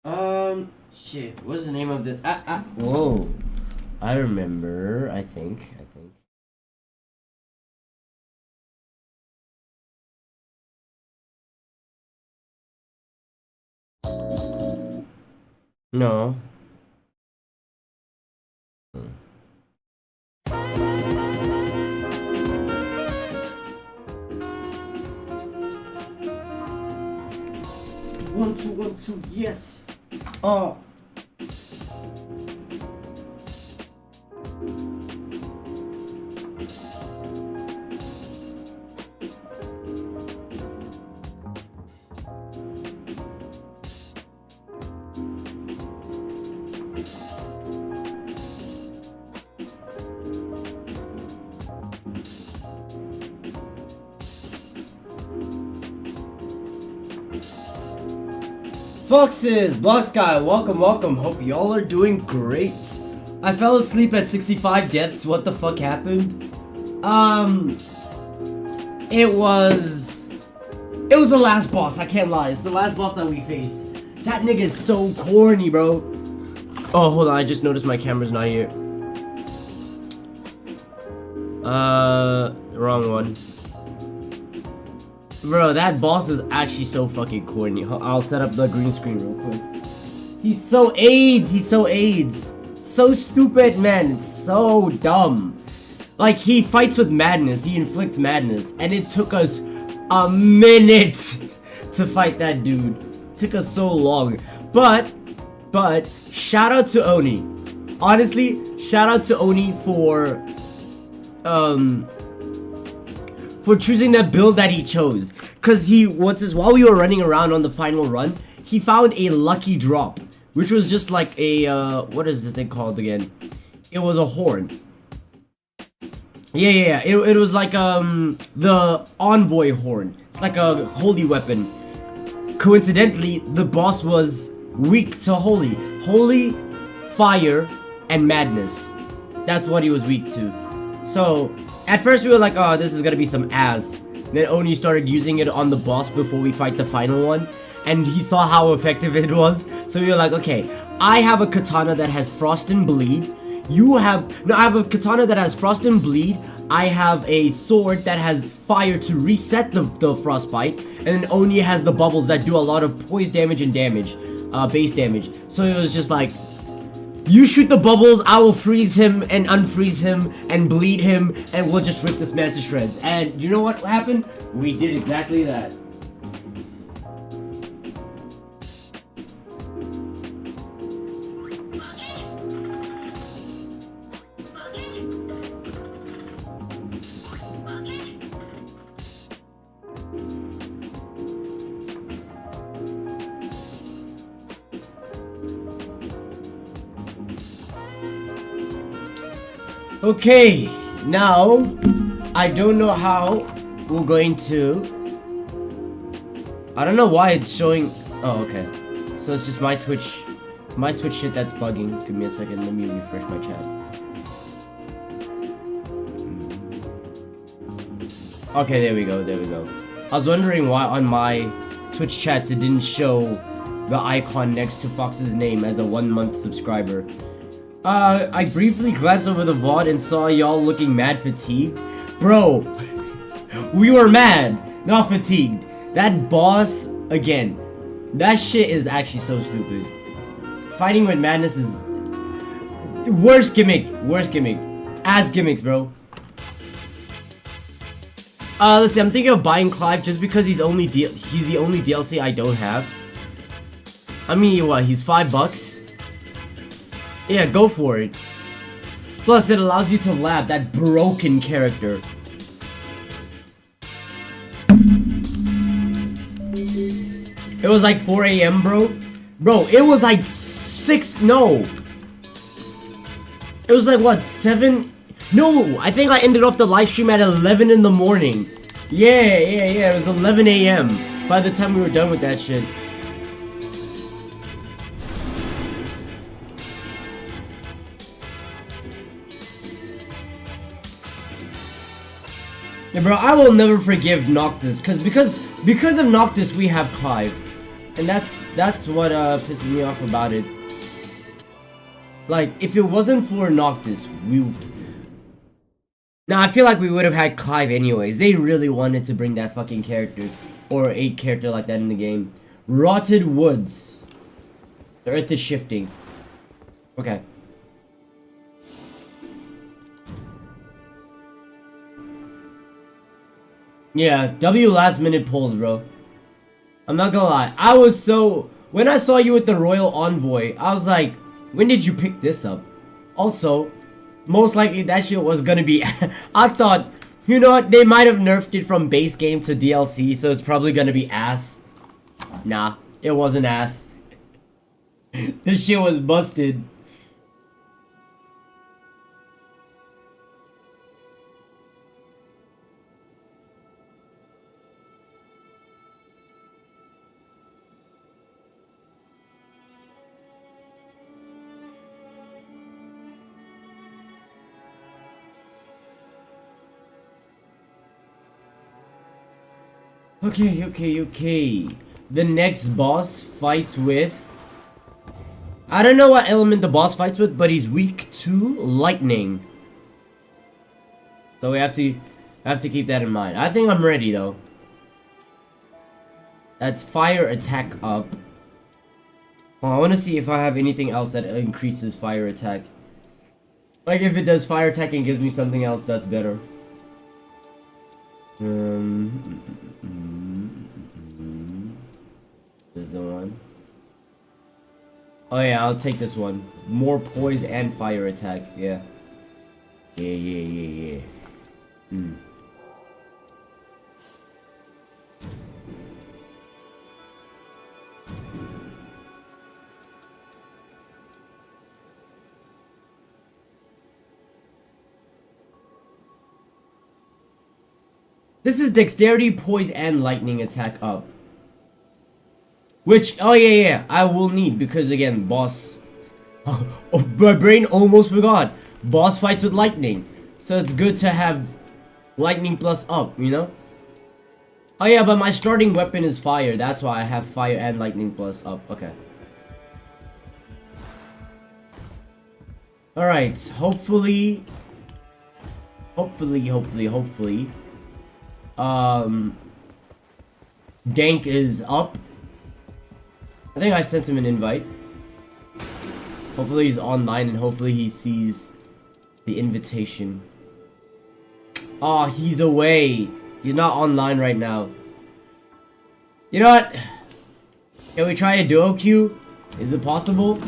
Shit. What's the name of the? Whoa. I remember. I think. No. One, two, yes. Oh. Foxes, Block Sky, welcome. Hope y'all are doing great. I fell asleep at 65 deaths. What the fuck happened? It was the last boss. I can't lie. It's the last boss that we faced. That nigga is so corny, bro. Oh, hold on. I just noticed my camera's not here. Wrong one. Bro, that boss is actually so fucking corny. I'll set up the green screen real quick. He's so AIDS. So stupid, man. It's so dumb. Like, he fights with madness. He inflicts madness. And it took us a minute to fight that dude. It took us so long. But, shout out to Oni. Honestly, shout out to Oni for choosing that build that he chose. Cause while we were running around on the final run, he found a lucky drop, which was just like a what is this thing called again? It was a horn. Yeah. It was like the envoy horn. It's like a holy weapon. Coincidentally, the boss was weak to holy, fire, and madness. That's what he was weak to. So at first we were like, oh, this is gonna be some ass. Then Oni started using it on the boss before we fight the final one, and he saw how effective it was. So we were like, okay, I have a katana that has frost and bleed. I have a katana that has frost and bleed. I have a sword that has fire to reset the frostbite, and then Oni has the bubbles that do a lot of poise damage and base damage. So it was just like, you shoot the bubbles, I will freeze him and unfreeze him and bleed him, and we'll just rip this man to shreds. And you know what happened? We did exactly that. Okay, now I don't know how we're going to. I don't know why it's showing. Oh, okay. So it's just my Twitch shit that's bugging. Give me a second. Let me refresh my chat. Okay, there we go. I was wondering why on my Twitch chats it didn't show the icon next to Fox's name as a 1-month subscriber. I briefly glanced over the VOD and saw y'all looking mad fatigued. Bro, we were mad, not fatigued. That boss, again, that shit is actually so stupid. Fighting with madness is worst gimmick. Ass gimmicks, bro. Let's see, I'm thinking of buying Clive just because he's the only DLC I don't have. I mean, what, he's $5? Yeah, go for it. Plus, it allows you to lab that broken character. It was like 4 AM, bro. Bro, it was like 6, no. It was like, what, 7? No, I think I ended off the live stream at 11 in the morning. Yeah, it was 11 AM by the time we were done with that shit. Yeah, bro, I will never forgive Noctis, because of Noctis we have Clive. And that's what pisses me off about it. Like, if it wasn't for Noctis, we... Now, I feel like we would have had Clive anyways. They really wanted to bring that fucking character. Or a character like that in the game. Rotted Woods. The earth is shifting. Okay. Yeah, W last minute pulls, bro. I'm not gonna lie. I was so... When I saw you with the Royal Envoy, I was like, when did you pick this up? Also, most likely that shit was gonna be... I thought, you know what, they might have nerfed it from base game to DLC, so it's probably gonna be ass. Nah, it wasn't ass. This shit was busted. Okay. The next boss fights with... I don't know what element the boss fights with, but he's weak to lightning. So we have to keep that in mind. I think I'm ready though. That's fire attack up. Well, I want to see if I have anything else that increases fire attack. Like if it does fire attack and gives me something else that's better. This is the one. Oh yeah, I'll take this one. More poise and fire attack. Yeah. Yeah. This is dexterity, poise, and lightning attack up. Which, oh yeah, I will need because again, boss... Oh, my brain almost forgot. Boss fights with lightning. So it's good to have lightning plus up, you know? Oh yeah, but my starting weapon is fire. That's why I have fire and lightning plus up. Okay. Alright, hopefully... Gank is up. I think I sent him an invite. Hopefully he's online and hopefully he sees the invitation. Oh, he's away. He's not online right now. You know what? Can we try a duo queue? Is it possible?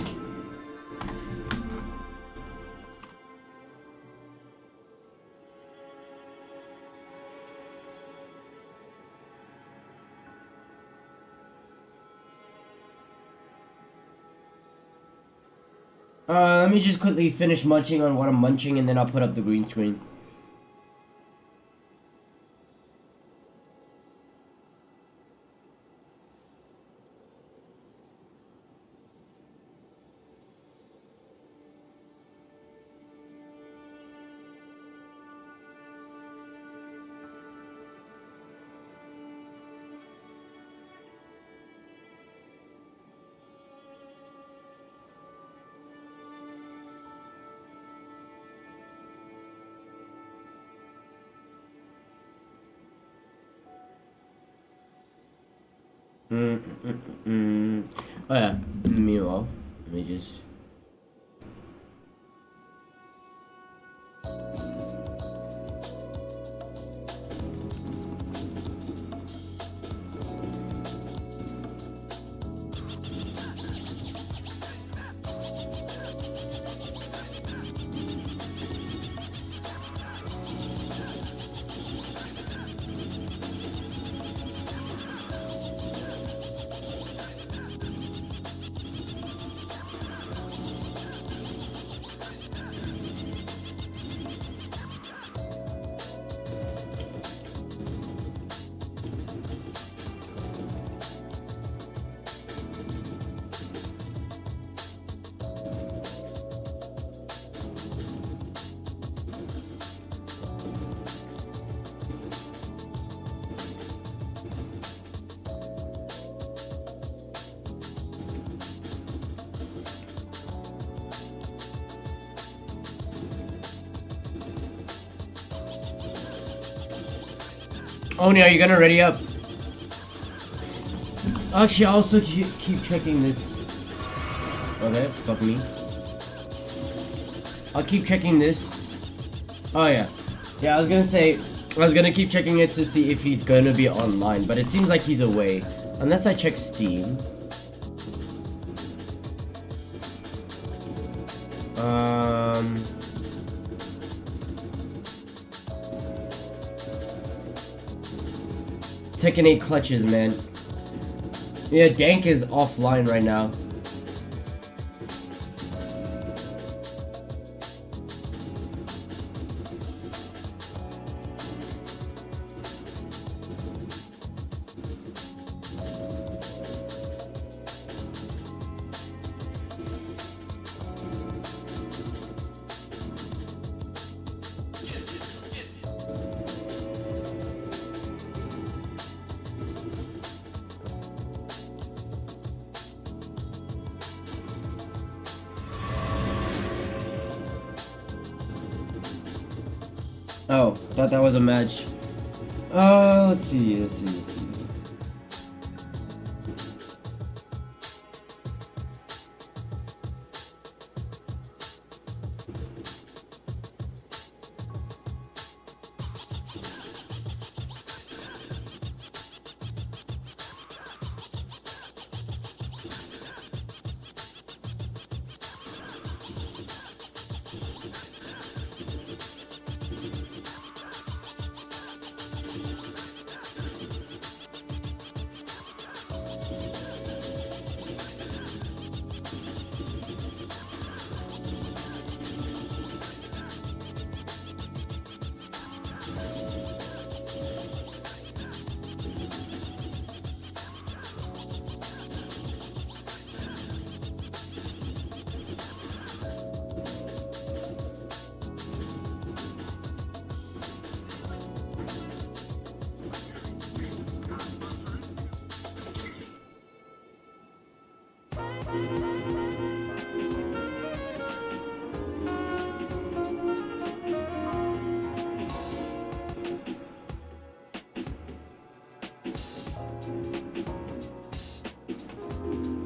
Let me just quickly finish munching on what I'm munching and then I'll put up the green screen. Oh yeah, meanwhile, let me just... Oni, are you gonna ready up? Actually, I also keep checking this. Okay, fuck me. I'll keep checking this. Oh yeah. Yeah, I was gonna keep checking it to see if he's gonna be online, but it seems like he's away. Unless I check Steam. Tekken 8 clutches, man. Yeah, Dank is offline right now. Oh, thought that was a match. Let's see.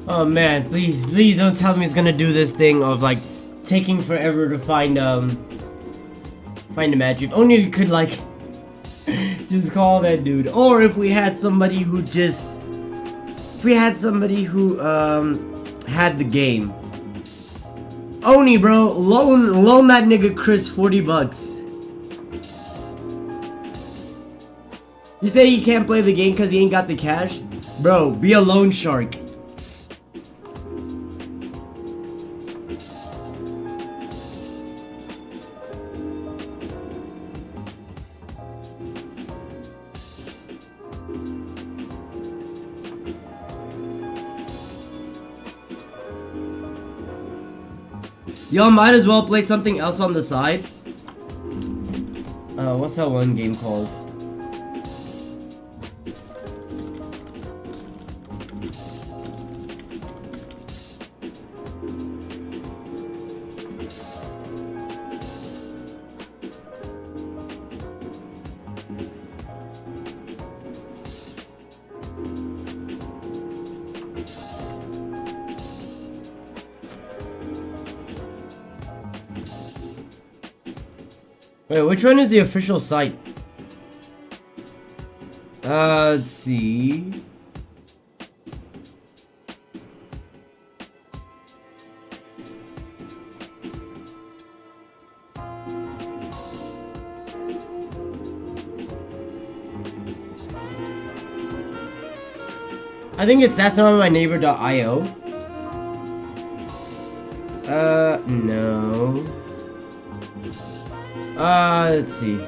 Oh man, please don't tell me it's gonna do this thing of like taking forever to find a match. If only you could like just call that dude. Or if we had somebody who had the game. Oni, bro, loan that nigga Chris $40. You say he can't play the game because he ain't got the cash? Bro, be a loan shark. Y'all might as well play something else on the side. What's that one game called? Wait, which one is the official site? Let's see. I think it's that's not my neighbor.io. No. Let's see.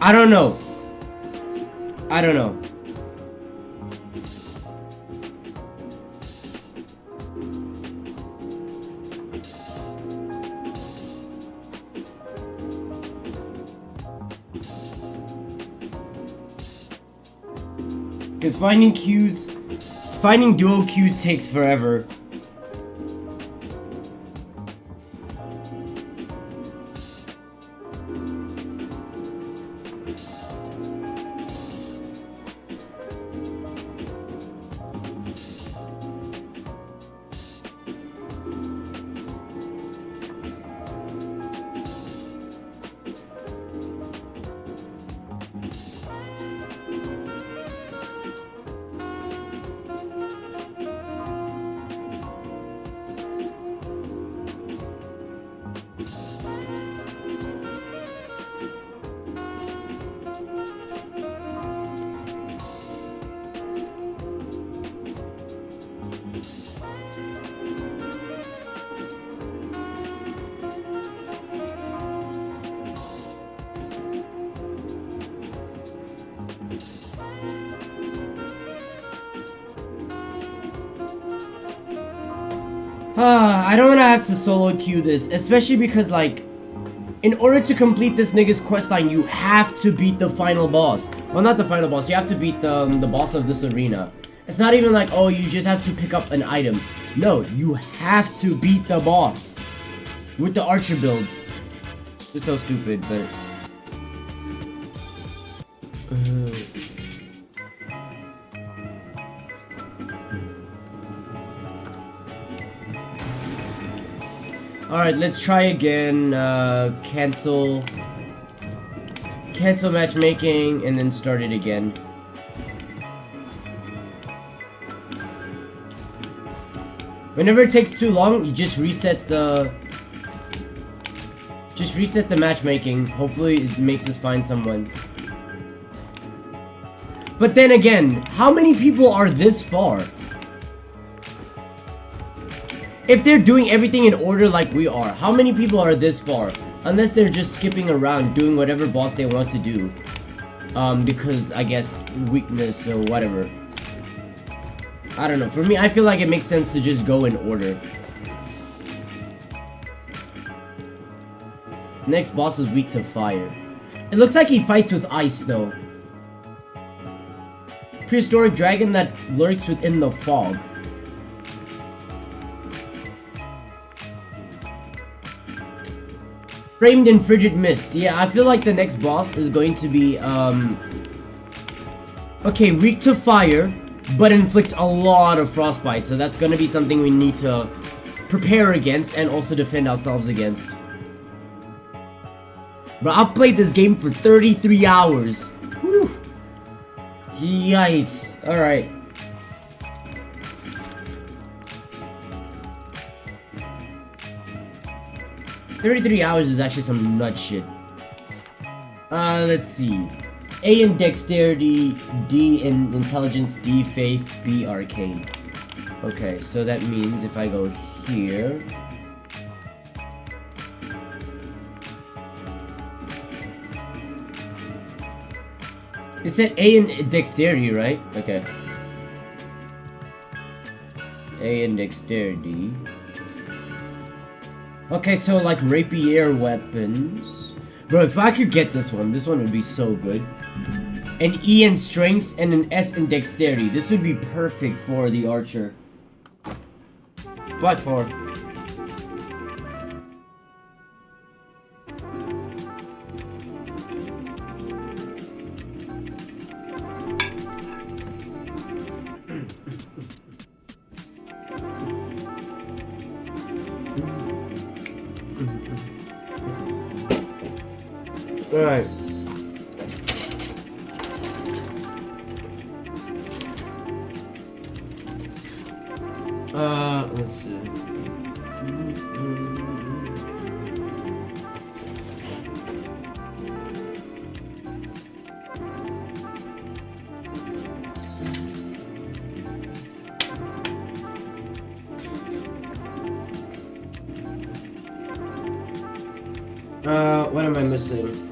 I don't know. Because finding duo queues takes forever. I don't wanna have to solo queue this, especially because like, in order to complete this nigga's questline, you have to beat the final boss. Well, not the final boss. You have to beat the boss of this arena. It's not even like, oh, you just have to pick up an item. No, you have to beat the boss with the archer build. It's so stupid, but alright, let's try again. Cancel matchmaking and then start it again. Whenever it takes too long, you just reset the matchmaking. Hopefully it makes us find someone. But then again, how many people are this far? If they're doing everything in order like we are, how many people are this far? Unless they're just skipping around doing whatever boss they want to do. Because I guess weakness or whatever. I don't know. For me, I feel like it makes sense to just go in order. Next boss is weak to fire. It looks like he fights with ice though. Prehistoric dragon that lurks within the fog. Framed in frigid mist. Yeah, I feel like the next boss is going to be, okay, weak to fire, but inflicts a lot of frostbite. So that's gonna be something we need to prepare against and also defend ourselves against. Bro, I've played this game for 33 hours. Whew. Yikes. Alright. $33 hours is actually some nut shit. Let's see. A in dexterity, D in intelligence, D faith, B arcane. Okay, so that means if I go here. It said A in dexterity, right? Okay. A in dexterity. Okay, so like rapier weapons. Bro, if I could get this one would be so good. An E in strength and an S in dexterity. This would be perfect for the archer. By far. Alright. Let's see. What am I missing?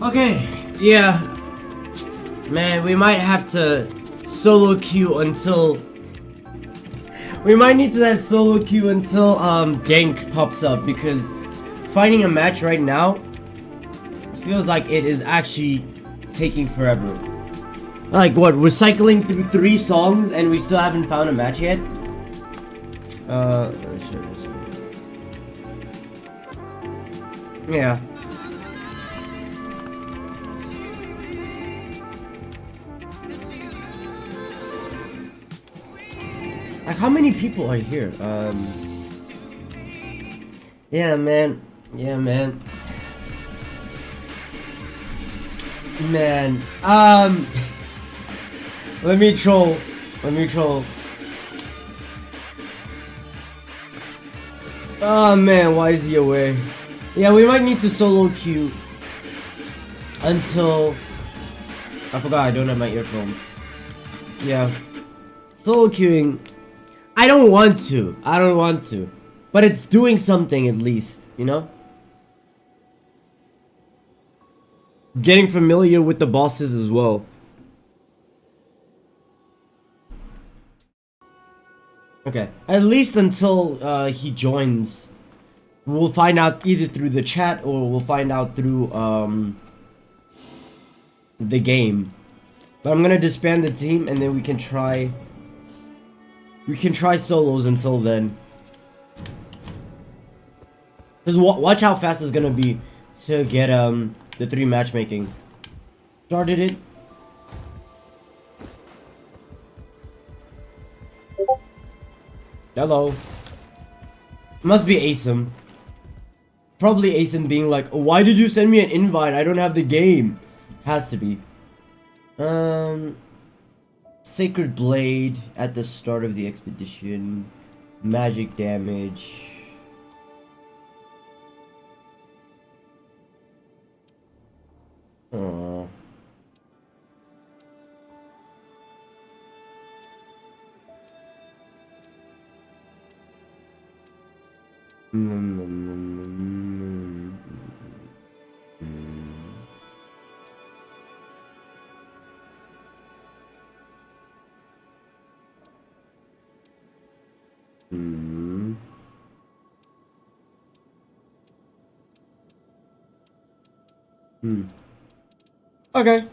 Okay, yeah. Man, we might have to solo queue until... We might need to solo queue until gank pops up, because finding a match right now feels like it is actually taking forever. Like what? We're cycling through 3 songs and we still haven't found a match yet? Sure. Yeah. Like, how many people are here? Yeah, man. Yeah, man. Man. Let me troll. Oh, man, why is he away? Yeah, we might need to solo queue until... I forgot I don't have my earphones. Yeah. Solo queuing. I don't want to. But it's doing something at least, you know? Getting familiar with the bosses as well. Okay. At least until he joins. We'll find out either through the chat or we'll find out through the game. But I'm gonna disband the team and then we can try solos until then. Cause watch how fast it's gonna be to get the 3 matchmaking. Started it. Hello. Must be Asim. Probably Asim being like, why did you send me an invite? I don't have the game. Has to be. Sacred Blade at the start of the expedition. Magic damage. Aww. Okay.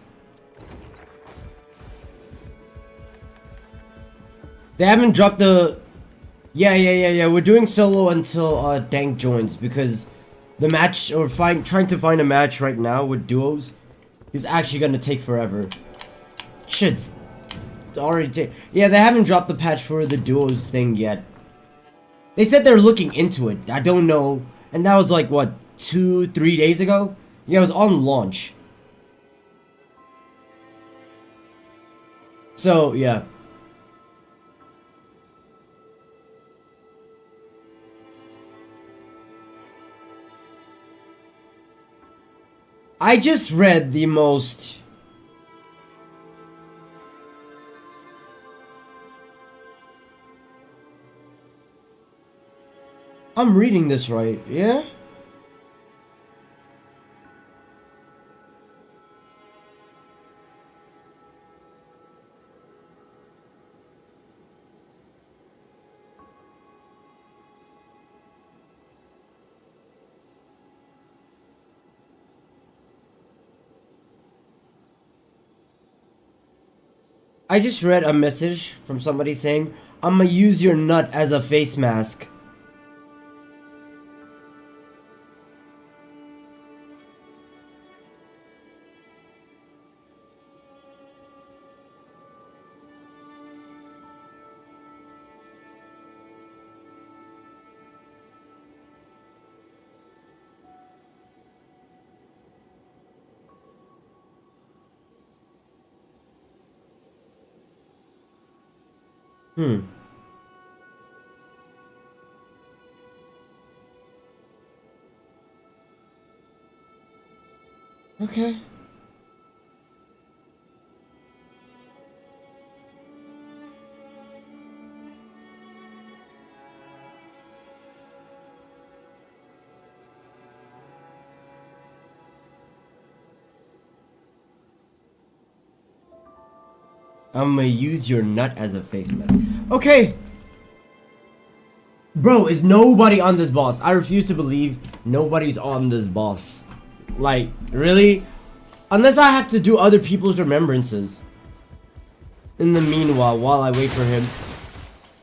They haven't dropped the... Yeah. We're doing solo until Dank joins because the match, or trying to find a match right now with duos is actually gonna take forever. Shit. It's already yeah, they haven't dropped the patch for the duos thing yet. They said they're looking into it. I don't know. And that was like, what, 2-3 days ago? Yeah, it was on launch. So, yeah. I just read the most... I'm reading this right, yeah? I just read a message from somebody saying, I'ma use your nut as a face mask. Okay. I'm gonna use your nut as a face mask. Okay! Bro, is nobody on this boss? I refuse to believe nobody's on this boss. Like, really? Unless I have to do other people's remembrances. in the meanwhile, while I wait for him.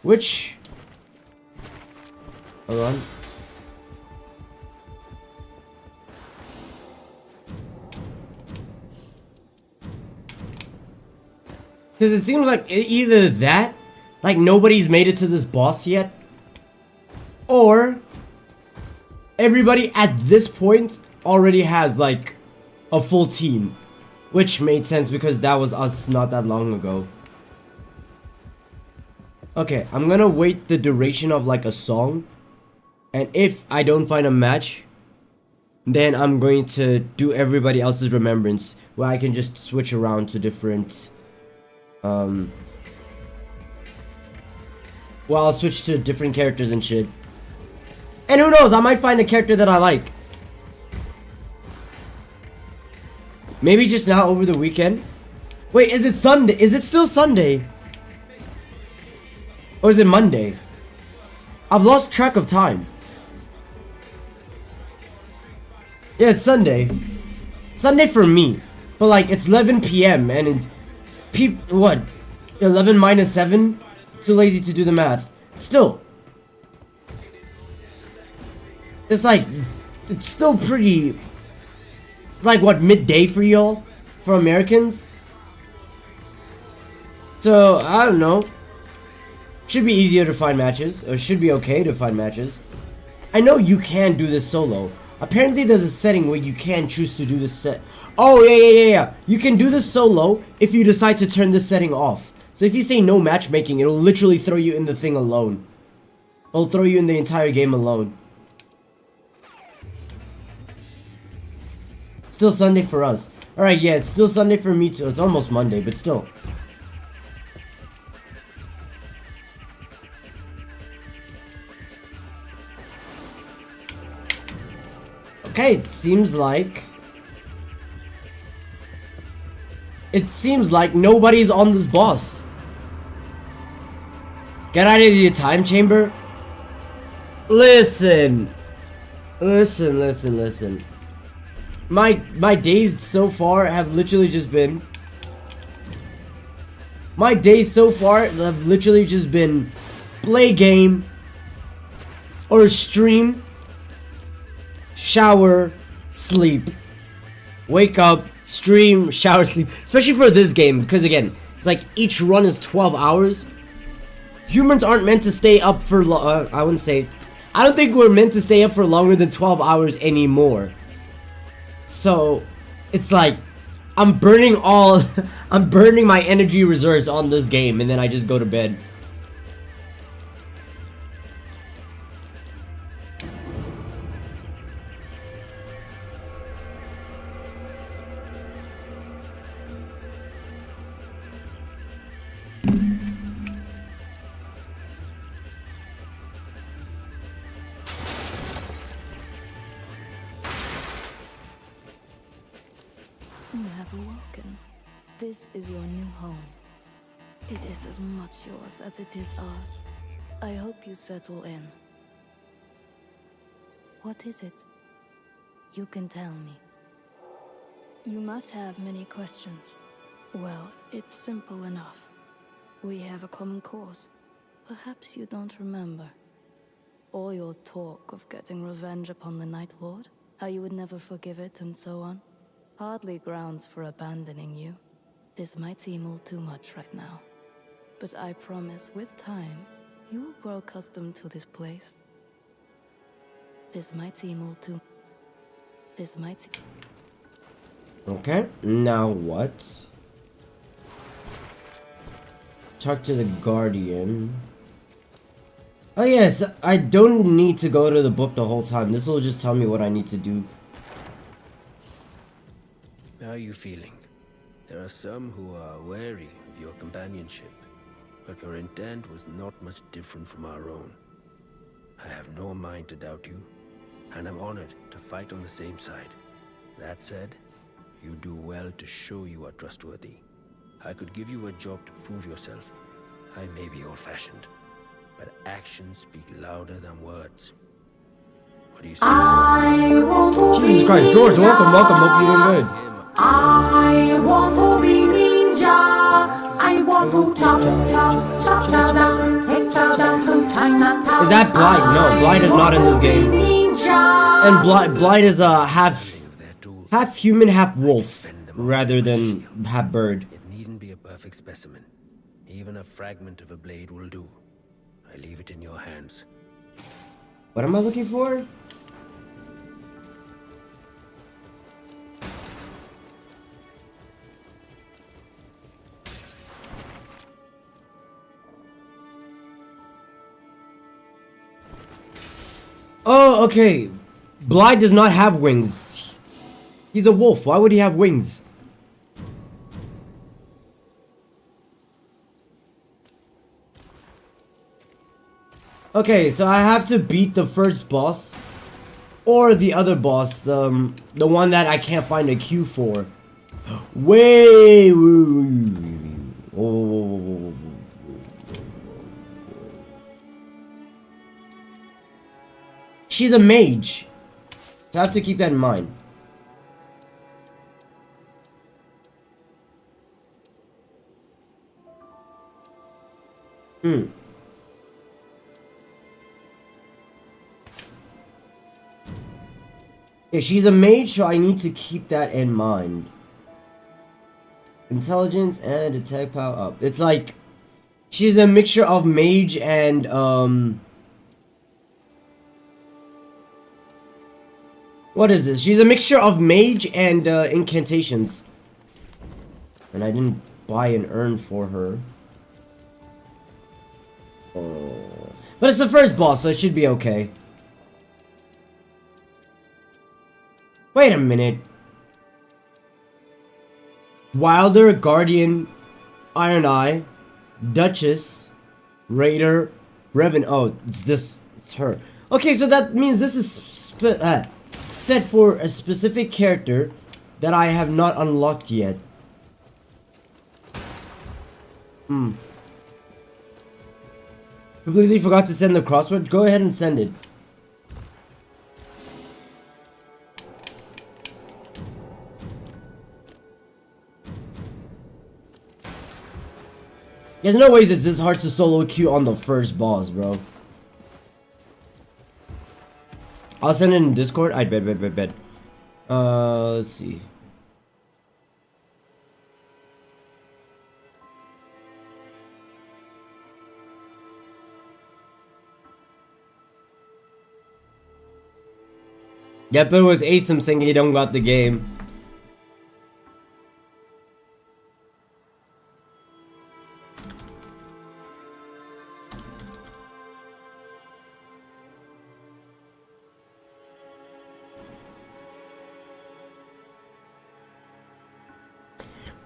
Which... Hold on. Because it seems like either that, like nobody's made it to this boss yet, or everybody at this point already has like a full team. Which made sense because that was us not that long ago. Okay, I'm gonna wait the duration of like a song. And if I don't find a match, then I'm going to do everybody else's remembrance, where I can just switch around to different well, I'll switch to different characters and shit. And who knows, I might find a character that I like. Maybe just now over the weekend. Wait, is it Sunday? Is it still Sunday? Or is it Monday? I've lost track of time. Yeah, it's Sunday. Sunday for me. But like, it's 11 p.m. and what? 11 minus 7? Too lazy to do the math. Still. It's like, it's still pretty... It's like, what, midday for y'all? For Americans? So, I don't know. Should be easier to find matches. Or should be okay to find matches. I know you can do this solo. Apparently there's a setting where you can choose to do this set. Oh, yeah. You can do this solo if you decide to turn this setting off. So if you say no matchmaking, it'll literally throw you in the thing alone. It'll throw you in the entire game alone. Still Sunday for us. Alright, yeah, it's still Sunday for me too. It's almost Monday, but still. Okay, it seems like nobody's on this boss. Get out of your time chamber. Listen. My days so far have literally just been play game or stream, shower, sleep, wake up, stream, shower, sleep. Especially for this game, because again, it's like each run is 12 hours. Humans aren't meant to stay up for I don't think we're meant to stay up for longer than 12 hours anymore. So, it's like, I'm burning my energy reserves on this game, and then I just go to bed. You have awoken. This is your new home. It is as much yours as it is ours. I hope you settle in. What is it? You can tell me. You must have many questions. Well, it's simple enough. We have a common cause. Perhaps you don't remember. All your talk of getting revenge upon the Night Lord, how you would never forgive it and so on. Hardly grounds for abandoning you. This might seem all too much right now. But I promise with time, you will grow accustomed to this place. This might seem all too... Okay, now what? Talk to the Guardian. Oh yes, I don't need to go to the book the whole time. This will just tell me what I need to do. How are you feeling? There are some who are wary of your companionship, but your intent was not much different from our own. I have no mind to doubt you, and I'm honored to fight on the same side. That said, you do well to show you are trustworthy. I could give you a job to prove yourself. I may be old-fashioned, but actions speak louder than words. What do you say? Jesus Christ, George, welcome. Hope you're doing good. I want to be ninja. I Is that Blight? No, Blight is not in this game. And Blight is half human, half wolf, rather than half bird. It needn't be a perfect specimen. Even a fragment of a blade will do. I leave it in your hands. What am I looking for? Oh, okay. Blight does not have wings. He's a wolf. Why would he have wings? Okay, so I have to beat the first boss. Or the other boss. The one that I can't find a queue for. Wait. Oh. She's a mage. So I have to keep that in mind. Yeah, she's a mage, so I need to keep that in mind. Intelligence and attack power up. It's like she's a mixture of mage and what is this? She's a mixture of mage and incantations. And I didn't buy an urn for her. Oh. But it's the first boss, so it should be okay. Wait a minute. Wilder, Guardian, Iron Eye, Duchess, Raider, Revan. Oh, it's her. Okay, so that means this is set for a specific character that I have not unlocked yet. Completely forgot to send the crossword. Go ahead and send it. There's no ways it's this hard to solo queue on the first boss, bro. I'll send it in Discord. I bet. Let's see. Yep, it was Asum saying he don't got the game.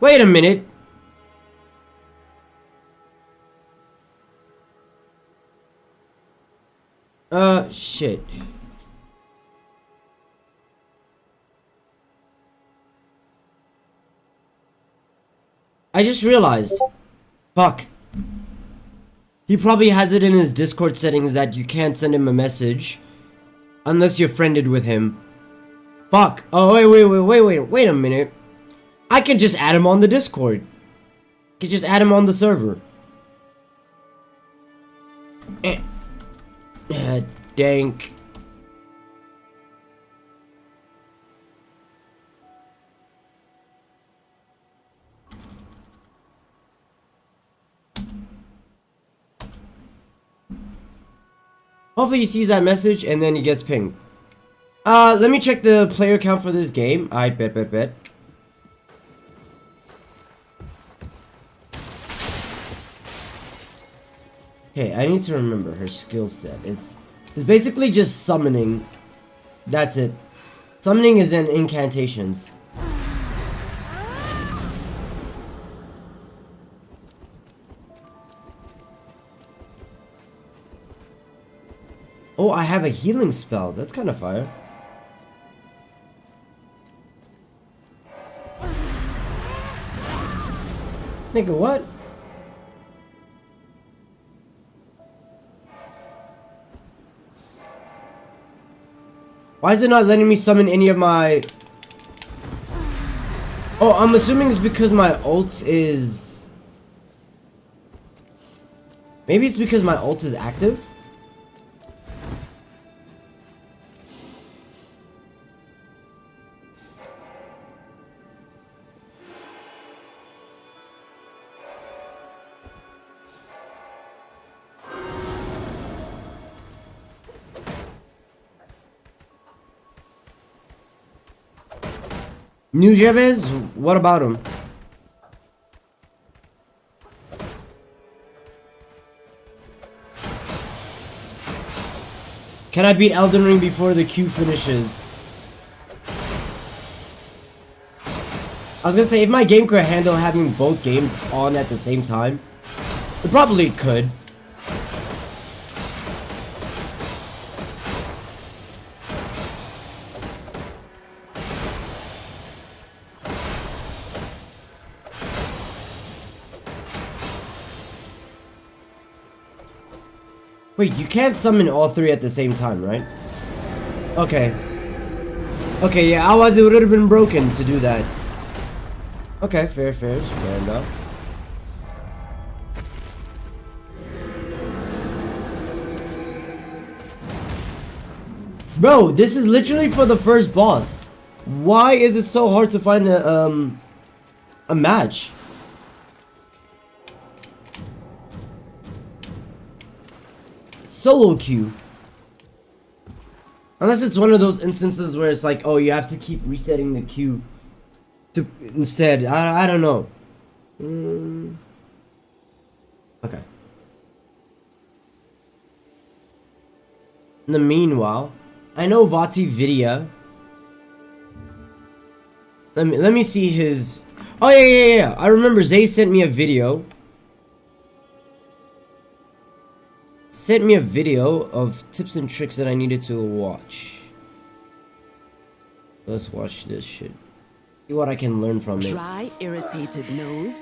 Wait a minute. Shit. I just realized. Fuck. He probably has it in his Discord settings that you can't send him a message unless you're friended with him. Fuck. Oh, wait a minute. I can just add him on the Discord. I can just add him on the server. Dank. Hopefully he sees that message and then he gets pinged. Let me check the player count for this game. I bet. Okay, I need to remember her skill set. It's basically just summoning. That's it. Summoning is in incantations. Oh, I have a healing spell. That's kind of fire. Nigga, what? Why is it not letting me summon any of my... Oh, I'm assuming it's because my ult is... Maybe it's because my ult is active? New Jebez? What about him? Can I beat Elden Ring before the queue finishes? I was gonna say, if my game could handle having both games on at the same time, it probably could. Wait, you can't summon all three at the same time, right? Okay. Okay, yeah, otherwise it would have been broken to do that. Okay, fair enough. Bro, this is literally for the first boss. Why is it so hard to find a match? Solo queue. Unless it's one of those instances where it's like, oh, you have to keep resetting the queue to instead. I don't know. Okay. In the meanwhile, I know Vati Vidya. Let me see his. Oh yeah. I remember Zay sent me a video. Sent me a video of tips and tricks that I needed to watch. Let's watch this shit. See what I can learn from it. Dry, irritated nose?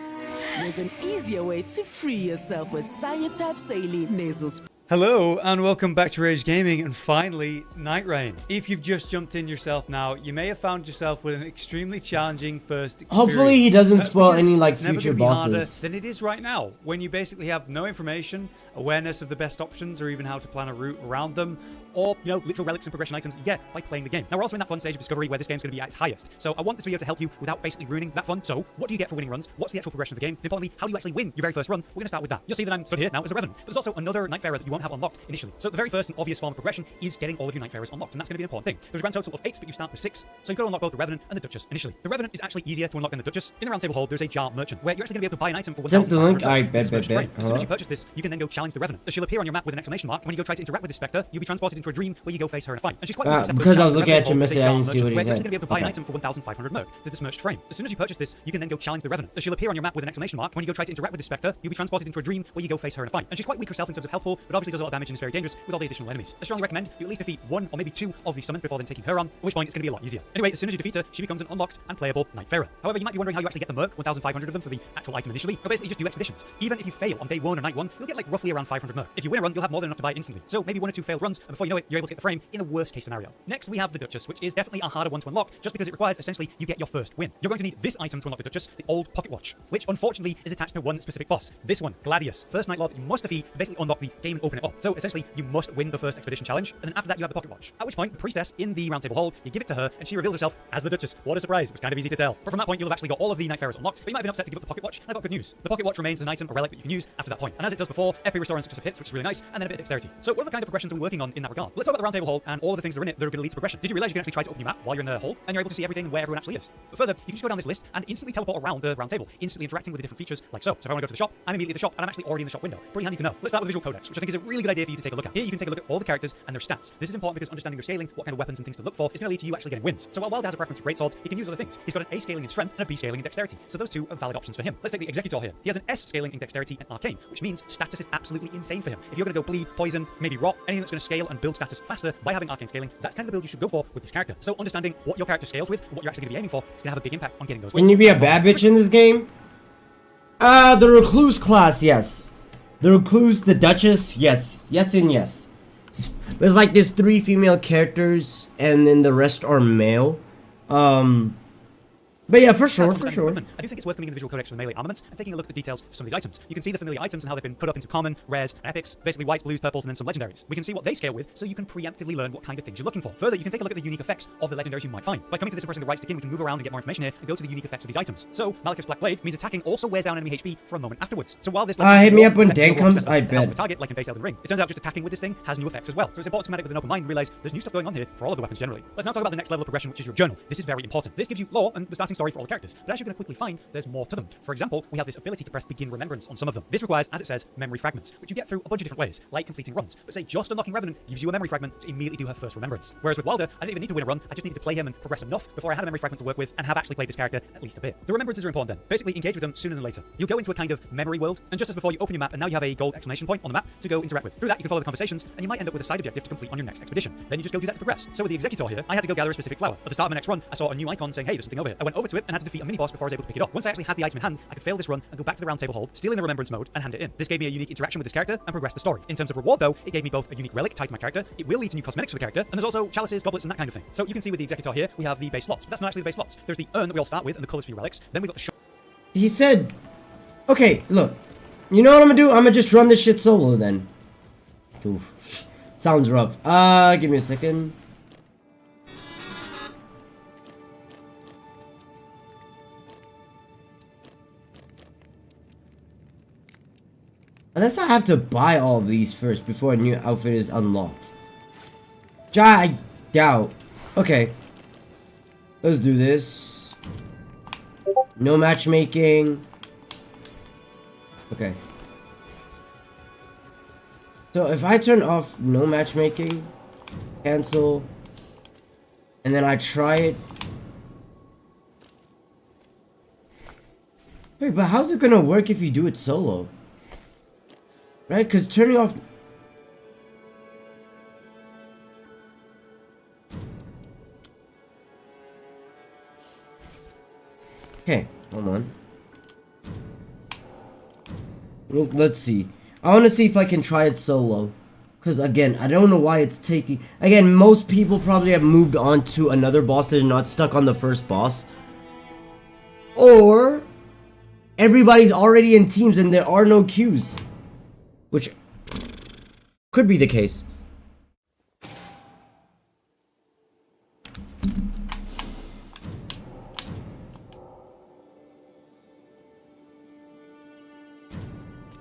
There's an easier way to free yourself with Cyatap Saline Nasal Spray. Hello and welcome back to Rage Gaming and finally Night Rain. If you've just jumped in yourself now, you may have found yourself with an extremely challenging first experience. Hopefully he doesn't That's spoil because any like it's never future gonna be harder bosses. than it is right now, when you basically have no information, awareness of the best options, or even how to plan a route around them, or, you know, literal relics and progression items you get by playing the game. Now, we're also in that fun stage of discovery where this game's going to be at its highest. So I want this video to help you without basically ruining that fun. So, what do you get for winning runs? What's the actual progression of the game? And importantly, how do you actually win your very first run? We're going to start with that. You'll see that I'm stood here now as a Revenant. But there's also another Nightfarer that you won't have unlocked initially. So the very first and obvious form of progression is getting all of your Nightfarers unlocked, and that's going to be an important thing. There's a grand total of 8, but you start with 6. So you've got to unlock both the Revenant and the Duchess initially. The Revenant is actually easier to unlock than the Duchess. In the round table hold, there's a jar merchant, where you're actually going to be able to buy an item for Send the link. 1,500 I with bet. frame. As soon as you purchase this, you can then go challenge the Revenant. She'll appear on your map with an exclamation mark. When you go try to interact with this Spectre, you'll be transported into a dream where you go face her in a fight. And she's quite because I was looking at your message, I didn't see what he where you're said. actually going to be able to buy an item for 1,500 merc with this merged frame. As soon as you purchase this, you can then go challenge the Revenant. She'll appear on your map with an exclamation mark. When you go try to interact with this Spectre, you'll be transported into a dream where you go face her in a fight. And she's quite weak herself in terms of health pool, but obviously does a lot of damage and is very dangerous with all the additional enemies. I strongly recommend you at least defeat 1 or maybe 2 of these summons before then taking her on, at which point it's going to be a lot easier. Anyway, as soon as you defeat her, she becomes an unlocked and playable Nightfarer. However, you might be wondering how you actually get the merc, 1,500 of them for the actual item initially. But basically, just do expeditions. Even if you fail on day 1 or night 1, you'll get like roughly around 500 merc. If you win a run, you'll have more than enough to buy it instantly. So maybe 1 or 2 failed runs, and before you know it, you're able to get the frame in a worst case scenario. Next, we have the Duchess, which is definitely a harder one to unlock, just because it requires essentially you get your first win. You're going to need this item to unlock the Duchess, the old pocket watch, which unfortunately is attached to one specific boss. This one, Gladius. First Night Lord that you must defeat, basically unlock the game and open it up. So essentially, you must win the first expedition challenge, and then after that you have the pocket watch. At which point, the priestess in the round table hold, you give it to her, and she reveals herself as the Duchess. What a surprise! It was kind of easy to tell. But from that point, you'll have actually got all of the Nightfarers unlocked, but you might have been upset to give up the pocket watch, and I've got good news. The pocket watch remains an item, a relic that you can use after that point. And as it does before, FP restore and successive hits, which is really nice, and then a bit of dexterity. So what are the kind of progressions we're working on in that regard? Let's talk about the round table hold and all of the things that are in it that are going to lead to progression. Did you realize you can actually try to open your map while you're in the hole, and you're able to see everything where everyone actually is? But further, you can just go down this list and instantly teleport around the round table, instantly interacting with the different features, like so. So if I want to go to the shop, I'm immediately at the shop, and I'm actually already in the shop window. Pretty handy to know. Let's start with the visual codex, which I think is a really good idea for you to take a look at. Here you can take a look at all the characters and their stats. This is important because understanding their scaling, what kind of weapons and things to look for, is going to lead to you actually getting wins. So while Wild has a preference for great swords, he can use other things. He's got an A scaling in strength and a B scaling in dexterity. So those two are valid options for him. Let's take the Executor here. He has an S scaling in dexterity and arcane, which means status is absolutely insane for him. If you're going to go bleed, poison, maybe rot, anything that's going to scale and build status faster by having arcane scaling, that's kind of the build you should go for with this character. So understanding what your character scales with, what you're actually going to be aiming for, is going to have a big impact on getting those wins. Can you be a bad bitch in this game? The Recluse class, yes. The Recluse, the Duchess, yes. Yes and yes. There's like there's 3 female characters, and then the rest are male. But yeah, for As sure, for for standard sure. equipment, I do think it's worth coming in the visual codex for the melee armaments and taking a look at the details of some of these items. You can see the familiar items and how they've been put up into common, rares, and epics, basically whites, blues, purples, and then some legendaries. We can see what they scale with, so you can preemptively learn what kind of things you're looking for. Further, you can take a look at the unique effects of the legendaries you might find. By coming to this and pressing the right stick in, we can move around and get more information here and go to the unique effects of these items. So, Malekith's Black Blade means attacking also wears down enemy HP for a moment afterwards. So while this Hit me up when Dan Dan comes, I bet. target, like in base Elden Ring, it turns out just attacking with this thing has new effects as well. So it's important to come at it with an open mind and realize there's new stuff going on here for all of the weapons generally. Let's now talk about the next level of progression, which is your journal. This is very important. This gives you lore and the starting story for all the characters, but as you're going to quickly find, there's more to them. For example, we have this ability to press begin remembrance on some of them. This requires, as it says, memory fragments, which you get through a bunch of different ways, like completing runs. But say just unlocking Revenant gives you a memory fragment to immediately do her first remembrance. Whereas with Wilder, I didn't even need to win a run, I just needed to play him and progress enough before I had a memory fragment to work with and have actually played this character at least a bit. The remembrances are important then. Basically, engage with them sooner than later. You'll go into a kind of memory world, and just as before, you open your map and now you have a gold exclamation point on the map to go interact with. Through that, you can follow the conversations, and you might end up with a side objective to complete on your next expedition. Then you just go do that to progress. So with the Executor here, I had to go gather a specific flower. At the start of my next run, I saw a new icon saying, hey, there's something over here. I went over to it and had to defeat a mini-boss before I was able to pick it up. Once I actually had the item in hand, I could fail this run and go back to the round table hold, steal in the remembrance mode, and hand it in. This gave me a unique interaction with this character and progressed the story. In terms of reward though, it gave me both a unique relic tied to my character, it will lead to new cosmetics for the character, and there's also chalices, goblets, and that kind of thing. So you can see with the Executor here, we have the base slots, but that's not actually the base slots. There's the urn that we all start with and the colours for your relics. Then we got the He said, okay, look, you know what I'm gonna do? I'm gonna just run this shit solo then. Oof. Sounds rough. Give me a second. Unless I have to buy all of these first before a new outfit is unlocked. Which I doubt. Okay. Let's do this. No matchmaking. Okay. So if I turn off no matchmaking, cancel, and then I try it. Wait, but how's it gonna work if you do it solo? Right? Because turning off... Okay, hold on. Let's see. I want to see if I can try it solo. Because again, I don't know why it's taking... Again, most people probably have moved on to another boss that are not stuck on the first boss. Or... everybody's already in teams and there are no queues. Which could be the case.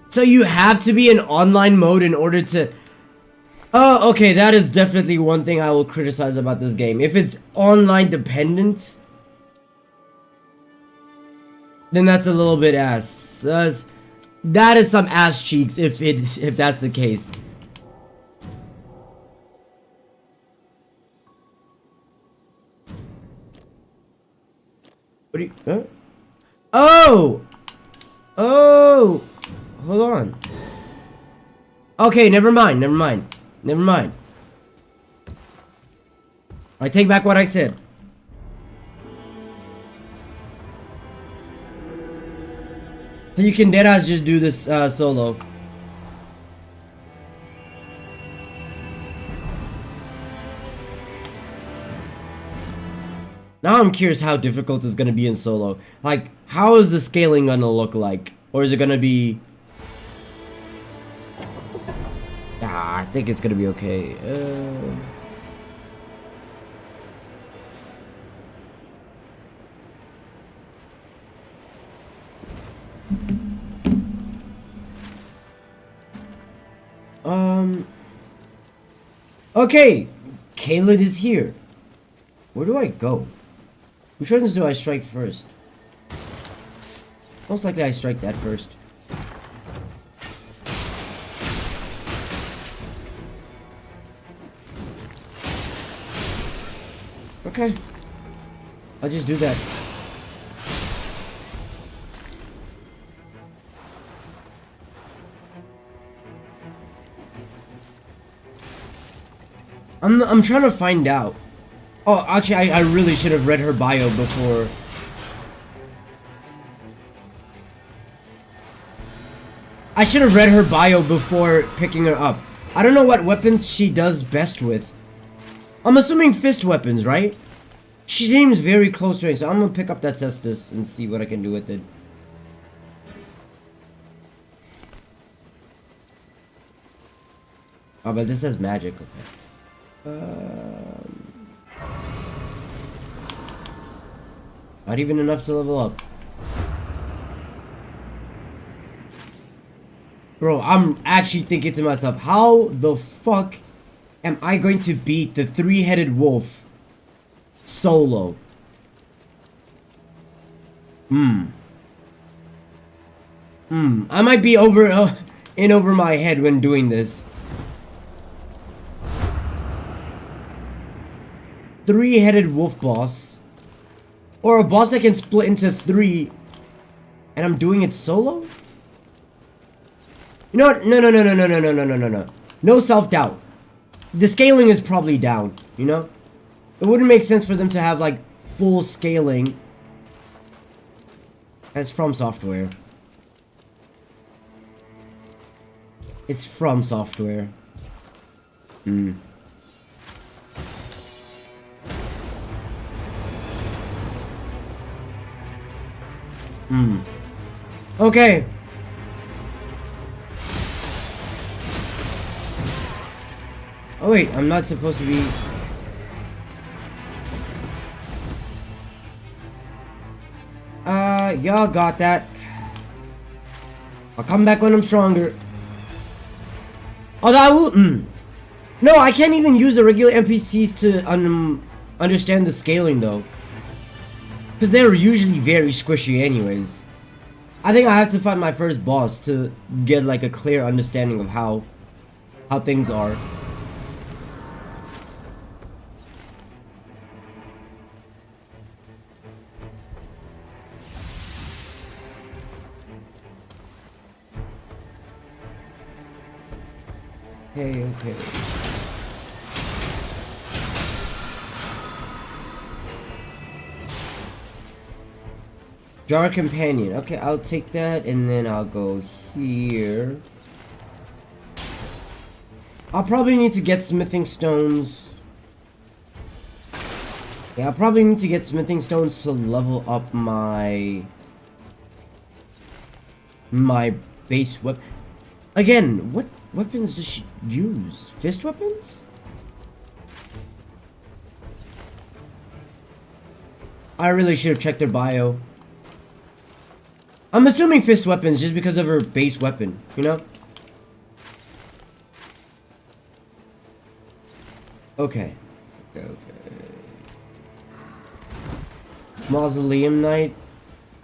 So you have to be in online mode in order to... Oh, okay, that is definitely one thing I will criticize about this game. If it's online dependent, then that's a little bit ass. That is some ass cheeks if that's the case. What do you... Huh? Oh! Oh! Hold on. Okay, never mind, never mind. Never mind. I take back what I said. So you can deadass just do this solo. Now I'm curious how difficult it's gonna be in solo. Like, how is the scaling gonna look like? Or is it gonna be... I think it's gonna be okay. Okay, Caelid is here. Where do I go? Which ones do I strike first? Most likely I strike that first. Okay. I'll just do that. I'm trying to find out. Oh, actually, I really should have read her bio before. I should have read her bio before picking her up. I don't know what weapons she does best with. I'm assuming fist weapons, right? She seems very close range, so I'm gonna pick up that cestus and see what I can do with it. Oh, but this says magic. Okay. Not even enough to level up. Bro, I'm actually thinking to myself, how the fuck am I going to beat the three-headed wolf solo? I might be in over my head when doing this. Three-headed wolf boss. Or a boss that can split into three. And I'm doing it solo? You know what? No. No self-doubt. The scaling is probably down, you know? It wouldn't make sense for them to have, like, full scaling. It's from software. It's from software. Okay. Oh wait, I'm not supposed to be... Y'all got that. I'll come back when I'm stronger. Although I will... No, I can't even use the regular NPCs to understand the scaling though. Because they're usually very squishy anyways. I think I have to find my first boss to get like a clear understanding of how things are. Okay. Jar companion. Okay, I'll take that and then I'll go here. I'll probably need to get smithing stones. Yeah, I'll probably need to get smithing stones to level up my base weapon. Again, what weapons does she use? Fist weapons? I really should have checked her bio. I'm assuming fist weapons just because of her base weapon, you know? Okay. Mausoleum Knight.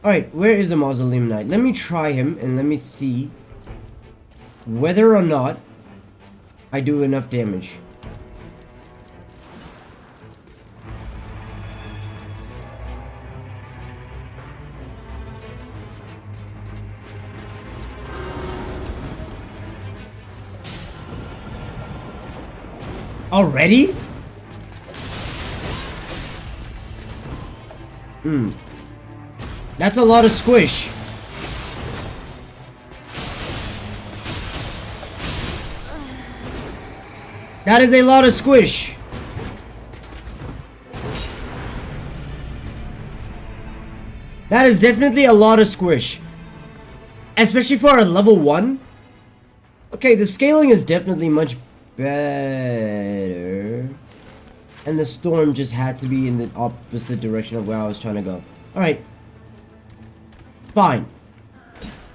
Alright, where is the Mausoleum Knight? Let me try him and let me see whether or not I do enough damage. Already? That's a lot of squish. That is a lot of squish. That is definitely a lot of squish. Especially for a level 1. Okay, the scaling is definitely much better. And the storm just had to be in the opposite direction of where I was trying to go. Alright. Fine.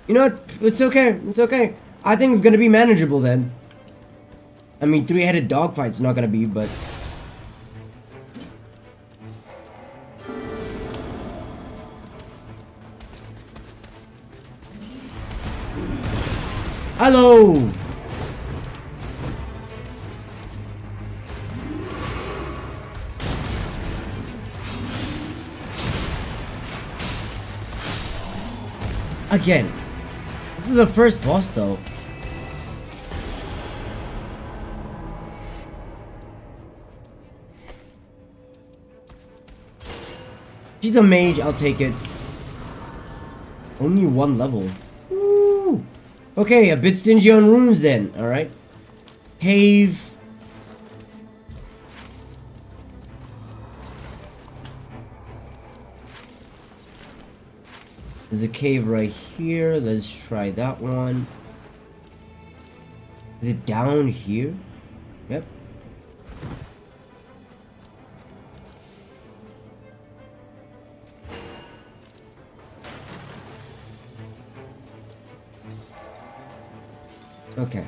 You know what? It's okay. It's okay. I think it's gonna be manageable then. I mean, three-headed dogfight's not gonna be, but... Hello! Again, this is a first boss though. She's a mage, I'll take it. Only one level. Woo. Okay, a bit stingy on runes then, alright. Cave. There's a cave right here. Let's try that one. Is it down here? Yep. Okay.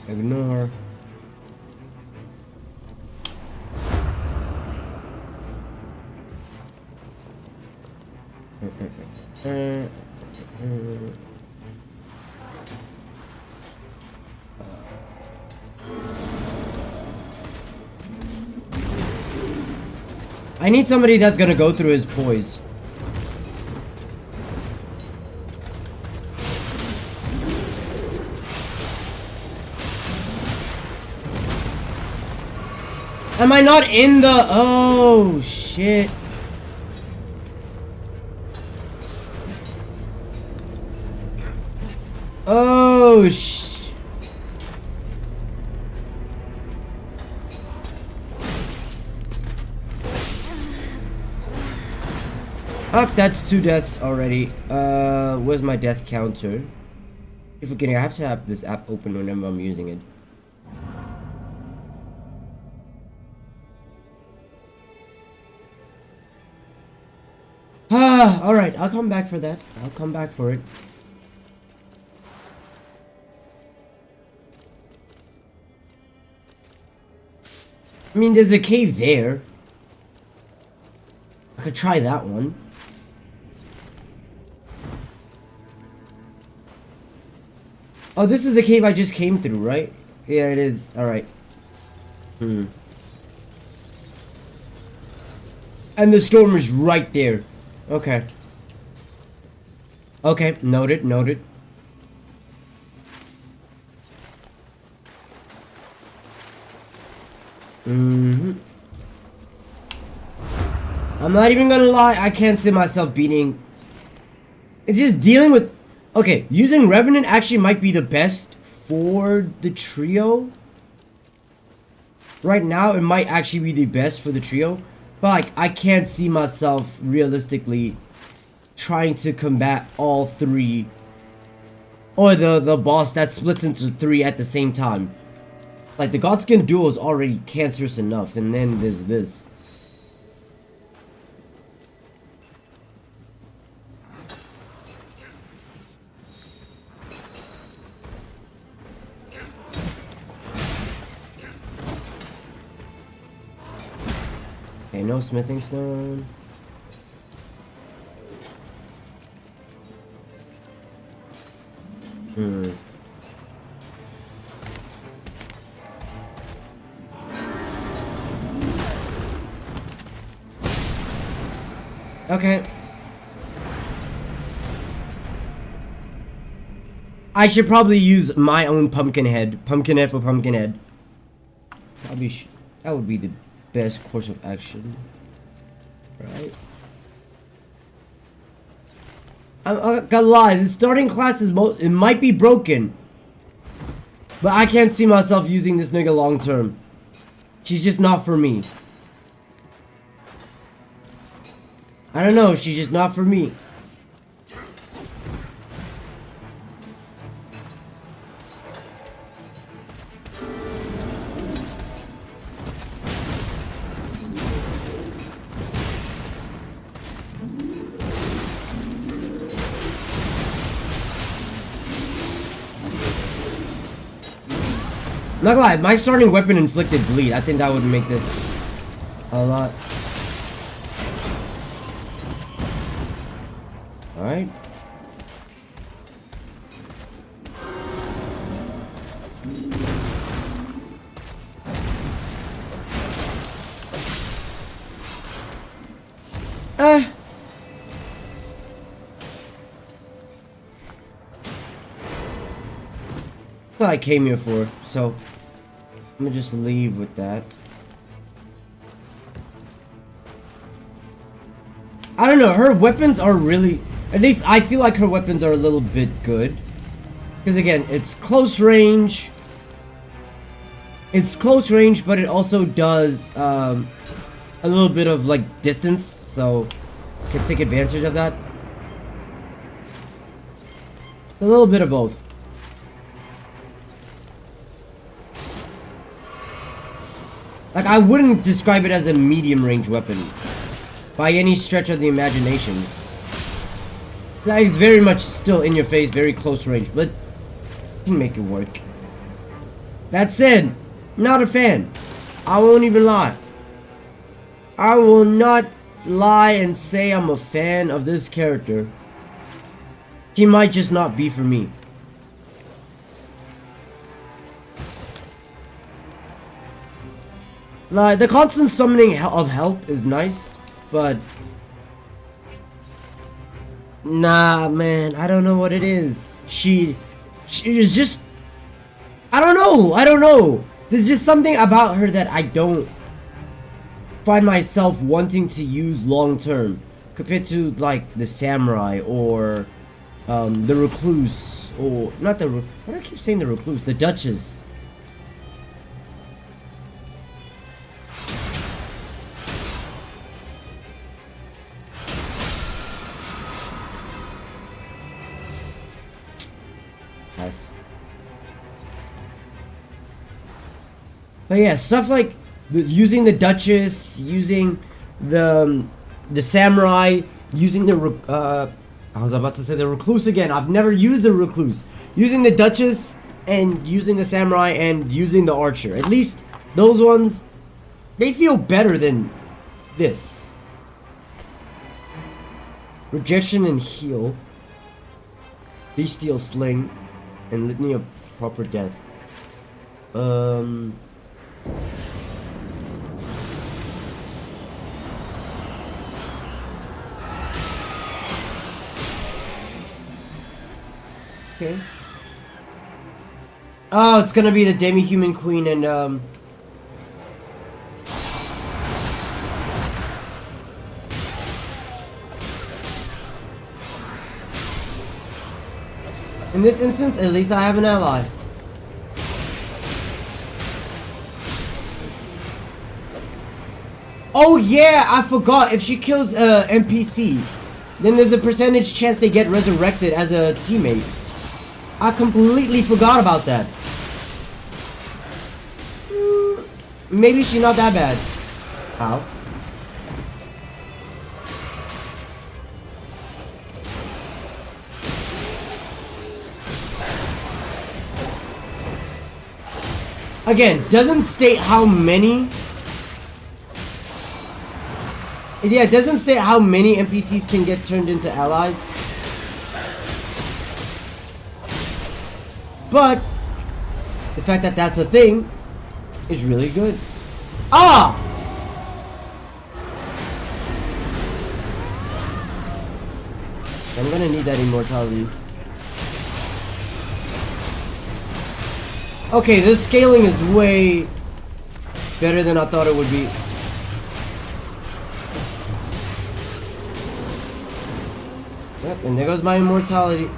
Ignore. I need somebody that's gonna go through his poise. Am I not in the... Oh, shit. Oh, Oh, that's 2 deaths already. Where's my death counter? Keep forgetting, I have to have this app open whenever I'm using it. Alright, I'll come back for that. I'll come back for it. I mean, there's a cave there. I could try that one. Oh, this is the cave I just came through, right? Yeah, it is. Alright. And the storm is right there. Okay. Okay, noted, noted. I'm not even gonna lie, I can't see myself beating. It's just dealing with... Okay, using Revenant actually might be the best for the trio. Right now, it might actually be the best for the trio. But like, I can't see myself realistically trying to combat all 3. Or the boss that splits into 3 at the same time. Like, the Godskin duo is already cancerous enough, and then there's this. Okay, no smithing stone. Okay. I should probably use my own pumpkin head. Pumpkin head for pumpkin head. Probably that would be the best course of action. Right? I'm gonna lie, the starting class is it might be broken. But I can't see myself using this nigga long term. She's just not for me. I don't know, she's just not for me. Not gonna lie, my starting weapon inflicted bleed. I think that would make this a lot. Alright. What I came here for, so I'm gonna just leave with that. I don't know, her weapons are really, at least I feel like her weapons are a little bit good. Because again, it's close range. It's close range, but it also does a little bit of like distance, so can take advantage of that. A little bit of both. Like, I wouldn't describe it as a medium range weapon by any stretch of the imagination. Like, it's very much still in your face, very close range, but you can make it work. That said, not a fan. I won't even lie. I will not lie and say I'm a fan of this character. She might just not be for me. Like, the constant summoning of help is nice, but nah, man, I don't know what it is. She is just, I don't know. There's just something about her that I don't find myself wanting to use long term compared to like the samurai or the recluse, or not the, why do I keep saying the recluse? The duchess. Yes. But yeah, stuff like using the duchess, using the samurai, using the I was about to say the recluse again. I've never used the recluse. Using the duchess and using the samurai and using the archer. At least those ones, they feel better than this. Rejection and heal. Bestial sling. And litany of proper death. Okay. Oh, it's gonna be the demi-human queen and in this instance, at least I have an ally. Oh yeah, I forgot. If she kills a NPC, then there's a percentage chance they get resurrected as a teammate. I completely forgot about that. Maybe she's not that bad. Ow. Again, doesn't state how many. Yeah, it doesn't state how many NPCs can get turned into allies. But the fact that that's a thing is really good. Ah! I'm gonna need that immortality. Okay, this scaling is way better than I thought it would be. Yep, and there goes my immortality.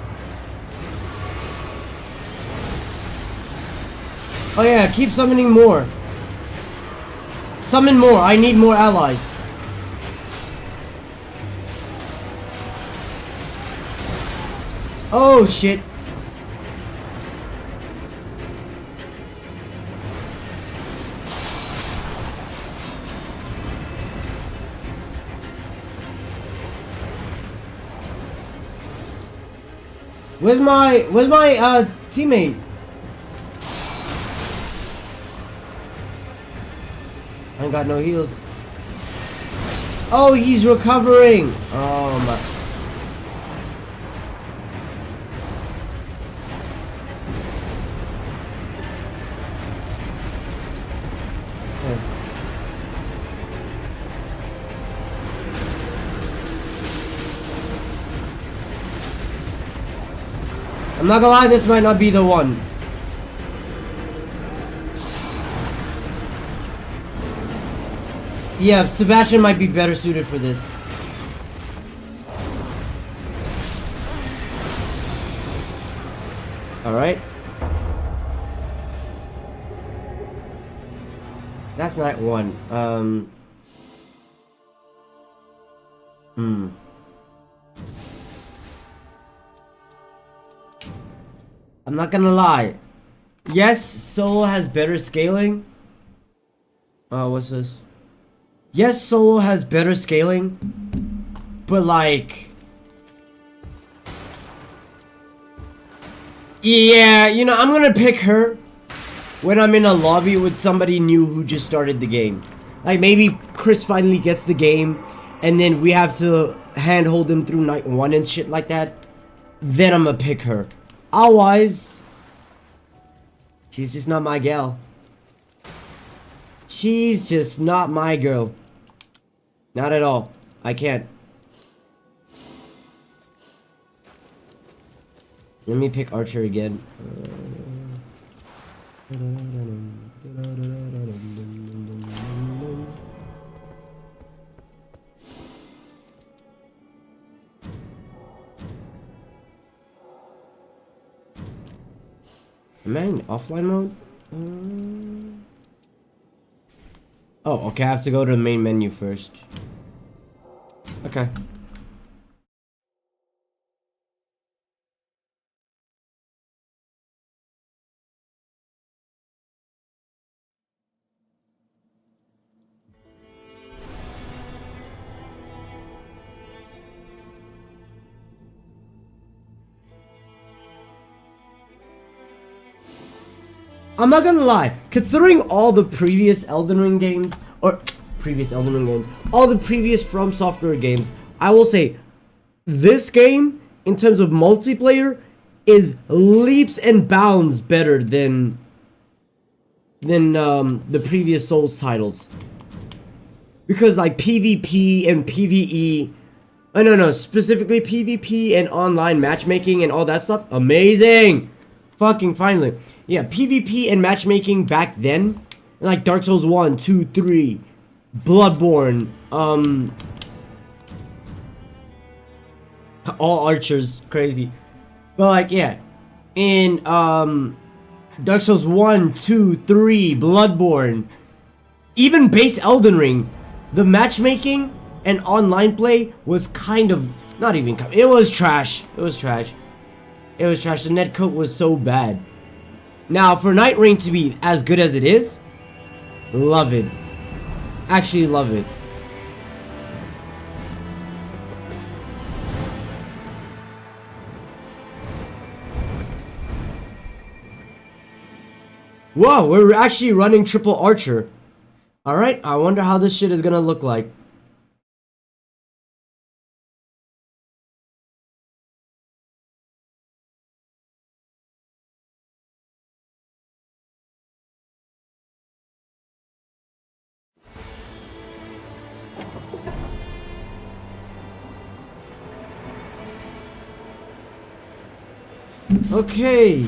Oh yeah, keep summoning more. Summon more, I need more allies. Oh shit. Where's my teammate? I ain't got no heals. Oh, he's recovering. Oh my. I'm not gonna lie, this might not be the one. Yeah, Sebastian might be better suited for this. Alright. That's night 1. I'm not gonna lie. Yes, solo has better scaling. What's this? Yes, solo has better scaling. But like... Yeah, you know, I'm gonna pick her when I'm in a lobby with somebody new who just started the game. Like, maybe Chris finally gets the game, and then we have to handhold him through night 1 and shit like that. Then I'm gonna pick her. Otherwise, she's just not my gal. She's just not my girl. Not at all. I can't. Let me pick Archer again. Am I in offline mode? Oh, okay, I have to go to the main menu first. Okay. I'm not gonna lie, considering all the previous Elden Ring games, all the previous From Software games, I will say, this game, in terms of multiplayer, is leaps and bounds better than the previous Souls titles. Because like PvP and PvE, no, specifically PvP and online matchmaking and all that stuff, amazing! Fucking finally. Yeah, PvP and matchmaking back then, like Dark Souls 1, 2, 3, Bloodborne, all archers, crazy. But like, yeah, in Dark Souls 1, 2, 3, Bloodborne, even base Elden Ring, the matchmaking and online play was kind of, not even, it was trash. It was trash. It was trash. The netcode was so bad. Now, for Night Rain to be as good as it is, love it. Actually love it. Whoa, we're actually running triple archer. Alright, I wonder how this shit is gonna look like. Okay.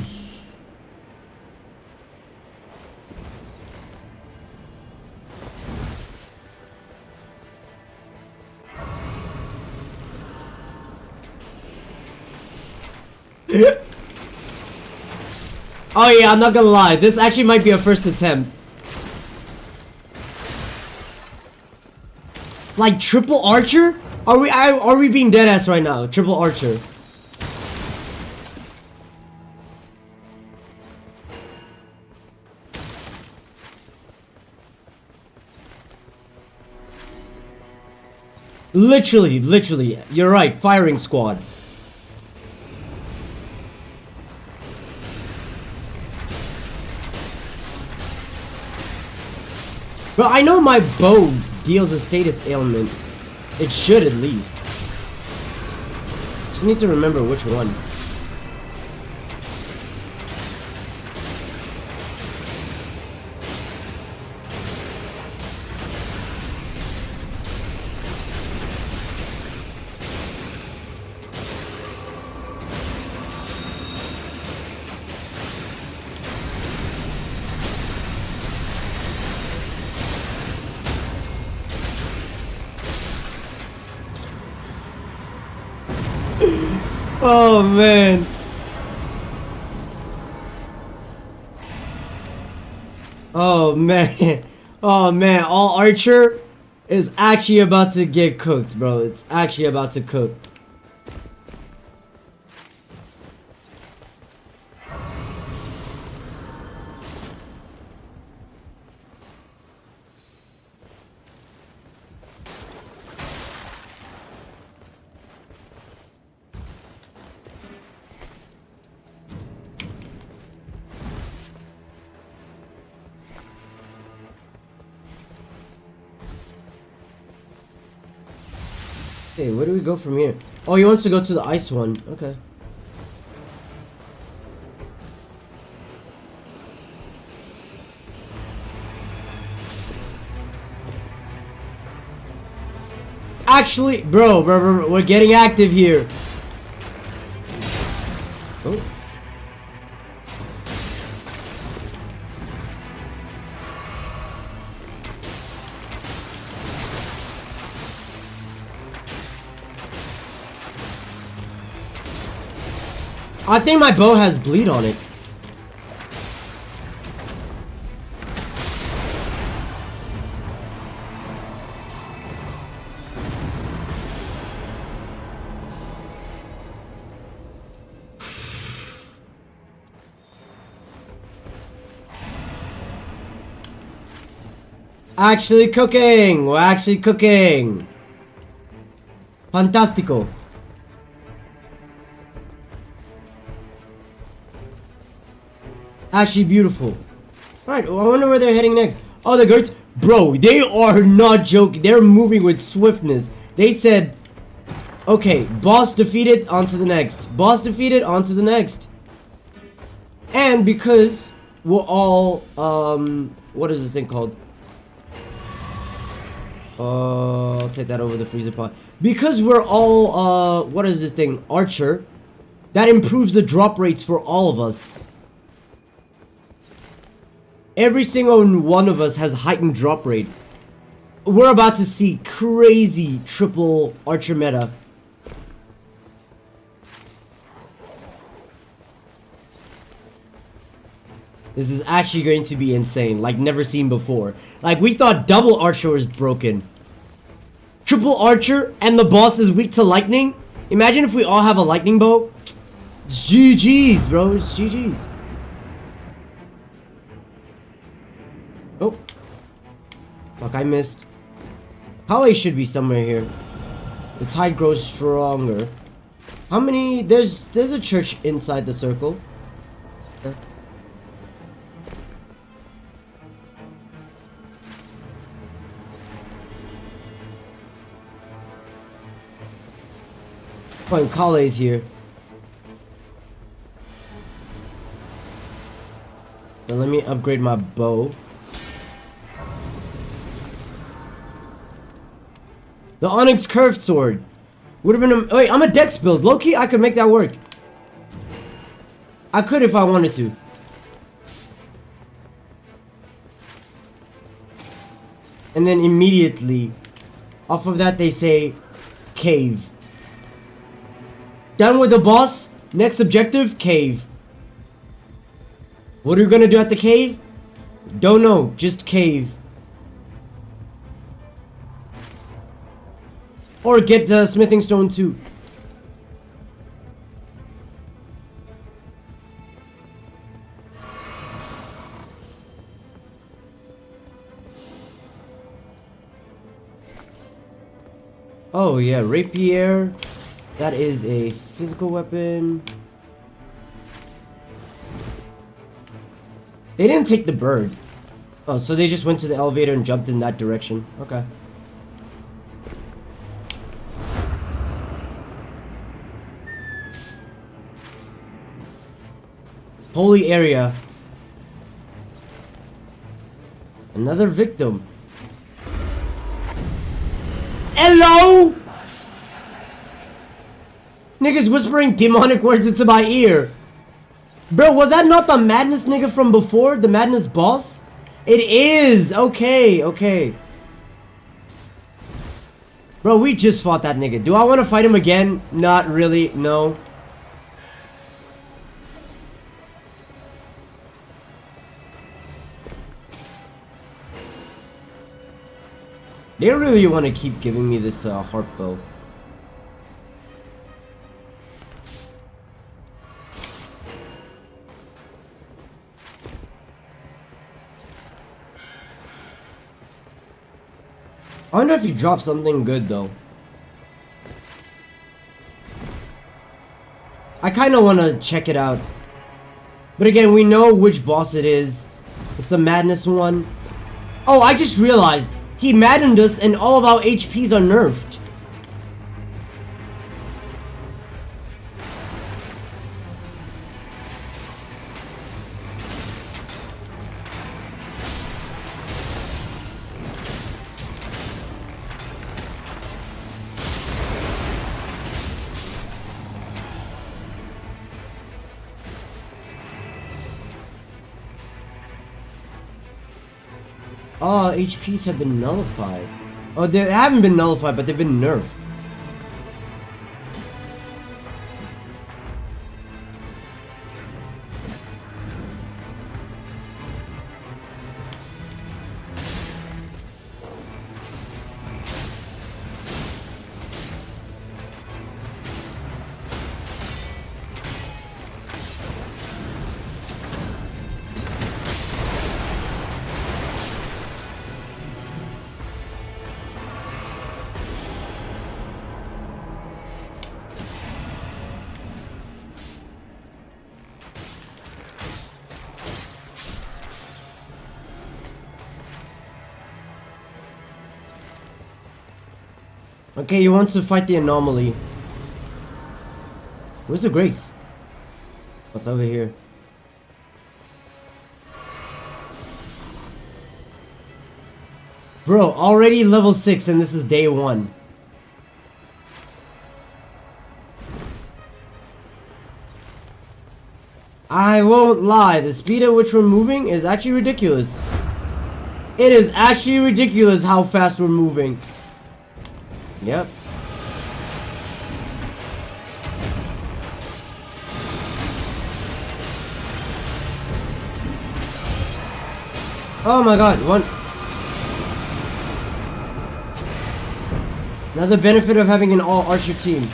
Oh yeah, I'm not gonna lie. This actually might be a first attempt. Like triple archer? Are we being dead ass right now? Triple archer. Literally, you're right, firing squad. But I know my bow deals a status ailment. It should at least. Just need to remember which one. Oh man. Oh man. Oh man, all Archer is actually about to get cooked, bro. It's actually about to cook. Okay, where do we go from here? Oh, he wants to go to the ice one. Okay. Actually, bro, we're getting active here. Oh. I think my bow has bleed on it. Actually cooking! We're actually cooking! Fantastico. Actually beautiful. Alright, I wonder where they're heading next. Oh, the goats. Bro, they are not joking. They're moving with swiftness. They said, okay, boss defeated, on to the next. Boss defeated, on to the next. And because we're all, what is this thing called? I'll take that over the freezer pot. Because we're all, what is this thing? Archer. That improves the drop rates for all of us. Every single one of us has heightened drop rate. We're about to see crazy triple Archer meta. This is actually going to be insane, like never seen before. Like, we thought double Archer was broken. Triple Archer and the boss is weak to lightning? Imagine if we all have a lightning bow. It's GG's, bro. It's GG's. Oh. Fuck, I missed. Holly should be somewhere here. The tide grows stronger. How many? There's a church inside the circle. Okay. Fine, Kale's here. Now let me upgrade my bow. The Onyx Curved Sword would have been a... Wait, I'm a Dex build. Low-key, I could make that work. I could if I wanted to. And then immediately, off of that, they say, cave. Done with the boss. Next objective, cave. What are we gonna do at the cave? Don't know. Just cave. Or get smithing stone too. Oh yeah, rapier. That is a physical weapon. They didn't take the bird. Oh, so they just went to the elevator and jumped in that direction. Okay. Holy area. Another victim. Hello? Niggas whispering demonic words into my ear. Bro, was that not the Madness nigga from before? The Madness boss? It is! Okay, okay. Bro, we just fought that nigga. Do I want to fight him again? Not really, no. They really want to keep giving me this harp bow. I wonder if he dropped something good though. I kind of want to check it out. But again, we know which boss it is. It's the madness one. Oh, I just realized. He maddened us and all of our HPs are nerfed. Oh, HPs have been nullified. Oh, they haven't been nullified, but they've been nerfed. Okay, he wants to fight the anomaly. Where's the Grace? What's over here? Bro, already level 6 and this is day 1. I won't lie, the speed at which we're moving is actually ridiculous. It is actually ridiculous how fast we're moving. Yep. Oh my god, one. Another benefit of having an all archer team.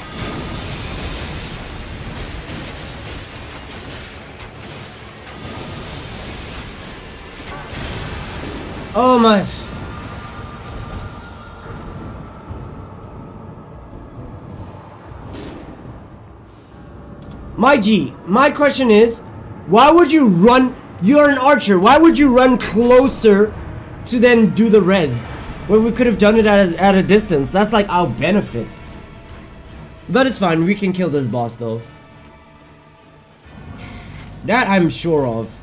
Oh my. My G, my question is, why would you run? You're an archer. Why would you run closer to then do the res? When we could have done it at a distance. That's like our benefit. But it's fine. We can kill this boss though. That I'm sure of.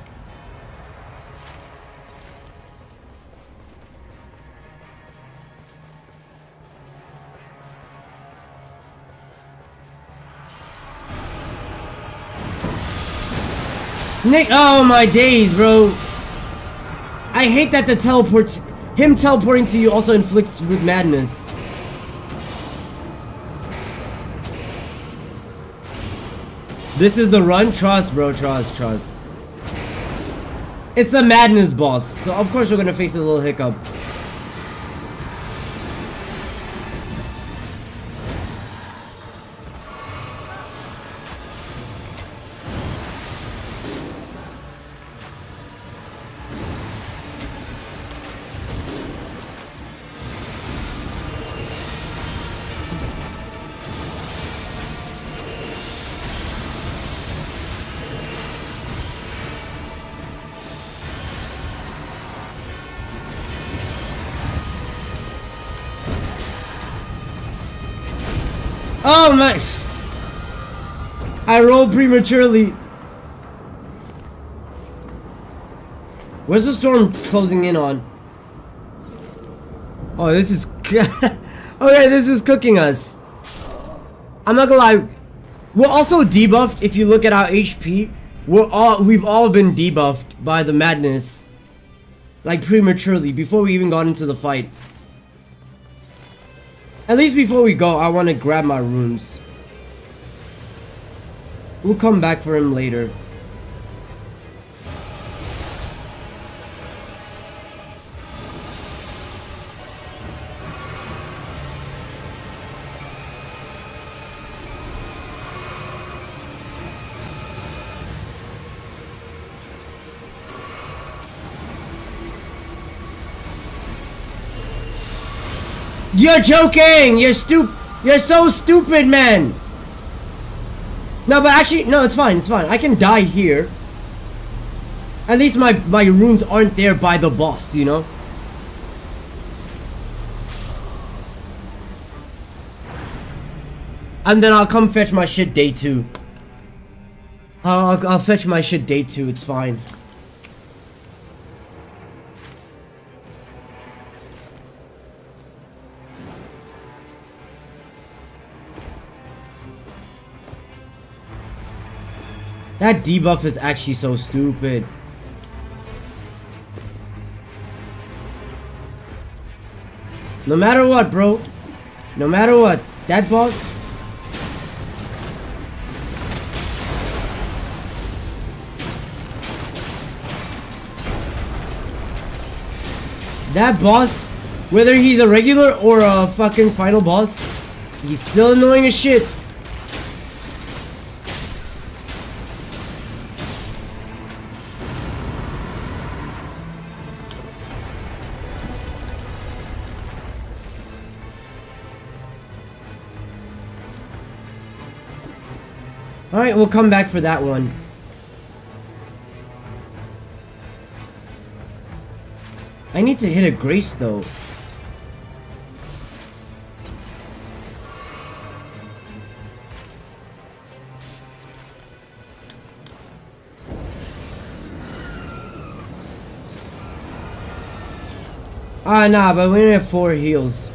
Nick, oh my days, bro. I hate that the him teleporting to you also inflicts with madness. This is the run? Trust, bro, trust. It's the madness boss, so of course we're gonna face a little hiccup. Oh my! I rolled prematurely. Where's the storm closing in on? Oh, this is okay. This is cooking us. I'm not gonna lie. We're also debuffed. If you look at our HP, we've all been debuffed by the madness, like prematurely before we even got into the fight. At least before we go, I want to grab my runes. We'll come back for him later. You're joking! You're so stupid, man! No, but actually, no, it's fine, it's fine. I can die here. At least my runes aren't there by the boss, you know? And then I'll come fetch my shit day 2. I'll fetch my shit day 2, it's fine. That debuff is actually so stupid. No matter what, bro. No matter what. That boss. That boss, whether he's a regular or a fucking final boss, he's still annoying as shit. Alright, we'll come back for that one. I need to hit a grace though. Ah, nah, but we only have 4 heals.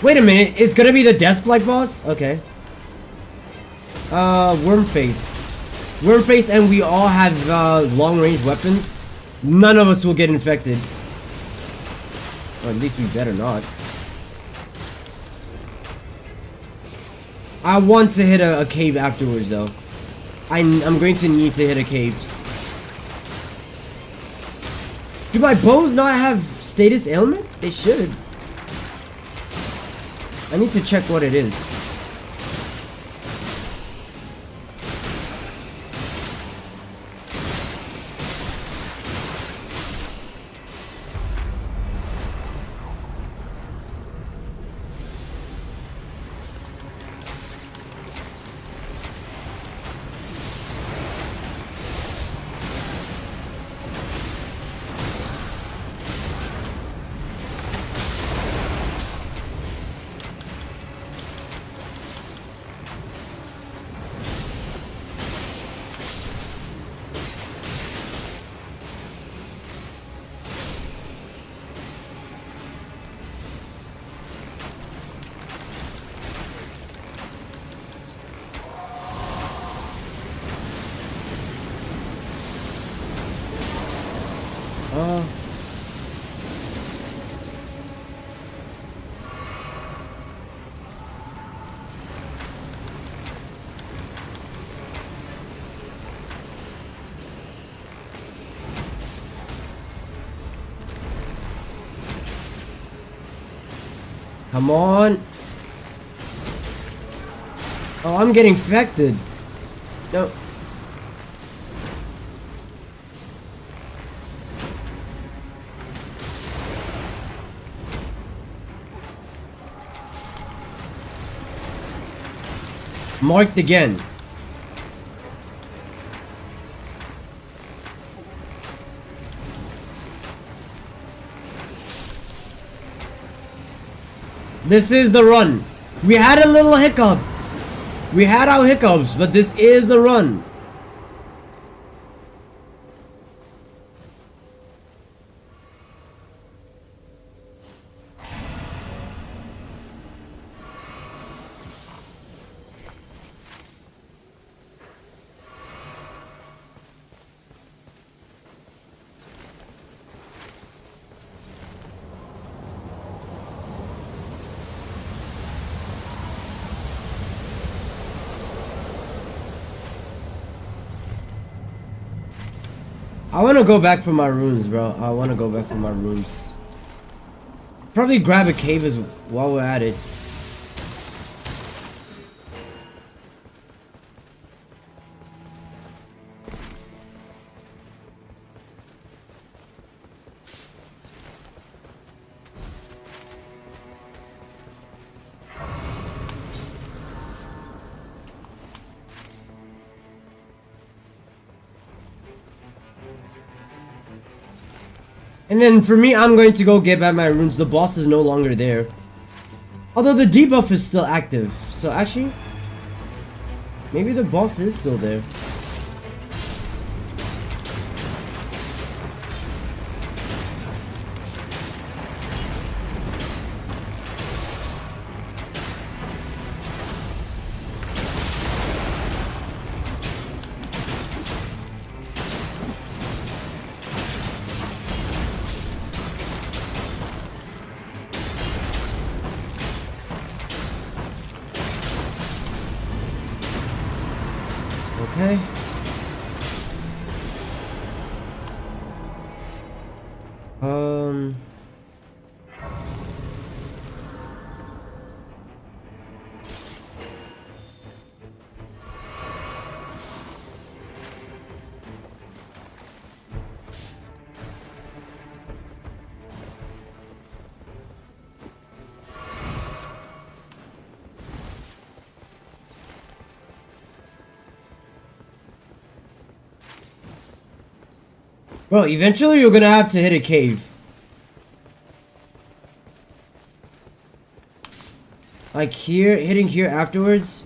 Wait a minute, it's gonna be the Deathblight boss? Okay. Wormface. Wormface, and we all have long-range weapons. None of us will get infected. Or at least we better not. I want to hit a cave afterwards though. I'm going to need to hit a caves. Do my bows not have status ailment? They should. I need to check what it is. Come on. Oh, I'm getting infected. No. Marked again. This is the run. We had a little hiccup. We had our hiccups, but this is the run. I want to go back for my runes, bro. I want to go back for my runes. Probably grab a cave as while we're at it. And then for me, I'm going to go get back my runes. The boss is no longer there. Although the debuff is still active. So actually, maybe the boss is still there. Okay. Bro, eventually you're gonna have to hit a cave. Like here, hitting here afterwards.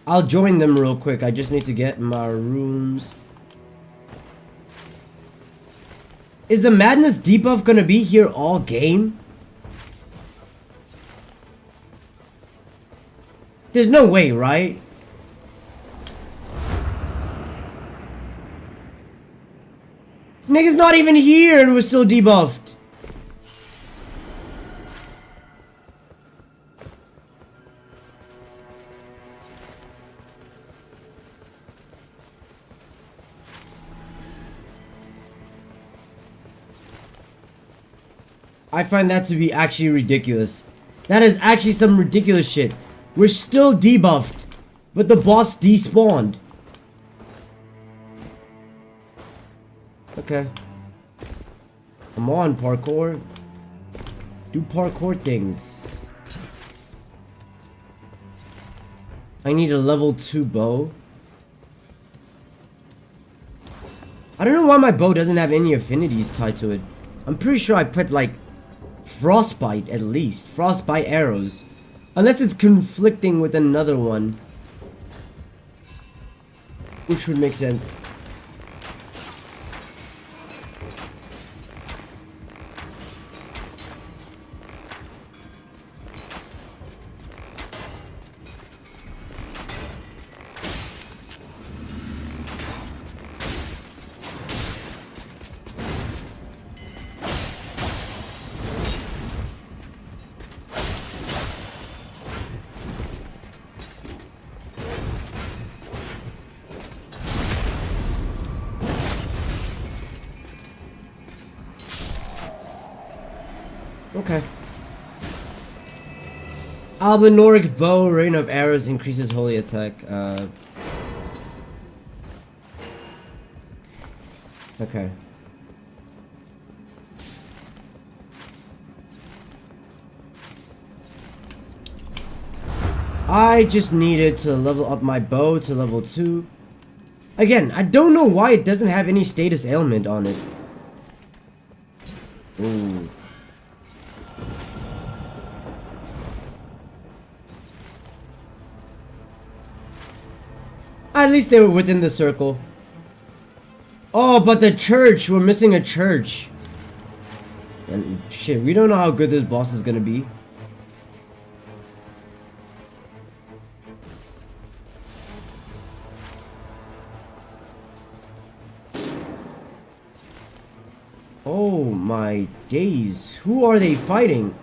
I'll join them real quick. I just need to get my runes. Is the Madness debuff gonna be here all game? There's no way, right? Nigga's not even here and we're still debuffed. I find that to be actually ridiculous. That is actually some ridiculous shit. We're still debuffed, but the boss despawned. Okay. Come on, parkour. Do parkour things. I need a level 2 bow. I don't know why my bow doesn't have any affinities tied to it. I'm pretty sure I put like frostbite at least. Frostbite arrows. Unless it's conflicting with another one. Which would make sense. Okay. Albinoric bow, rain of arrows increases holy attack. Okay. I just needed to level up my bow to level 2. Again, I don't know why it doesn't have any status ailment on it. Ooh. At least they were within the circle. Oh, but the church! We're missing a church. And shit, we don't know how good this boss is gonna be. Oh my days. Who are they fighting?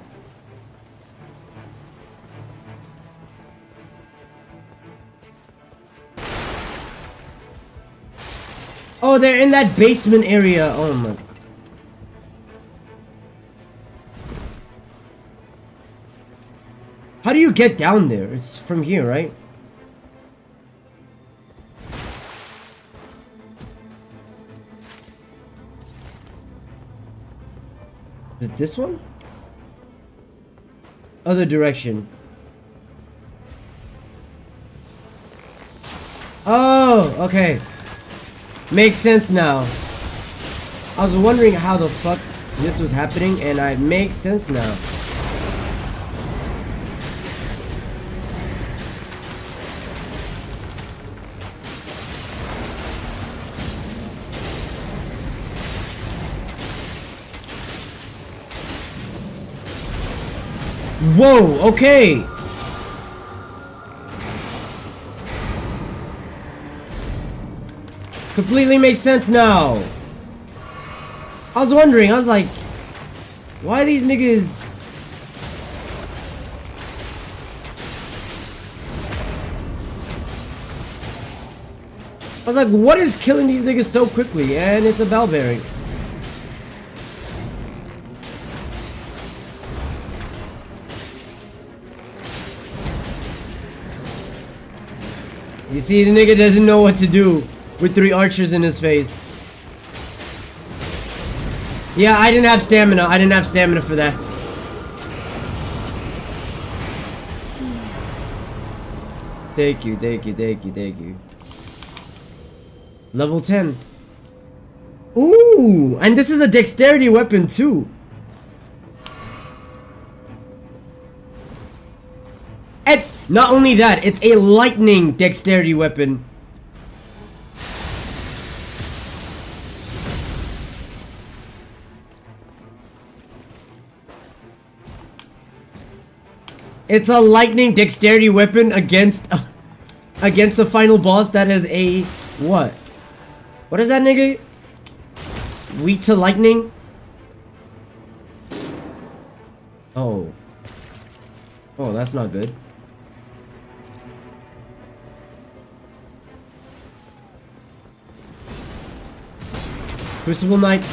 Oh, they're in that basement area. Oh my. How do you get down there? It's from here, right? Is it this one? other direction. Oh, okay. Makes sense now. I was wondering how the fuck this was happening, and it makes sense now. Whoa, okay. Completely makes sense now. I was wondering, I was like, why these niggas? I was like, what is killing these niggas so quickly? And it's a bell bearing. You see, the nigga doesn't know what to do with 3 archers in his face. Yeah, I didn't have stamina. I didn't have stamina for that. Thank you, thank you, thank you, thank you. Level 10. Ooh, and this is a dexterity weapon too. And not only that, it's a lightning dexterity weapon. It's a lightning dexterity weapon against the final boss that is a what? What is that nigga? Weak to lightning? Oh. Oh, that's not good. Crucible Knight?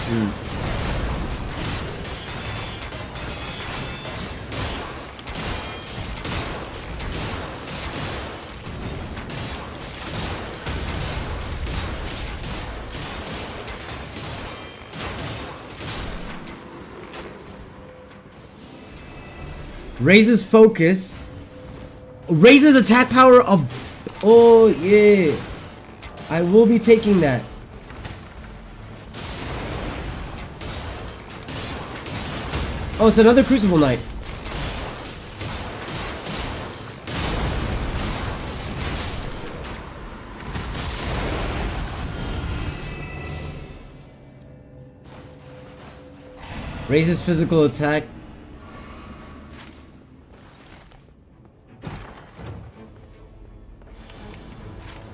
Raises focus. Raises attack power of... Oh, yeah. I will be taking that. Oh, it's another Crucible Knight. Raises physical attack.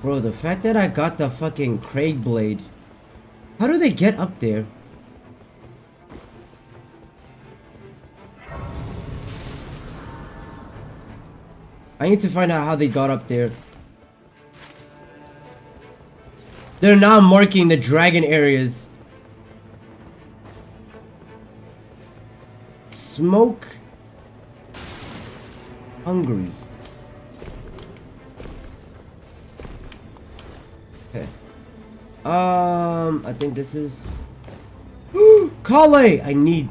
Bro, the fact that I got the fucking Craig Blade. How do they get up there? I need to find out how they got up there. They're now marking the dragon areas. Smoke. Hungry. Okay. I think this is... Kale! I need...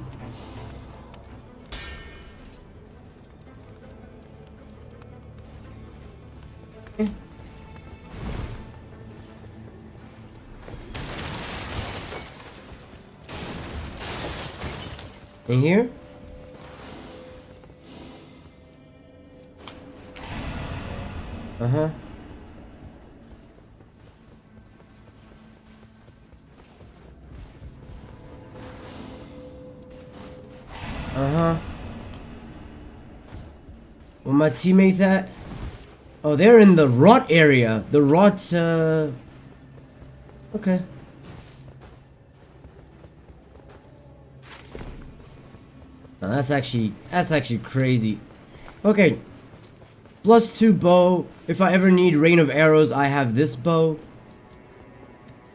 In here? Uh-huh. Uh-huh. Where my teammates at? Oh, they're in the rot area. The rot, okay. Now that's actually crazy. Okay. +2 bow. If I ever need rain of arrows, I have this bow,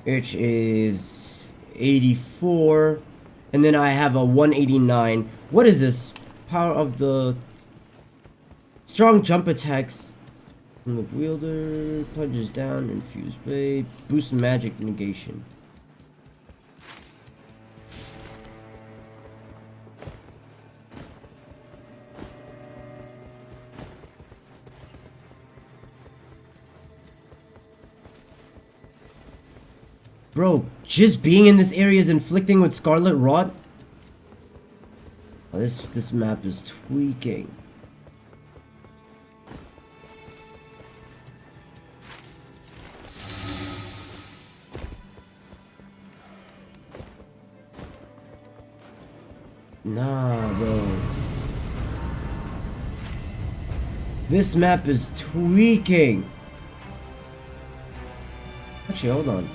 which is 84, and then I have a 189. What is this? Power of the strong jump attacks from the wielder, plunges down, infused blade, boost magic negation. Bro, just being in this area is inflicting with Scarlet Rot? Oh, this map is tweaking. Nah, bro. This map is tweaking. Actually, hold on.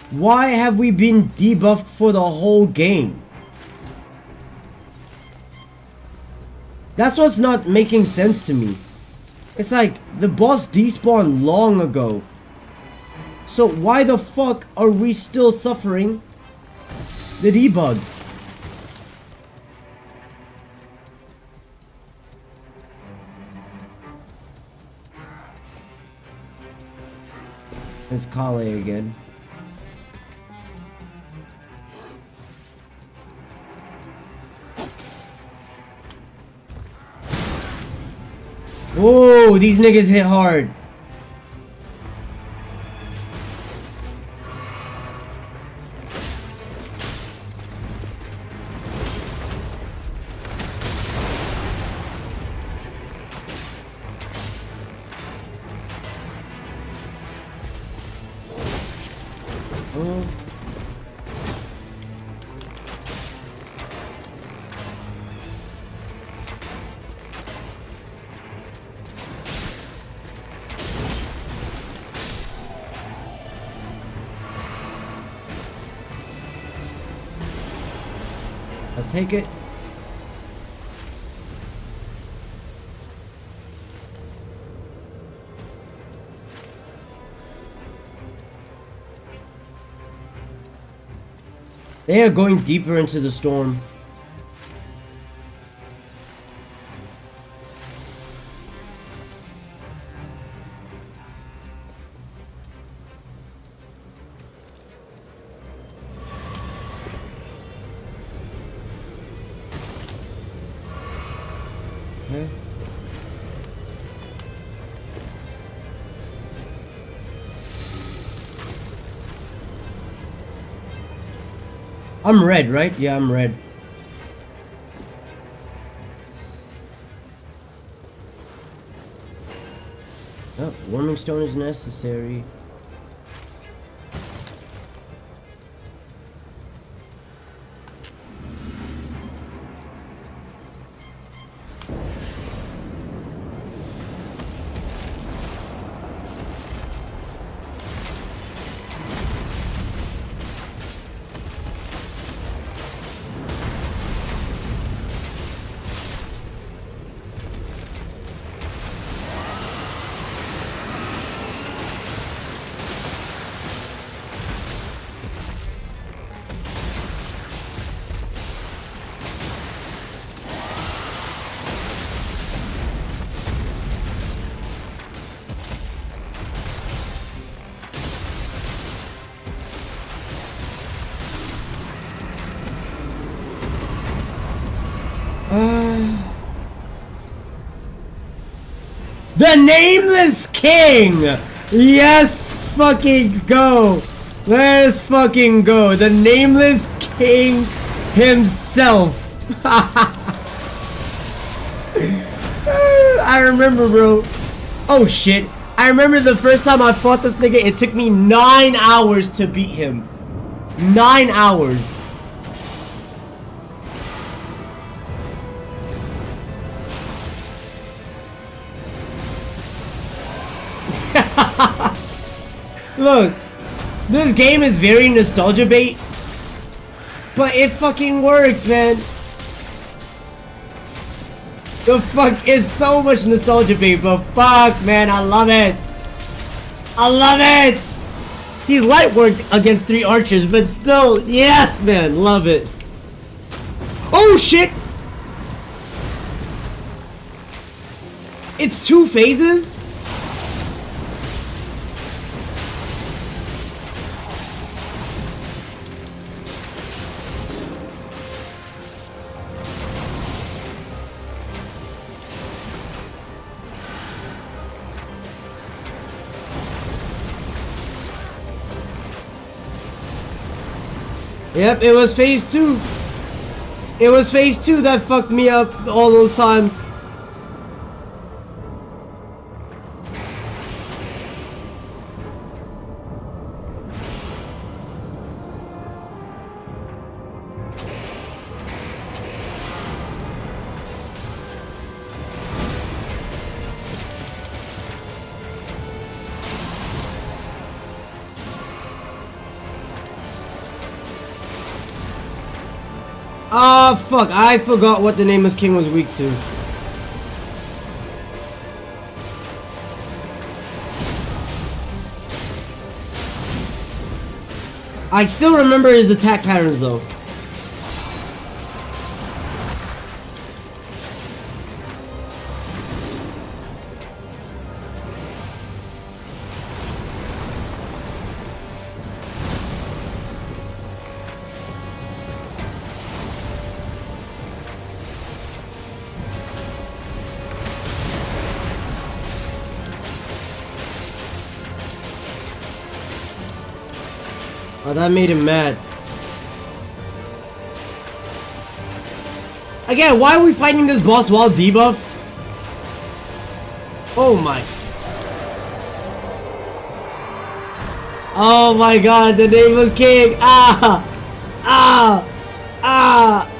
Why have we been debuffed for the whole game? That's what's not making sense to me. It's like, the boss despawned long ago. So why the fuck are we still suffering the debug? It's Kale again. Whoa, these niggas hit hard. I'll take it. They are going deeper into the storm. Okay. I'm red, right? Yeah, I'm red. Oh, warming stone is necessary. The Nameless King! Yes, fucking go! Let's fucking go! The Nameless King himself! I remember, bro. Oh shit. I remember the first time I fought this nigga, it took me 9 hours to beat him. 9 hours. Look, this game is very nostalgia bait, but it fucking works, man. The fuck is so much nostalgia bait, but fuck, man, I love it. I love it. He's light work against 3 archers, but still, yes, man, love it. Oh shit! It's 2 phases? Yep, it was phase 2. It was phase 2 that fucked me up all those times. Ah, fuck, I forgot what the Nameless King was weak to. I still remember his attack patterns though. Oh, that made him mad. Again, why are we fighting this boss while debuffed? Oh my. Oh my god, the Nameless King. Ah! Ah! Ah!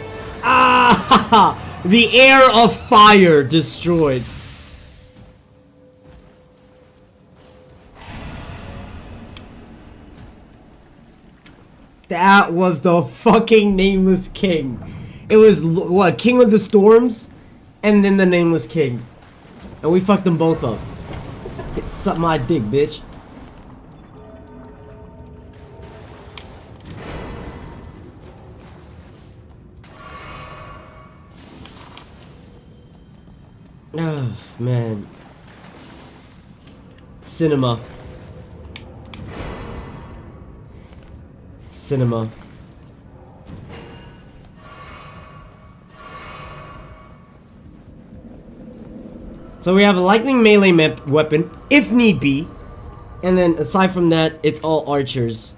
Ah! The air of fire destroyed. That was the fucking Nameless King. It was, what, King of the Storms? And then the Nameless King. And we fucked them both up. It's suck my dick, bitch. Oh, man. Cinema. Cinema. So we have a lightning melee weapon, if need be. And then aside from that, it's all archers.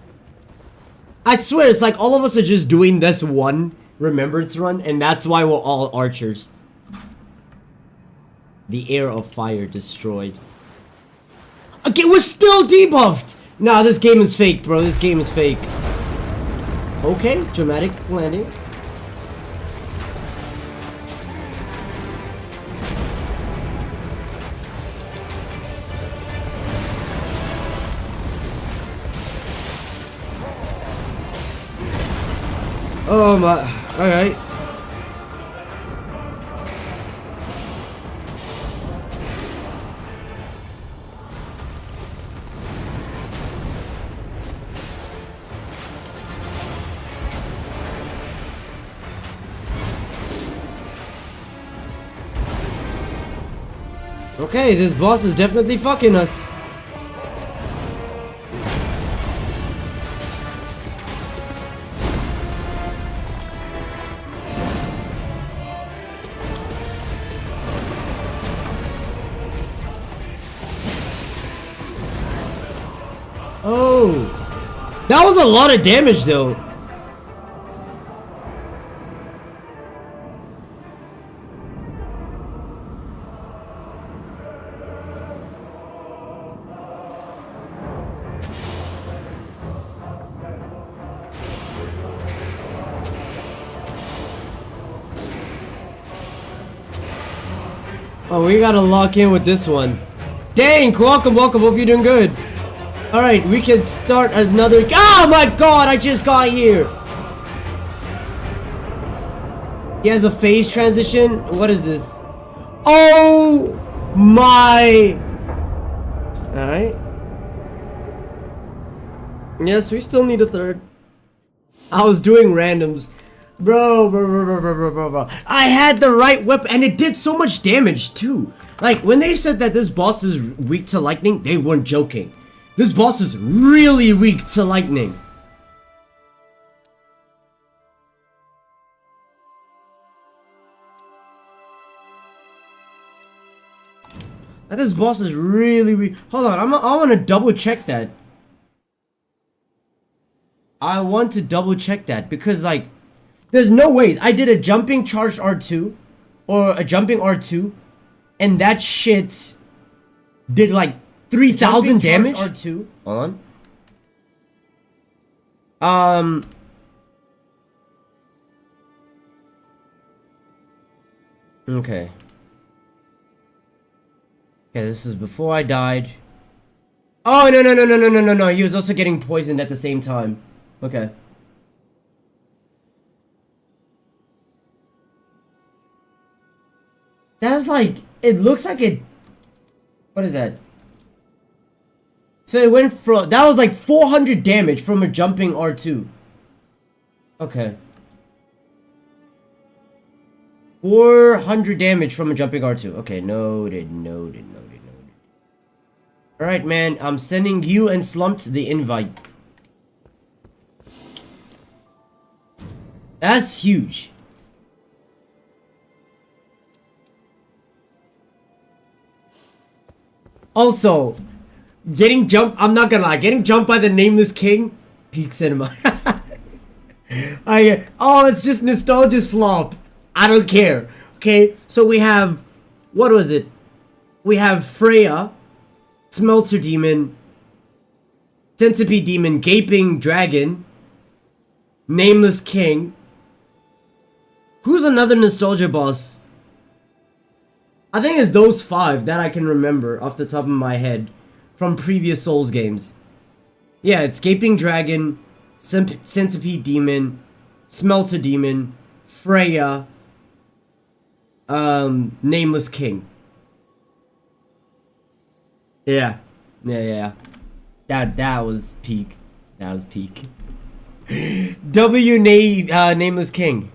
I swear, it's like all of us are just doing this one remembrance run, and that's why we're all archers. The air of fire destroyed. Okay, we're still debuffed! Nah, this game is fake, bro. This game is fake. Okay, dramatic landing. Oh my, alright. Okay, this boss is definitely fucking us. Oh, that was a lot of damage though. Oh, we gotta lock in with this one. Dang, welcome, welcome. Hope you're doing good. Alright, we can start another. Oh my god, I just got here. He has a phase transition. What is this? Oh my. Alright. Yes, we still need a third. I was doing randoms. Bro. I had the right weapon and it did so much damage too. Like, when they said that this boss is weak to lightning, they weren't joking. This boss is really weak to lightning. This boss is really weak. Hold on, I want to double check that. I want to double check that because like there's no ways I did a jumping charged R2 or a jumping R2 and that shit did like 3,000 damage. R2. Hold on. Okay. Okay, this is before I died. Oh, no. He was also getting poisoned at the same time. Okay. That's like, it looks like it, what is that? So it went from, that was like 400 damage from a jumping R2. Okay. 400 damage from a jumping R2. Okay, noted. Alright, man, I'm sending you and Slumped the invite. That's huge. Also, getting jumped, I'm not gonna lie, getting jumped by the Nameless King, peak cinema. Oh, it's just nostalgia slop. I don't care. Okay, so we have, what was it? We have Freya, Smelter Demon, Centipede Demon, Gaping Dragon, Nameless King. Who's another nostalgia boss? I think it's those 5 that I can remember off the top of my head from previous Souls games. Yeah, it's Gaping Dragon, Centipede Demon, Smelter Demon, Freya, Nameless King. Yeah. That was peak. Nameless King.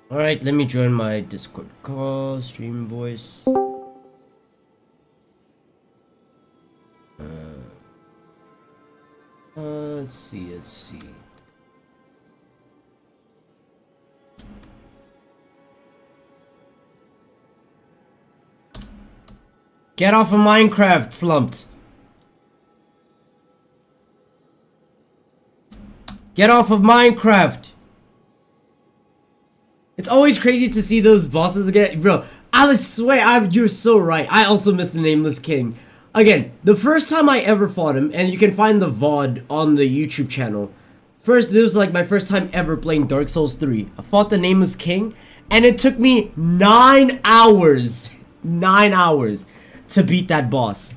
Alright, let me join my Discord call, stream voice. Let's see. Get off of Minecraft, Slumped. Get off of Minecraft. It's always crazy to see those bosses again. Bro, I swear, you're so right. I also missed the Nameless King. Again, the first time I ever fought him, and you can find the VOD on the YouTube channel. This was like my first time ever playing Dark Souls 3. I fought the Nameless King, and it took me 9 hours. 9 hours to beat that boss.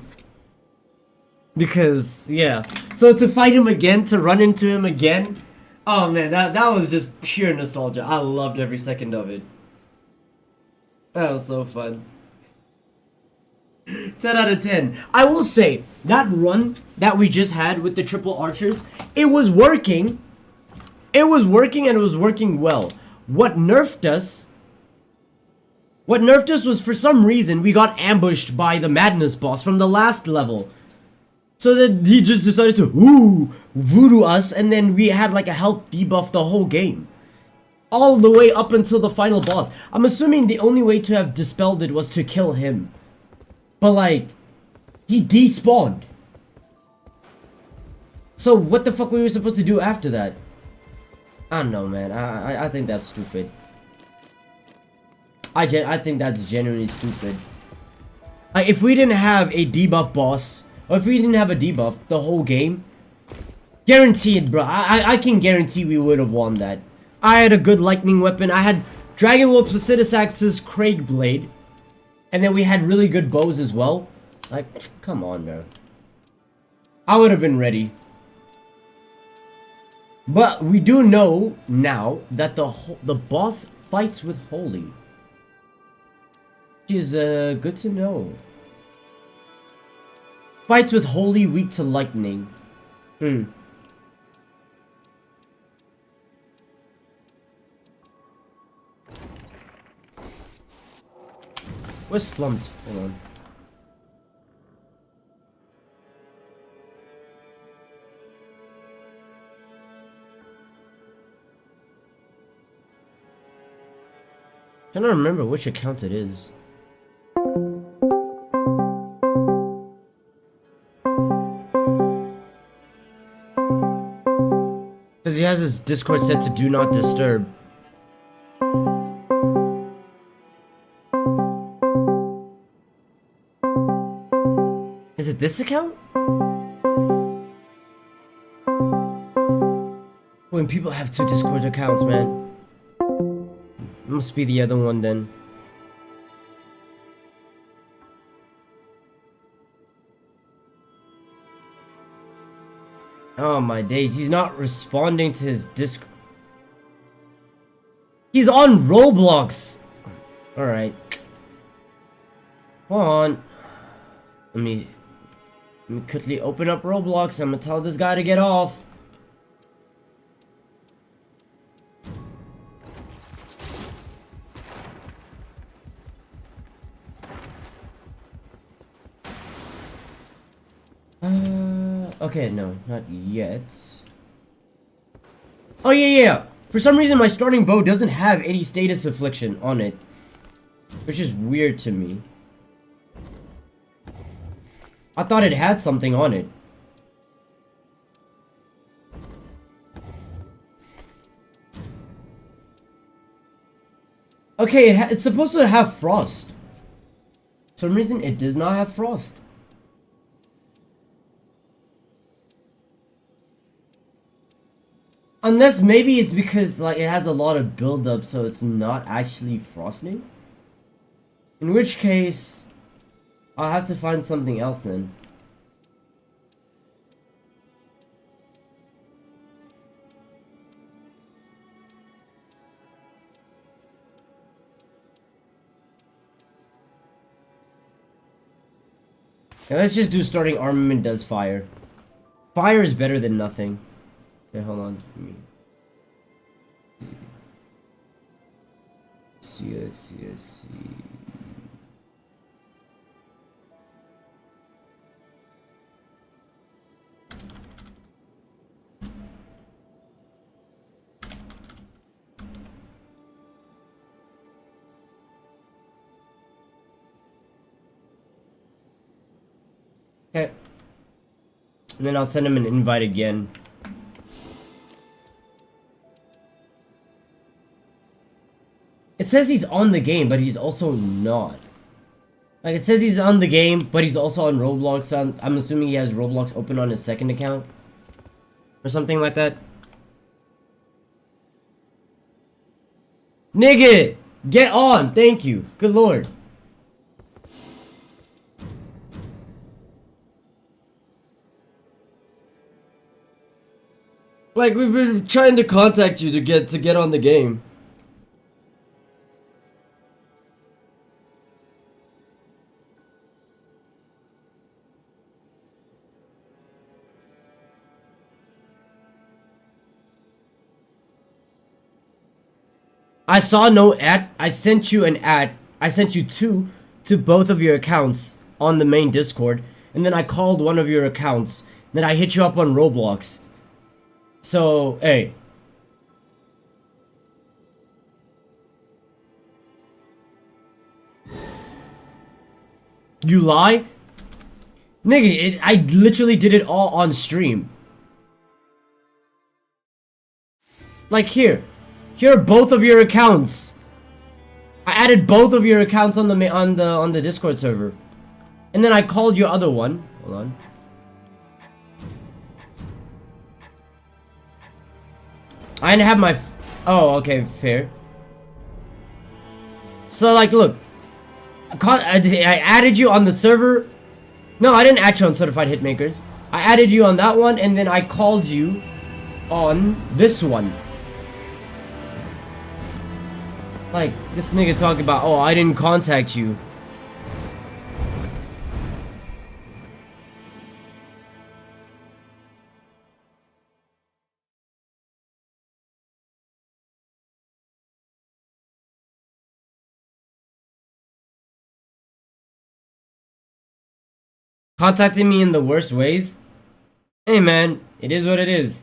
Because, yeah. So to fight him again, to run into him again... Oh man, that was just pure nostalgia. I loved every second of it. That was so fun. 10 out of 10. I will say, that run that we just had with the triple archers, it was working. It was working and it was working well. What nerfed us was for some reason we got ambushed by the Madness boss from the last level. So then he just decided to voodoo us, and then we had like a health debuff the whole game. All the way up until the final boss. I'm assuming the only way to have dispelled it was to kill him. But like, he despawned. So what the fuck were we supposed to do after that? I don't know, man. I think that's stupid. I think that's genuinely stupid. Like, if we didn't have a debuff boss... Or if we didn't have a debuff the whole game, guaranteed, bro. I can guarantee we would have won that. I had a good lightning weapon. I had Dragon Lord Placidusax's Craig Blade. And then we had really good bows as well. Like, come on, bro. I would have been ready. But we do know now that the boss fights with Holy. Which is good to know. Fights with Holy weak to lightning. Where's slumped? Hold on. Trying to remember which account it is. Because he has his Discord set to do not disturb. Is it this account? When people have 2 Discord accounts, man. It must be the other one then. Oh my days, he's not responding to his Discord. He's on Roblox! Alright. Hold on. Let me quickly open up Roblox. I'm gonna tell this guy to get off. Okay, no, not yet. Oh yeah. For some reason, my starting bow doesn't have any status affliction on it, which is weird to me. I thought it had something on it. Okay, it's supposed to have frost. For some reason, it does not have frost. Unless maybe it's because like it has a lot of build-up, so it's not actually frosting. In which case, I'll have to find something else then. Yeah, let's just do starting armament does fire. Fire is better than nothing. Okay, hold on. Let's see. Okay. And then I'll send him an invite again. It says he's on the game, but he's also not. Like, it says he's on the game, but he's also on Roblox. So I'm assuming he has Roblox open on his second account. Or something like that. Nigga! Get on! Thank you. Good lord. Like, we've been trying to contact you to get on the game. I saw no ad. I sent you an ad. I sent you 2 to both of your accounts on the main Discord. And then I called one of your accounts. Then I hit you up on Roblox. So, hey. You lie? Nigga, I literally did it all on stream. Like here. Here are both of your accounts. I added both of your accounts on the Discord server. And then I called your other one. Hold on. I didn't have my oh, okay, fair. So like look. I added you on the server. No, I didn't add you on Certified Hitmakers. I added you on that one and then I called you on this one. Like, this nigga talking about, oh, I didn't contact you. Contacting me in the worst ways? Hey man, it is what it is.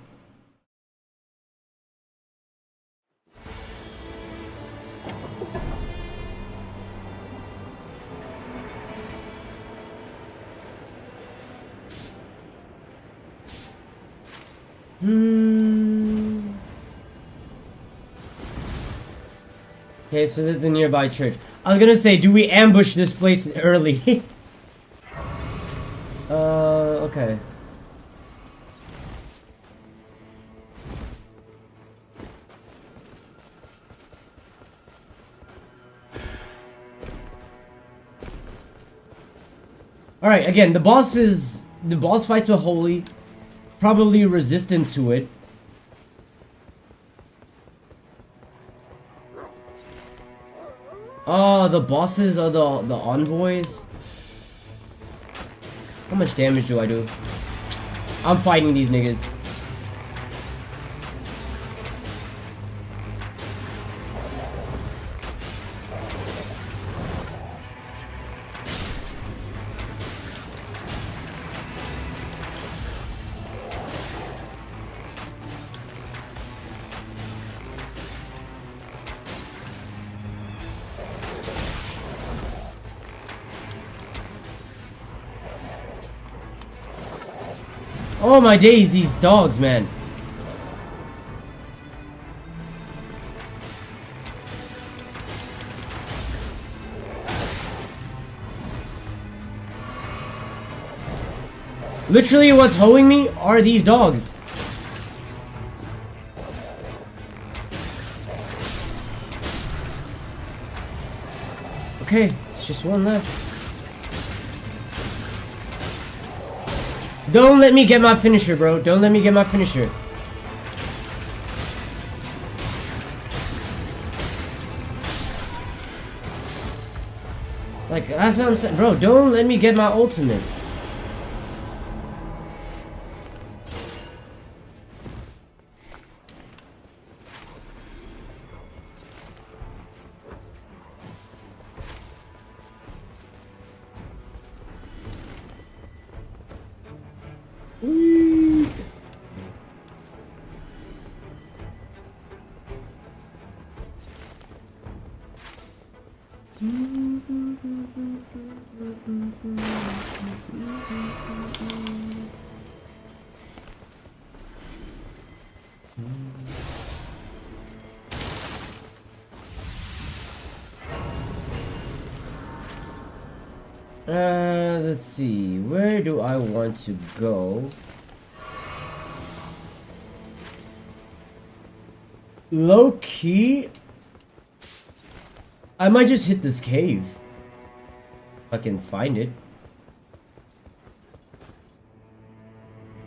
Okay, so there's a nearby church. I was gonna say, do we ambush this place early? Okay. Alright, again, the boss fights were holy, probably resistant to it. Oh, the bosses are the envoys. How much damage do I do? I'm fighting these niggas. Oh my days, these dogs, man. Literally what's hoeing me are these dogs. Okay, it's just one left. Don't let me get my finisher, bro. Don't let me get my finisher. Like, that's what I'm saying. Bro, don't let me get my ultimate. Let's see. Where do I want to go? Low key, I might just hit this cave. If I can find it.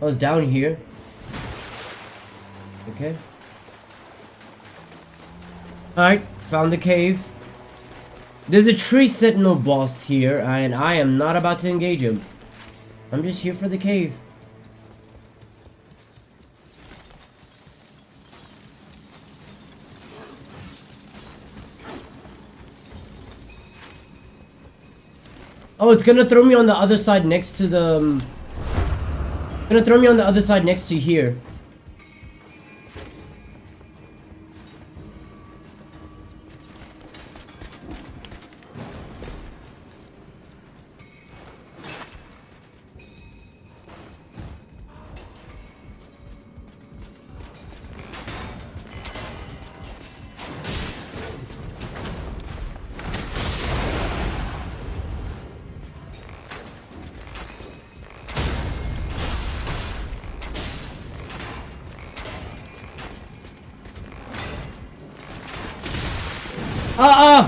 I was down here. Okay. Alright, found the cave. There's a tree sentinel boss here, and I am not about to engage him. I'm just here for the cave. Oh, it's gonna throw me on the other side next to the... gonna throw me on the other side next to here.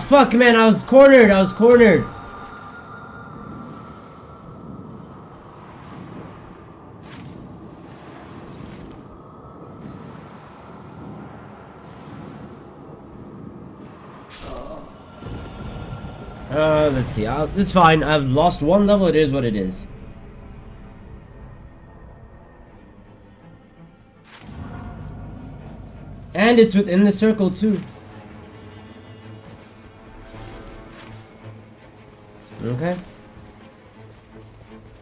Fuck, man, I was cornered. Let's see. It's fine. I've lost one level. It is what it is. And it's within the circle, too. Okay.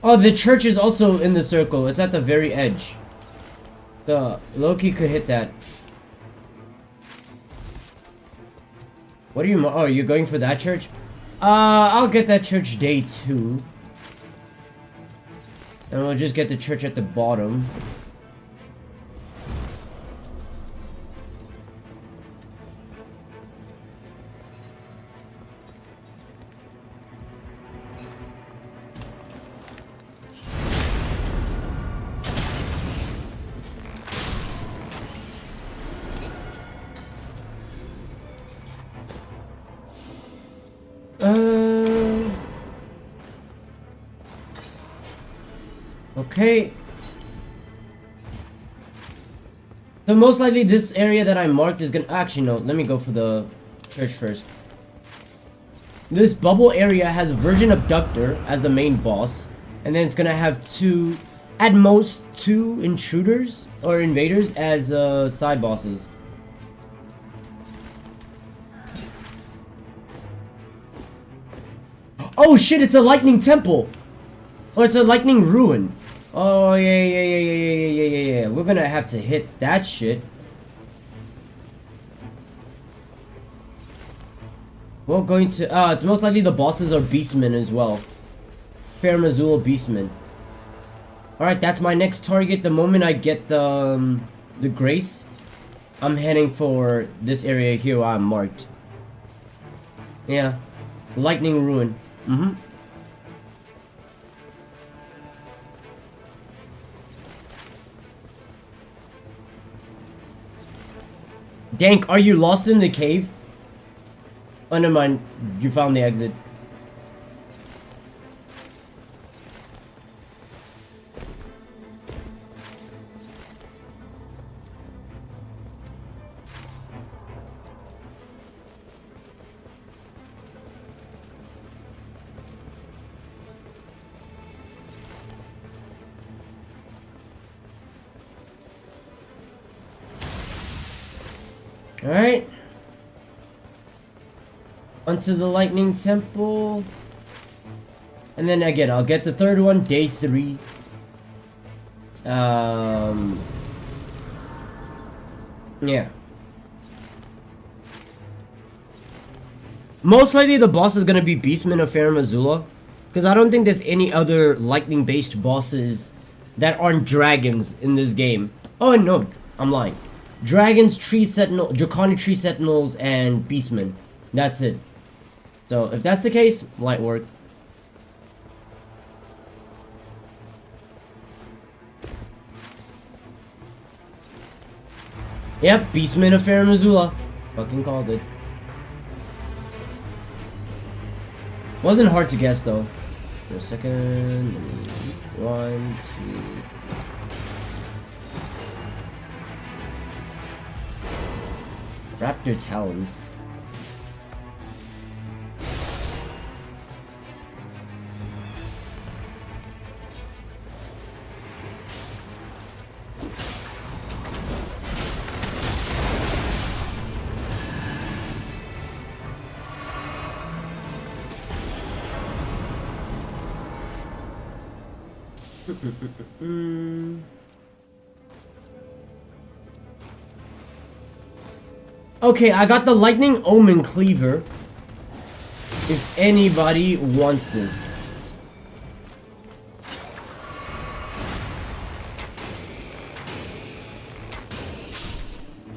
Oh, the church is also in the circle. It's at the very edge. The Loki could hit that. What are you? Oh, you're going for that church? I'll get that church day 2. And we'll just get the church at the bottom. Okay. So most likely this area that I marked is gonna... Actually, no. Let me go for the church first. This bubble area has a Virgin Abductor as the main boss. And then it's gonna have at most two intruders or invaders as side bosses. Oh shit, it's a lightning temple! Or it's a lightning ruin. Oh yeah. We're gonna have to hit that shit. We're going to it's most likely the bosses are beastmen as well. Fair Missoula beastmen. Alright, that's my next target. The moment I get the grace, I'm heading for this area here where I'm marked. Yeah. Lightning ruin. Mm-hmm. Dank, are you lost in the cave? Oh, never mind. You found the exit. Alright. Onto the lightning temple. And then again, I'll get the third one, day 3. Yeah. Most likely the boss is gonna be Beastman of Fair Missoula. Because I don't think there's any other lightning-based bosses that aren't dragons in this game. Oh, no. I'm lying. Dragons, Tree Sentinel, Draconic Tree Sentinels, and Beastmen. That's it. So, if that's the case, light work. Yep, Beastmen of Fair Missoula. Fucking called it. Wasn't hard to guess, though. For a second. 1, 2... Raptor talons. Okay, I got the Lightning Omen Cleaver. If anybody wants this.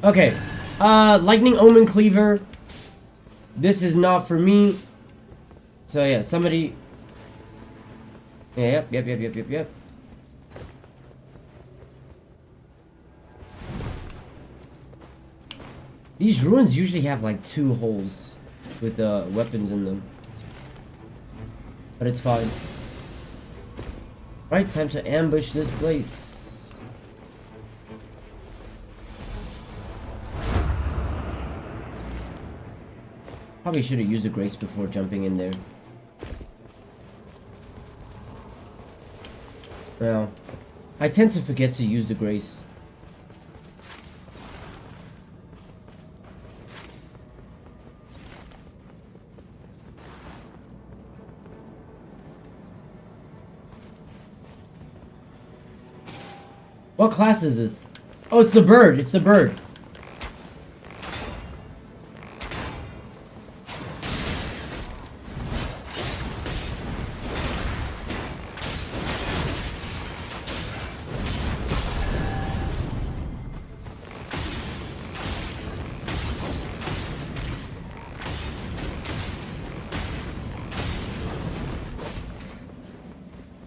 Okay. Lightning Omen Cleaver. This is not for me. So yeah, somebody... Yep. These ruins usually have like 2 holes with weapons in them. But it's fine. Right, time to ambush this place. Probably should have used a grace before jumping in there. Well, I tend to forget to use the grace. What class is this? Oh, it's the bird. It's the bird.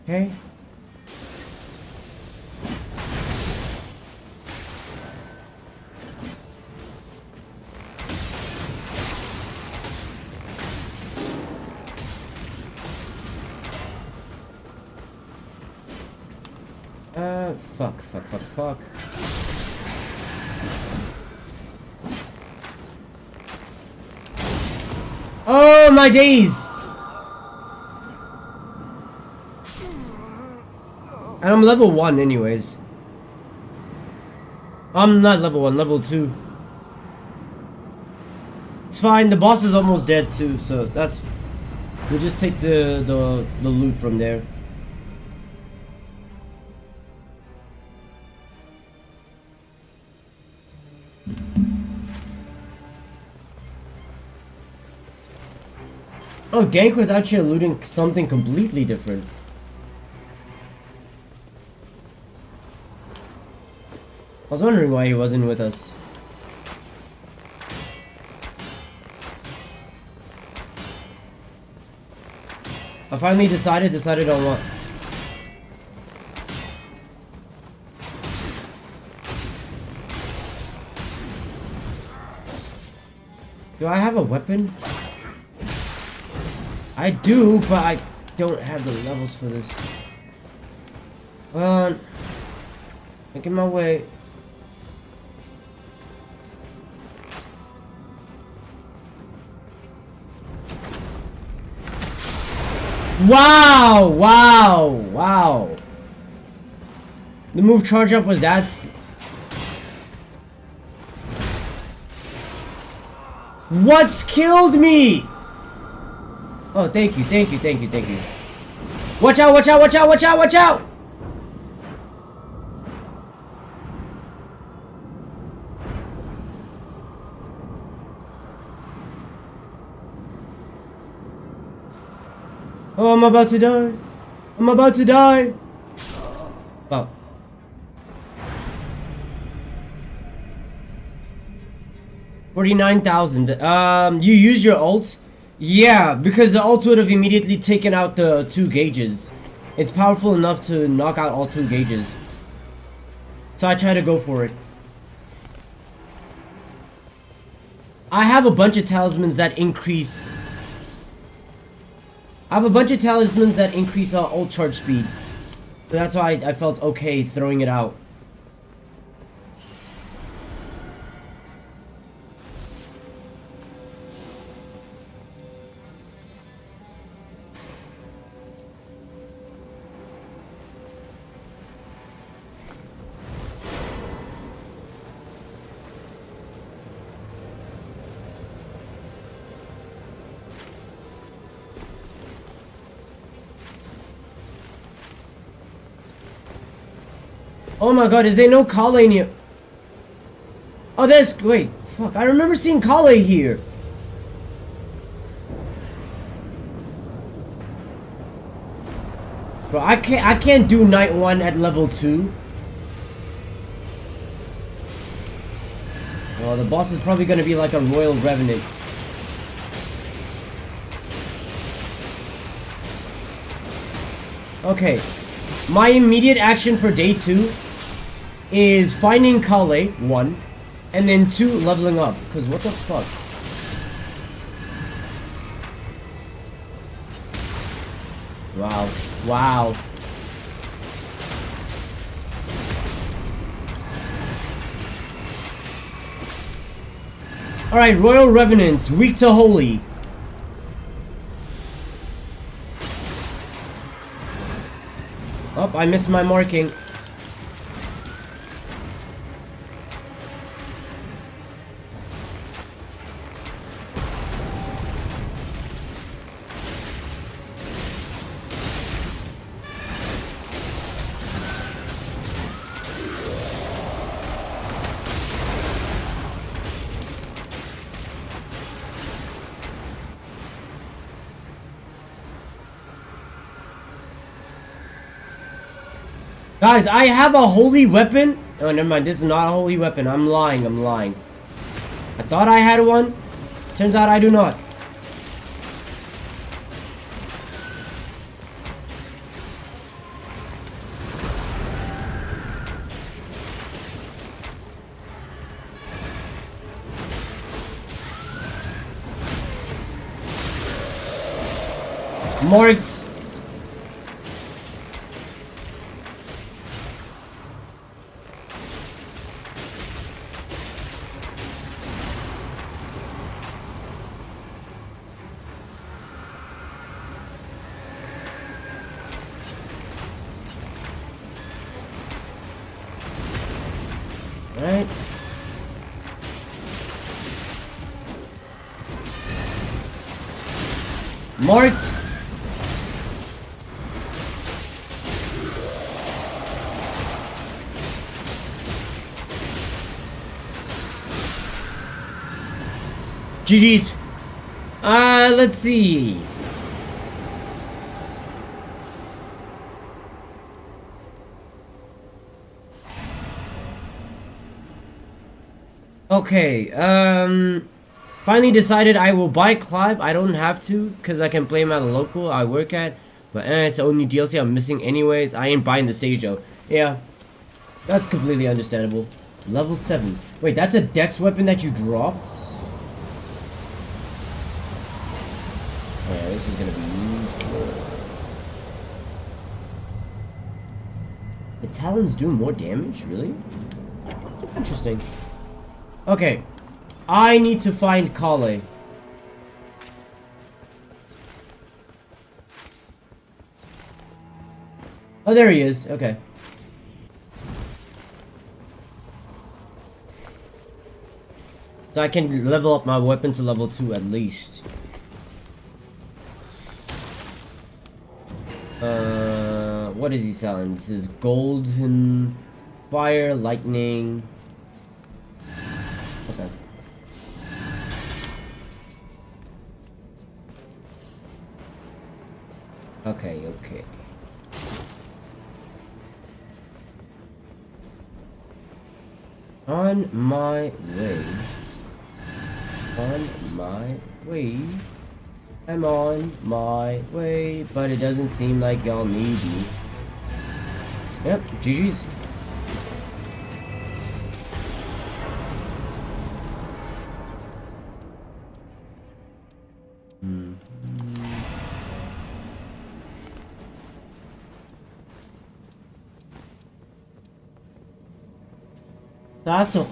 Okay. Fuck. Oh, my days! And I'm level 1 anyways. I'm not level 1, level 2. It's fine, the boss is almost dead too, so that's... We'll just take the loot from there. Oh, Gank was actually looting something completely different. I was wondering why he wasn't with us. I finally decided on what. Do I have a weapon? I do, but I don't have the levels for this. Hold on. Making my way. Wow! Wow! Wow! The move charge up was that. What's killed me? Oh, thank you. Watch out! Oh, I'm about to die. Oh. $49,000. You used your ult? Yeah, because the ult would have immediately taken out the 2 gauges. It's powerful enough to knock out all 2 gauges. So I try to go for it. I have a bunch of talismans that increase... ult charge speed. So that's why I felt okay throwing it out. Oh my god, is there no Kale in here? Oh, there's... Wait, fuck. I remember seeing Kale here. Bro, I can't do night 1 at level 2. Well, the boss is probably gonna be like a Royal Revenant. Okay. My immediate action for day 2 is finding Kale, 1, and then 2, leveling up. Because what the fuck? Wow. Wow. Alright, Royal Revenant, weak to Holy. Oh, I missed my marking. Guys, I have a holy weapon. Oh, never mind. This is not a holy weapon. I'm lying. I'm lying. I thought I had one. Turns out I do not. Marked. Right. Marked. GG's. Let's see. Okay, finally decided I will buy Clive. I don't have to, because I can play him at a local I work at. But it's the only DLC I'm missing anyways. I ain't buying the stage though. Yeah, that's completely understandable. Level 7. Wait, that's a dex weapon that you dropped? Oh yeah, this is gonna be useful. The Talons do more damage? Really? Interesting. Okay, I need to find Kale. Oh, there he is. Okay. So I can level up my weapon to level 2 at least. What is he selling? This is golden fire, lightning. Okay. Okay. On my way. I'm on my way, but it doesn't seem like y'all need me. Yep, GG's. That's a...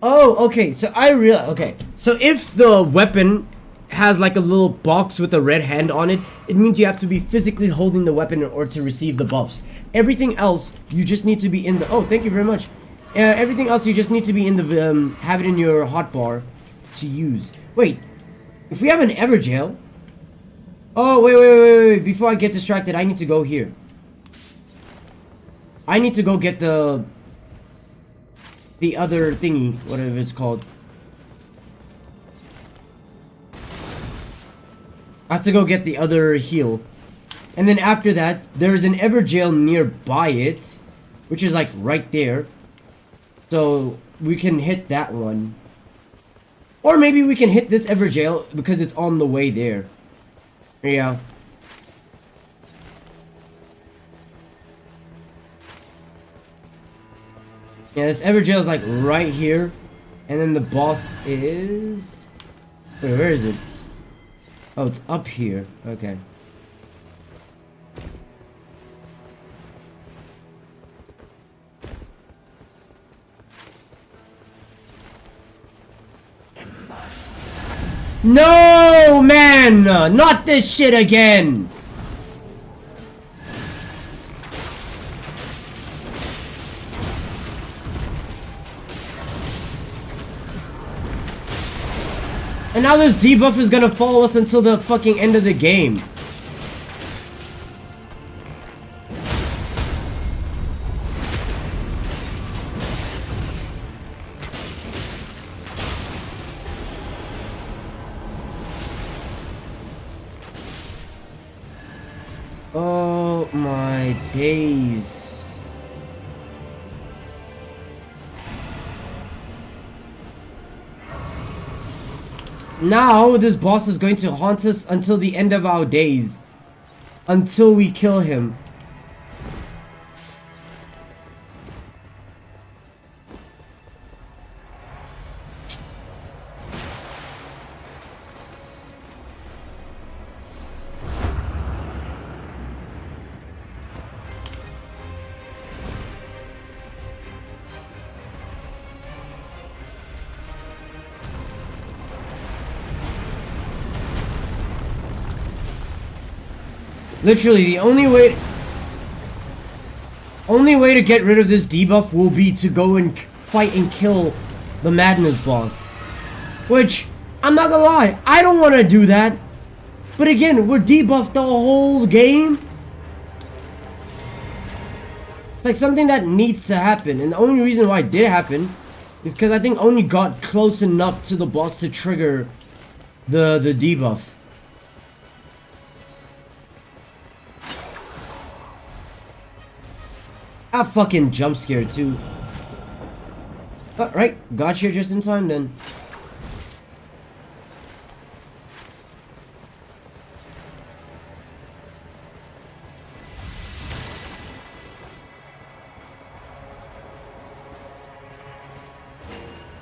Oh, okay, so okay. So if the weapon has like a little box with a red hand on it, it means you have to be physically holding the weapon in order to receive the buffs. Everything else, you just need to be in the... Oh, thank you very much. Everything else, you just need to be in the... have it in your hotbar to use. Wait, if we have an Everjail... Oh, wait. Before I get distracted, I need to go here. I need to go get the other thingy, whatever it's called. I have to go get the other heal. And then after that, there's an Everjail nearby it, which is like right there. So we can hit that one. Or maybe we can hit this Everjail because it's on the way there. Yeah. Yeah, this Everjail is like right here. And then the boss is... Wait, where is it? Oh, it's up here. Okay. No, man! Not this shit again! And now this debuff is gonna follow us until the fucking end of the game. Oh my days. Now this boss is going to haunt us until the end of our days. Until we kill him. Literally, the only way to get rid of this debuff will be to go and fight and kill the Madness boss. Which, I'm not gonna lie, I don't want to do that. But again, we're debuffed the whole game. It's like something that needs to happen. And the only reason why it did happen is because I think Oni got close enough to the boss to trigger the debuff. I fucking jump scared too. Right, got here just in time then.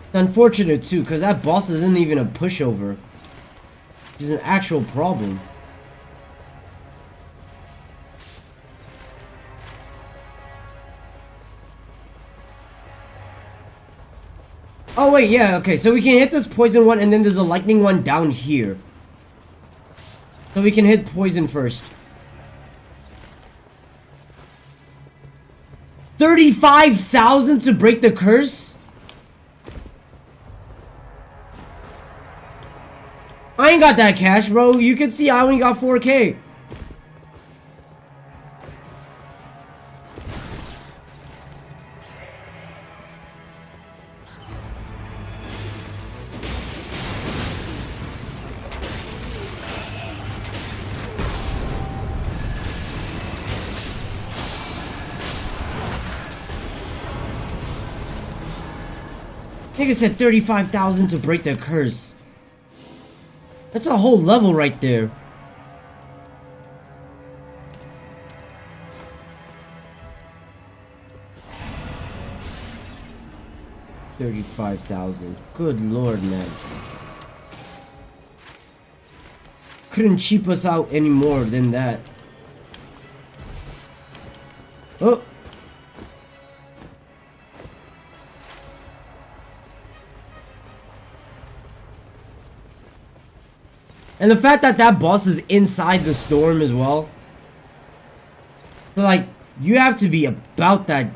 It's unfortunate too, because that boss isn't even a pushover. It's an actual problem. Oh wait, yeah, okay, so we can hit this poison one and then there's a lightning one down here. So we can hit poison first. 35,000 to break the curse? I ain't got that cash, bro. You can see I only got 4K. Nigga said 35,000 to break the curse. That's a whole level right there. $35,000. Good lord, man. Couldn't cheap us out any more than that. Oh. And the fact that that boss is inside the storm as well. So like, you have to be about that.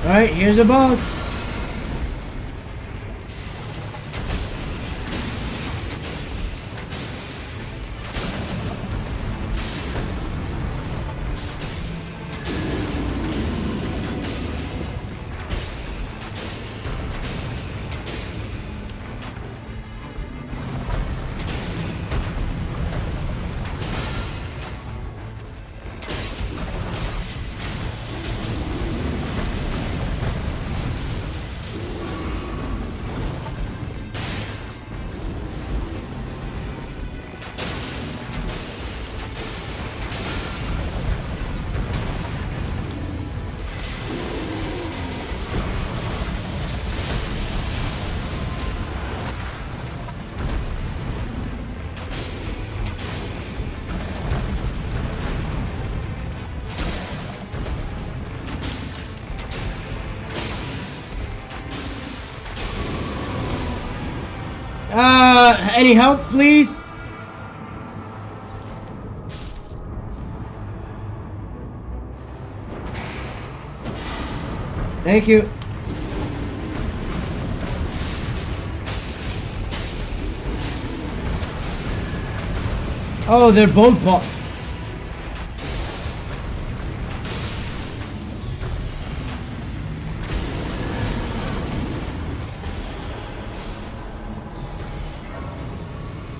Alright, here's the boss. Any help, please? Thank you. Oh, they're both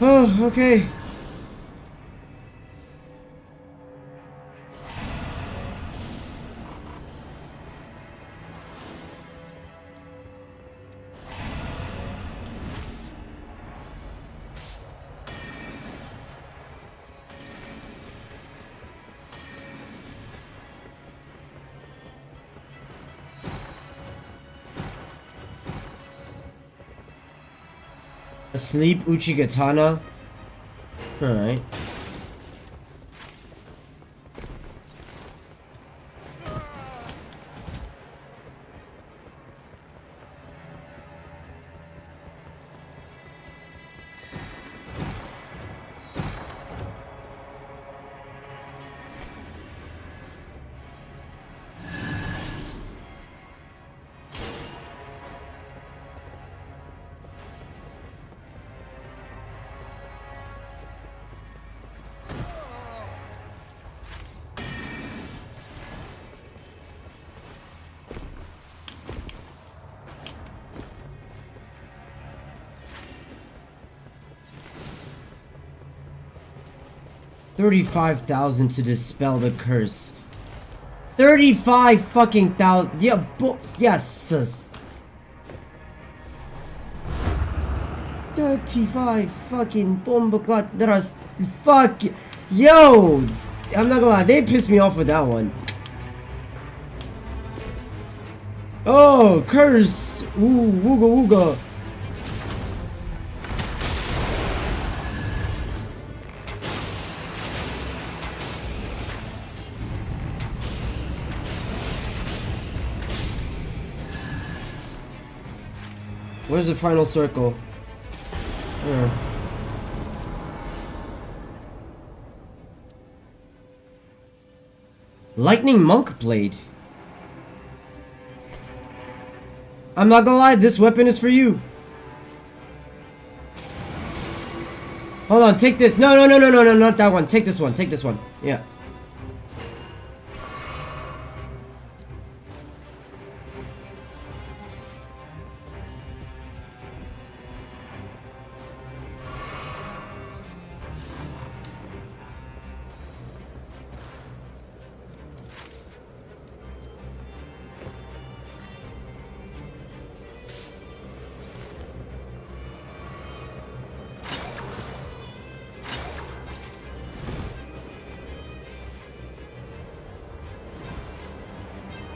Oh, okay. Asleep Uchigatana. Alright. $35,000 to dispel the curse. 35 fucking thousand. Yeah, yes. 35 fucking bombaclat. Fuck. Yo! I'm not gonna lie, they pissed me off with that one. Oh, curse! Ooh, wooga wooga. Where's the final circle? Lightning Monk Blade. I'm not gonna lie, this weapon is for you. Hold on, take this. No, not that one. Take this one. Take this one. Yeah.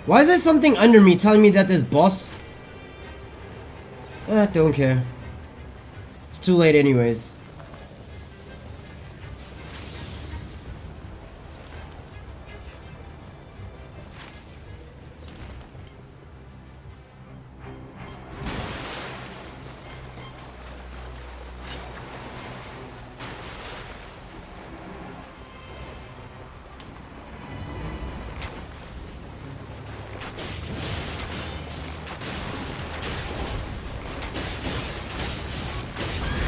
Why is there something under me telling me that this boss? Don't care. It's too late anyways.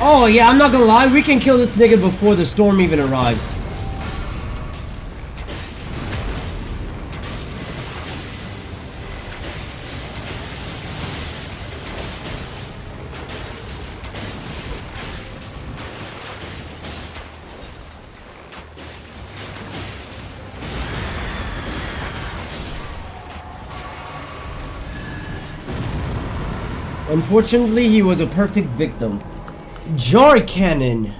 Oh yeah, I'm not gonna lie, we can kill this nigga before the storm even arrives. Unfortunately, he was a perfect victim. Jar Cannon.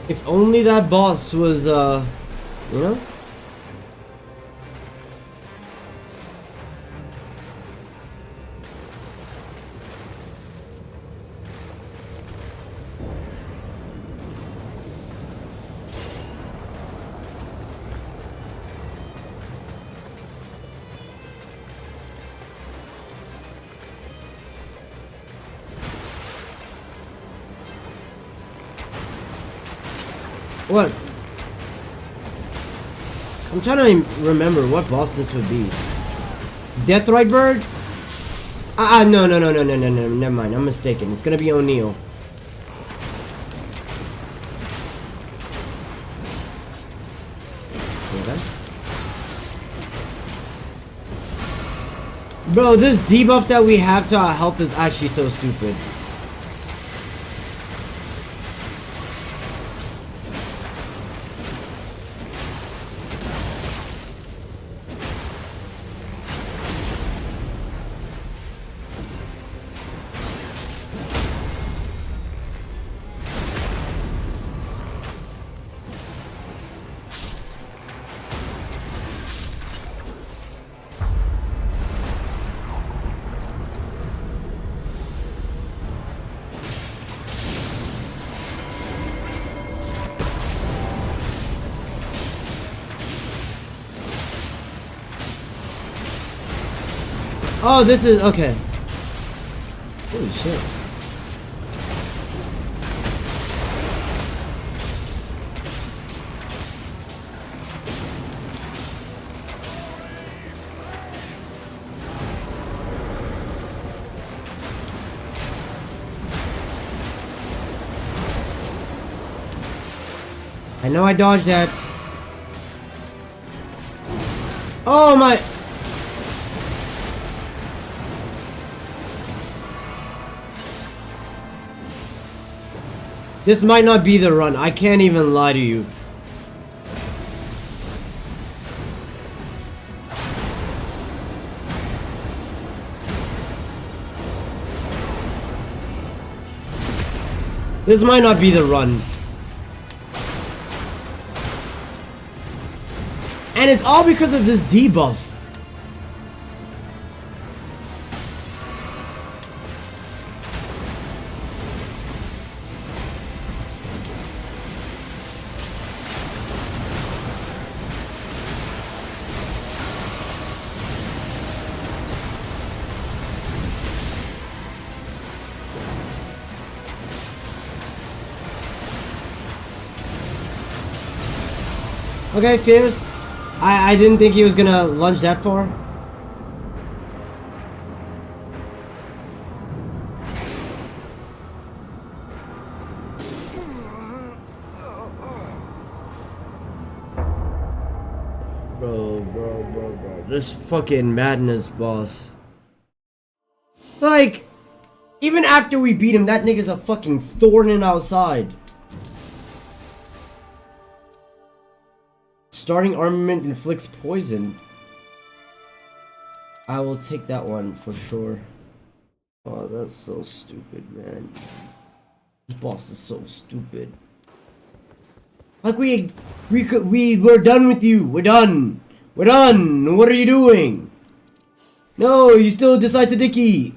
If only that boss was, you know? What? I'm trying to remember what boss this would be. Deathrite Bird? No, never mind. I'm mistaken. It's gonna be O'Neil. Okay. Bro, this debuff that we have to our health is actually so stupid. Oh, this is okay. Holy shit. I know I dodged that. Oh my. This might not be the run. I can't even lie to you. This might not be the run. And it's all because of this debuff. Okay, Fierce. I didn't think he was gonna lunge that far. Bro. This fucking madness, boss. Like, even after we beat him, that nigga's a fucking thorn in our side. Starting armament inflicts poison. I will take that one for sure. Oh, that's so stupid, man. This boss is so stupid. Like we're done with you. We're done. We're done. What are you doing? No, you still decide to dicky.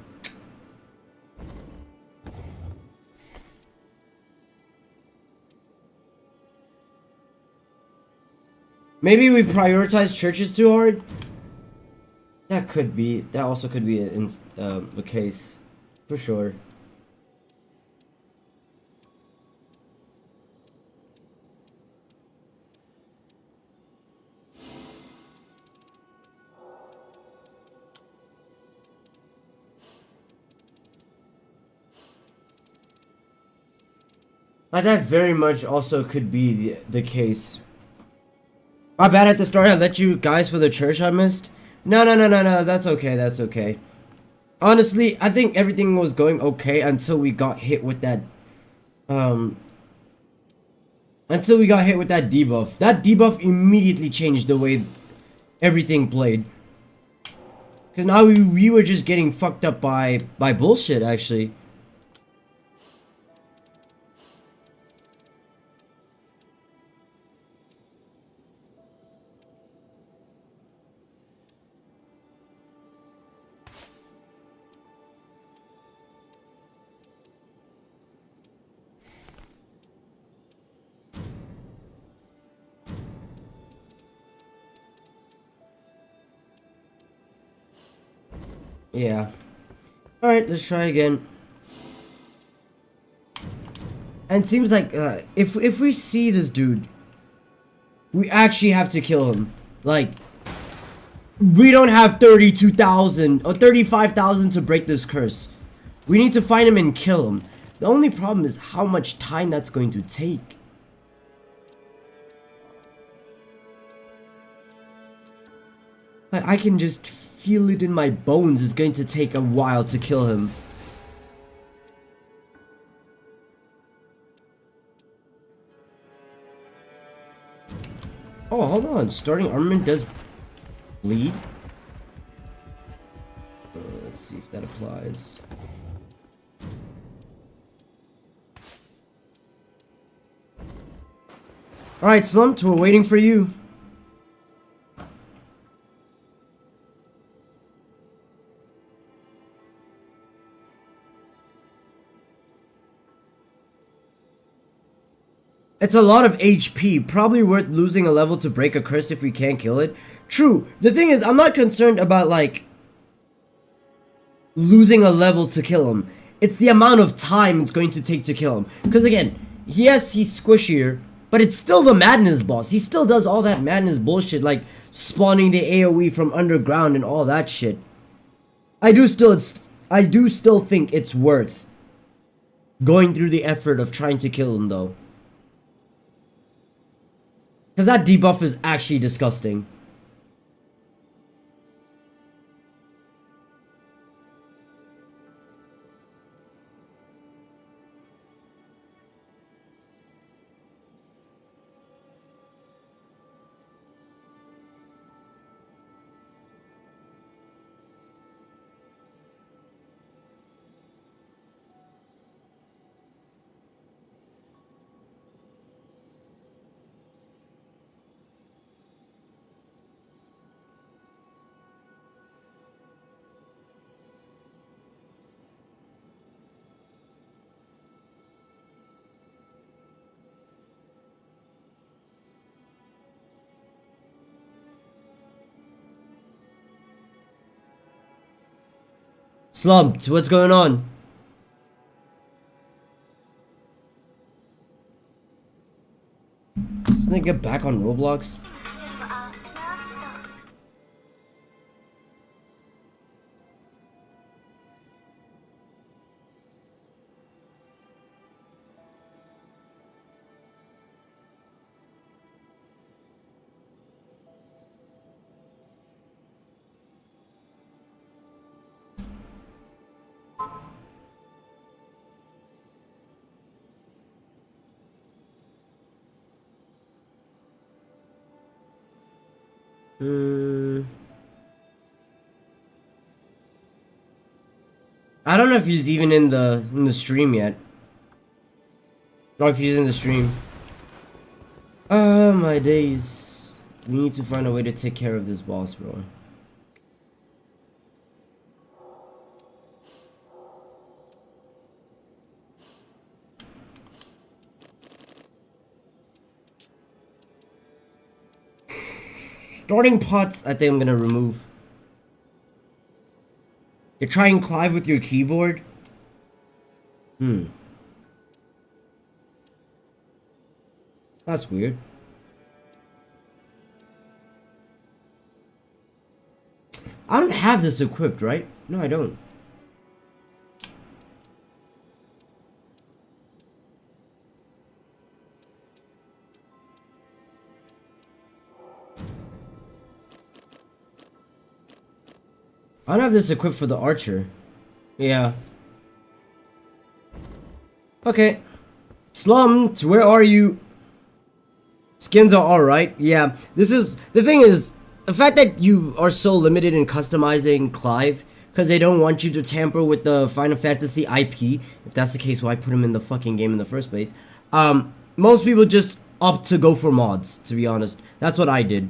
Maybe we prioritize churches too hard. That could be. That also could be the case, for sure. Like that very much also could be the case. My bad at the start. I let you guys for the church I missed. No. That's okay. That's okay. Honestly, I think everything was going okay until we got hit with that. Until we got hit with that debuff. That debuff immediately changed the way everything played. Because now we were just getting fucked up by bullshit, actually. Yeah. Alright, let's try again. And it seems like if we see this dude, we actually have to kill him. Like, we don't have 32,000 or 35,000 to break this curse. We need to find him and kill him. The only problem is how much time that's going to take. I can just feel it in my bones. It's going to take a while to kill him. Oh, hold on. Starting armament does bleed. Let's see if that applies. Alright, Slumped, we're waiting for you. It's a lot of HP, probably worth losing a level to break a curse if we can't kill it. True, the thing is, I'm not concerned about, like, losing a level to kill him. It's the amount of time it's going to take to kill him. Because again, yes, he's squishier, but it's still the Madness boss. He still does all that Madness bullshit, like spawning the AoE from underground and all that shit. I do still think it's worth going through the effort of trying to kill him, though. Because that debuff is actually disgusting. Slumped, what's going on? Doesn't it get back on Roblox? I don't know if he's even in the stream yet. Or if he's in the stream. My days. We need to find a way to take care of this boss, bro. Starting pots, I think I'm gonna remove. You're trying Clive with your keyboard? That's weird. I don't have this equipped, right? No, I don't. I don't have this equipped for the archer. Yeah. Okay. Slumped, where are you? Skins are alright. Yeah. This is... The thing is, the fact that you are so limited in customizing Clive, because they don't want you to tamper with the Final Fantasy IP. If that's the case, why put him in the fucking game in the first place? Most people just opt to go for mods, to be honest. That's what I did.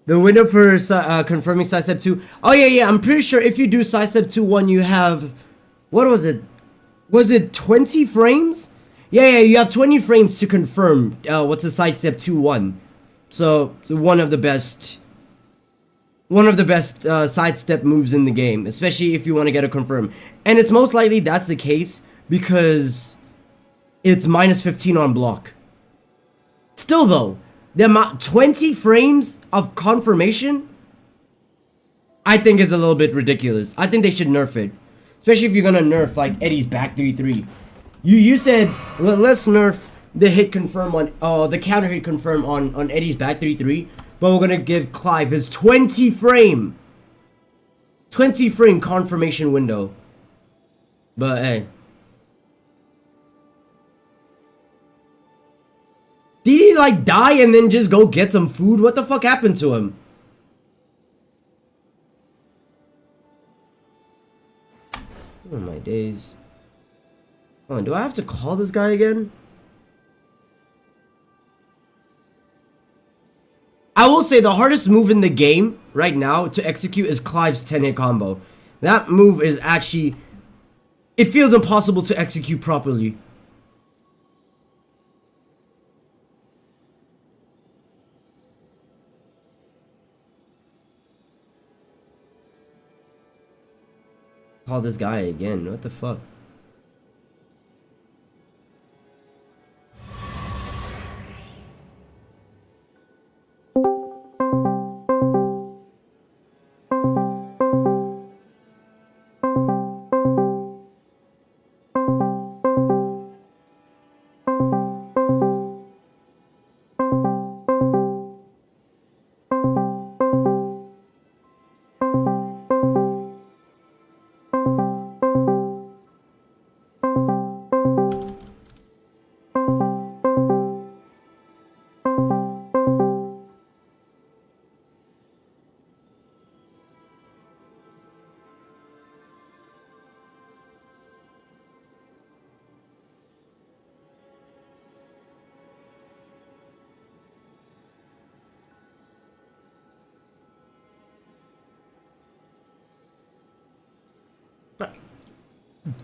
The window for confirming sidestep 2. Oh yeah, I'm pretty sure if you do sidestep 2-1, you have, what was it? Was it 20 frames? Yeah, you have 20 frames to confirm what's a sidestep 2-1. So it's one of the best sidestep moves in the game, especially if you want to get a confirm. And it's most likely that's the case because it's minus 15 on block. Still though, the amount 20 frames of confirmation, I think is a little bit ridiculous. I think they should nerf it, especially if you're gonna nerf like Eddie's back 3-3. You said let's nerf the hit confirm on the counter hit confirm on Eddie's back 3-3, but we're gonna give Clive his 20 frame confirmation window. But hey, did he like die and then just go get some food? What the fuck happened to him? Oh my days. Oh, do I have to call this guy again? I will say the hardest move in the game right now to execute is Clive's 10-hit combo. That move is actually, it feels impossible to execute properly. Call this guy again. What the fuck?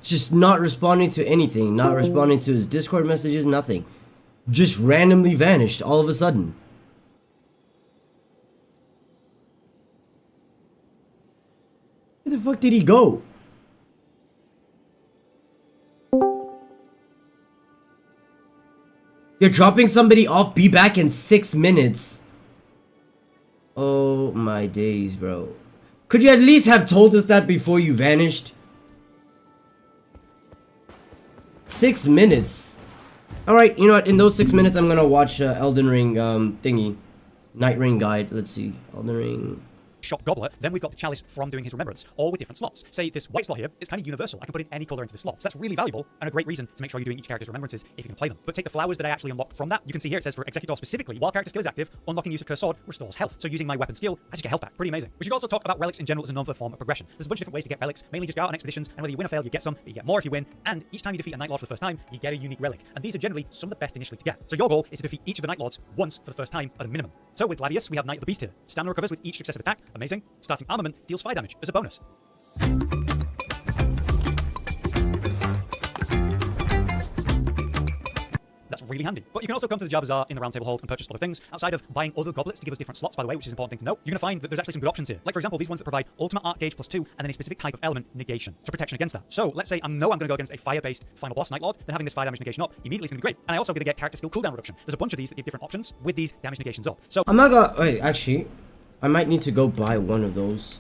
Just not responding to anything, not responding to his Discord messages, nothing. Just randomly vanished all of a sudden. Where the fuck did he go? You're dropping somebody off, be back in 6 minutes. Oh my days, bro. Could you at least have told us that before you vanished? 6 minutes. Alright, you know what? In those 6 minutes, I'm gonna watch Elden Ring thingy. Night Ring guide. Let's see. Elden Ring. Shop Goblet, then we've got the chalice from doing his remembrance, all with different slots. Say this white slot here is kind of universal. I can put in any color into the slot. So that's really valuable and a great reason to make sure you're doing each character's remembrances if you can play them. But take the flowers that I actually unlocked from that. You can see here it says for Executor specifically, while character skill is active, unlocking use of Cursed Sword restores health. So using my weapon skill, I just get health back. Pretty amazing. We should also talk about relics in general as another form of progression. There's a bunch of different ways to get relics, mainly just go out on expeditions, and whether you win or fail, you get some, but you get more if you win. And each time you defeat a Night Lord for the first time, you get a unique relic. And these are generally some of the best initially to get. So your goal is to defeat each of the Night Lords once for the first time at a minimum. So with Gladius, we have Knight of the Beast here. Stamina recovers with each successive attack. Amazing. Starting armament deals fire damage as a bonus. That's really handy. But you can also come to the Jar Bazaar in the Round Table Hall and purchase a lot of things outside of buying other goblets to give us different slots, by the way, which is an important thing to note. You're going to find that there's actually some good options here. Like, for example, these ones that provide ultimate art gauge +2 and then a specific type of element negation. So protection against that. So let's say I know I'm going to go against a fire-based final boss Night Lord, then having this fire damage negation up immediately is going to be great. And I also going to get character skill cooldown reduction. There's a bunch of these that give different options with these damage negations up. So I'm not gonna wait, actually. I might need to go buy one of those.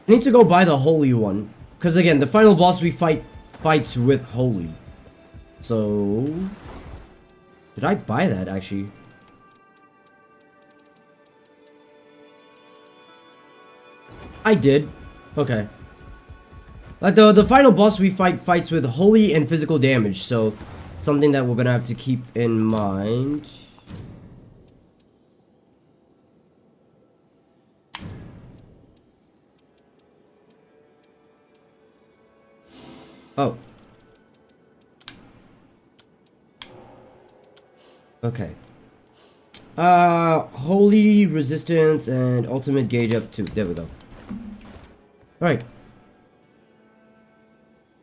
I need to go buy the holy one. Because again, the final boss we fights with holy. So did I buy that actually? I did. Okay. Like the final boss we fights with holy and physical damage, so something that we're gonna have to keep in mind. Oh. Okay. Holy resistance and ultimate gauge up to. There we go. Alright.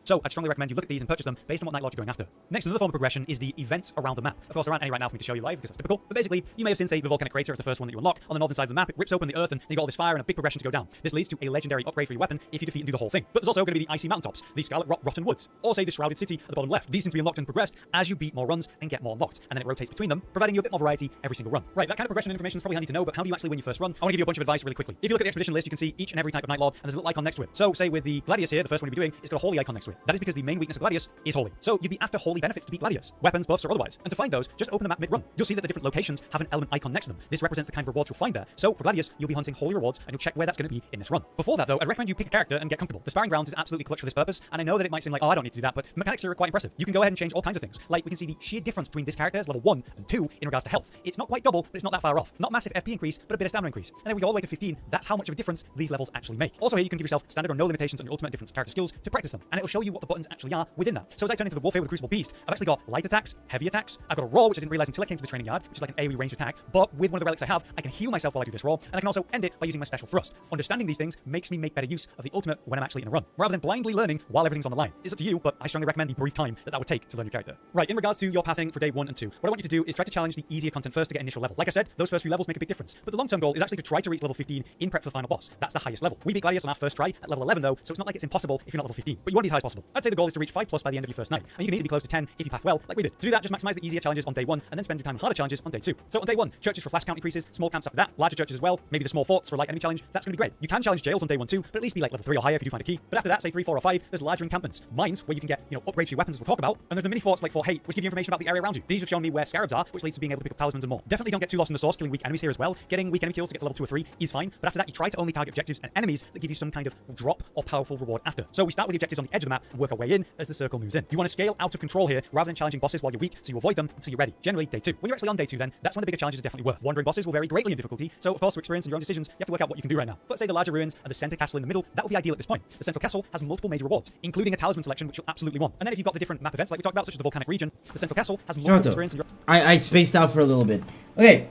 So I'd strongly recommend you look at these and purchase them based on what night lodge you're going after. Next, another form of progression is the events around the map. Of course, there aren't any right now for me to show you live because that's typical, but basically, you may have seen, say, the volcanic crater as the first one that you unlock. On the northern side of the map, it rips open the earth and you got all this fire and a big progression to go down. This leads to a legendary upgrade for your weapon if you defeat and do the whole thing. But there's also going to be the icy mountaintops, the scarlet rotten woods, or say the shrouded city at the bottom left. These seem to be unlocked and progressed as you beat more runs and get more unlocked, and then it rotates between them, providing you a bit more variety every single run. Right, that kind of progression information is probably handy to know, but how do you actually win your first run? I want to give you a bunch of advice really quickly. If you look at the expedition list, you can see each and every type of Night Lord, and there's a little icon next to it. So, say with the Gladius here, the first one you'll be doing, it's got a holy icon next to it. That is because the main weakness of Gladius is holy. So you'd be after holy benefits to beat Gladius, weapons, buffs, or otherwise. And to find those, just open the map mid-run. You'll see that the different locations have an element icon next to them. This represents the kind of rewards you'll find there. So for Gladius, you'll be hunting holy rewards, and you'll check where that's going to be in this run. Before that though, I'd recommend you pick a character and get comfortable. The sparring grounds is absolutely clutch for this purpose, and I know that it might seem like, oh, I don't need to do that, but mechanics are quite impressive. You can go ahead and change all kinds of things. Like we can see the sheer difference between this character's level 1 and 2 in regards to health. It's not quite double, but it's not that far off. Not massive FP increase, but a bit of stamina increase. And then we go all the way to 15. That's how much of a difference these levels actually make. Also here you can give yourself standard or no limitations on your ultimate different character skills to practice them, and it'll show you what the buttons actually are within that. So as I turn into the Warfare with the Crucible Beast, I've actually got light attacks, heavy attacks, I've got a raw, which I didn't realize until I came to the training yard, which is like an AoE range attack, but with one of the relics I have, I can heal myself while I do this raw, and I can also end it by using my special thrust. Understanding these things makes me make better use of the ultimate when I'm actually in a run, rather than blindly learning while everything's on the line. It's up to you, but I strongly recommend the brief time that would take to learn your character. Right, in regards to your pathing for day 1 and 2, what I want you to do is try to challenge the easier content first to get initial level. Like I said, those first few levels make a big difference, but the long-term goal is actually to try to reach level 15 in prep for the final boss. That's the highest level. We beat Gladius on our first try at level 11 though, so it's not like it's impossible if you're not level 15, but you want to be as high as possible. I'd say the goal is to reach 5+ by the end of your first night, and you can need to be close to 10 if you path well, like we did. To do that, just maximize the easier challenges on day 1, and then spend your time on harder challenges on day 2. So on day 1, churches for flash count increases, small camps after that, larger churches as well, maybe the small forts for a light enemy challenge. That's going to be great. You can challenge jails on day 1 too, but at least be like level 3 or higher if you do find a key. But after that, say 3, 4, or 5, there's larger encampments, mines where you can get, upgrades for your weapons as we'll talk about, and there's the mini forts like Fort Hate, which give you information about the area around you. These have shown me where scarabs are, which leads to being able to pick up talismans and more. Definitely don't get too lost in the source, killing weak enemies here as well. Getting weak enemy kills to get to level 2 or 3 is fine, but after that, you try to only target objectives and enemies that give you some kind of drop or powerful reward after. So we start with the objectives on the edge of the map and work our way in as the circle moves in. You want to scale out of control here rather than challenging bosses while you're weak, so you avoid them until you're ready. Generally, day 2. When you're actually on day 2 then, that's when the bigger challenges are definitely worth. Wandering bosses will vary greatly in difficulty, so of course through experience and your own decisions, you have to work out what you can do right now. But say the larger ruins and the center castle in the middle, that would be ideal at this point. The central castle has multiple major rewards, including a talisman selection which you'll absolutely want. And then if you've got the different map events like we talked about, such as the volcanic region, the central castle has multiple experience and I spaced out for a little bit. Okay,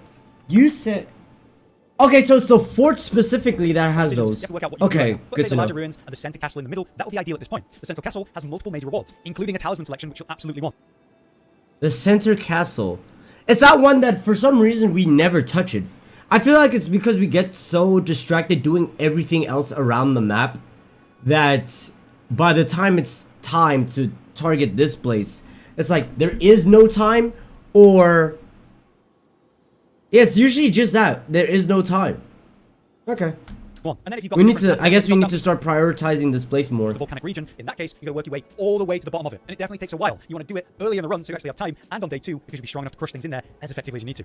you said... Okay, so it's the fort specifically that has those. Okay, good to know. larger ruins and the center castle in the middle, that would be ideal at this point. The central castle has multiple major rewards, including a talisman selection which you'll absolutely want. The center castle. It's that one that for some reason we never touch it. I feel like it's because we get so distracted doing everything else around the map that by the time it's time to target this place, it's like there is no time, or yeah, it's usually just that there is no time. Okay. And then if you've got we need to, I guess we need to start prioritizing this place more. The volcanic region, in that case, you gotta work your way all the way to the bottom of it. And it definitely takes a while. You want to do it early in the run so you actually have time, and on day 2, because you'll be strong enough to crush things in there as effectively as you need to.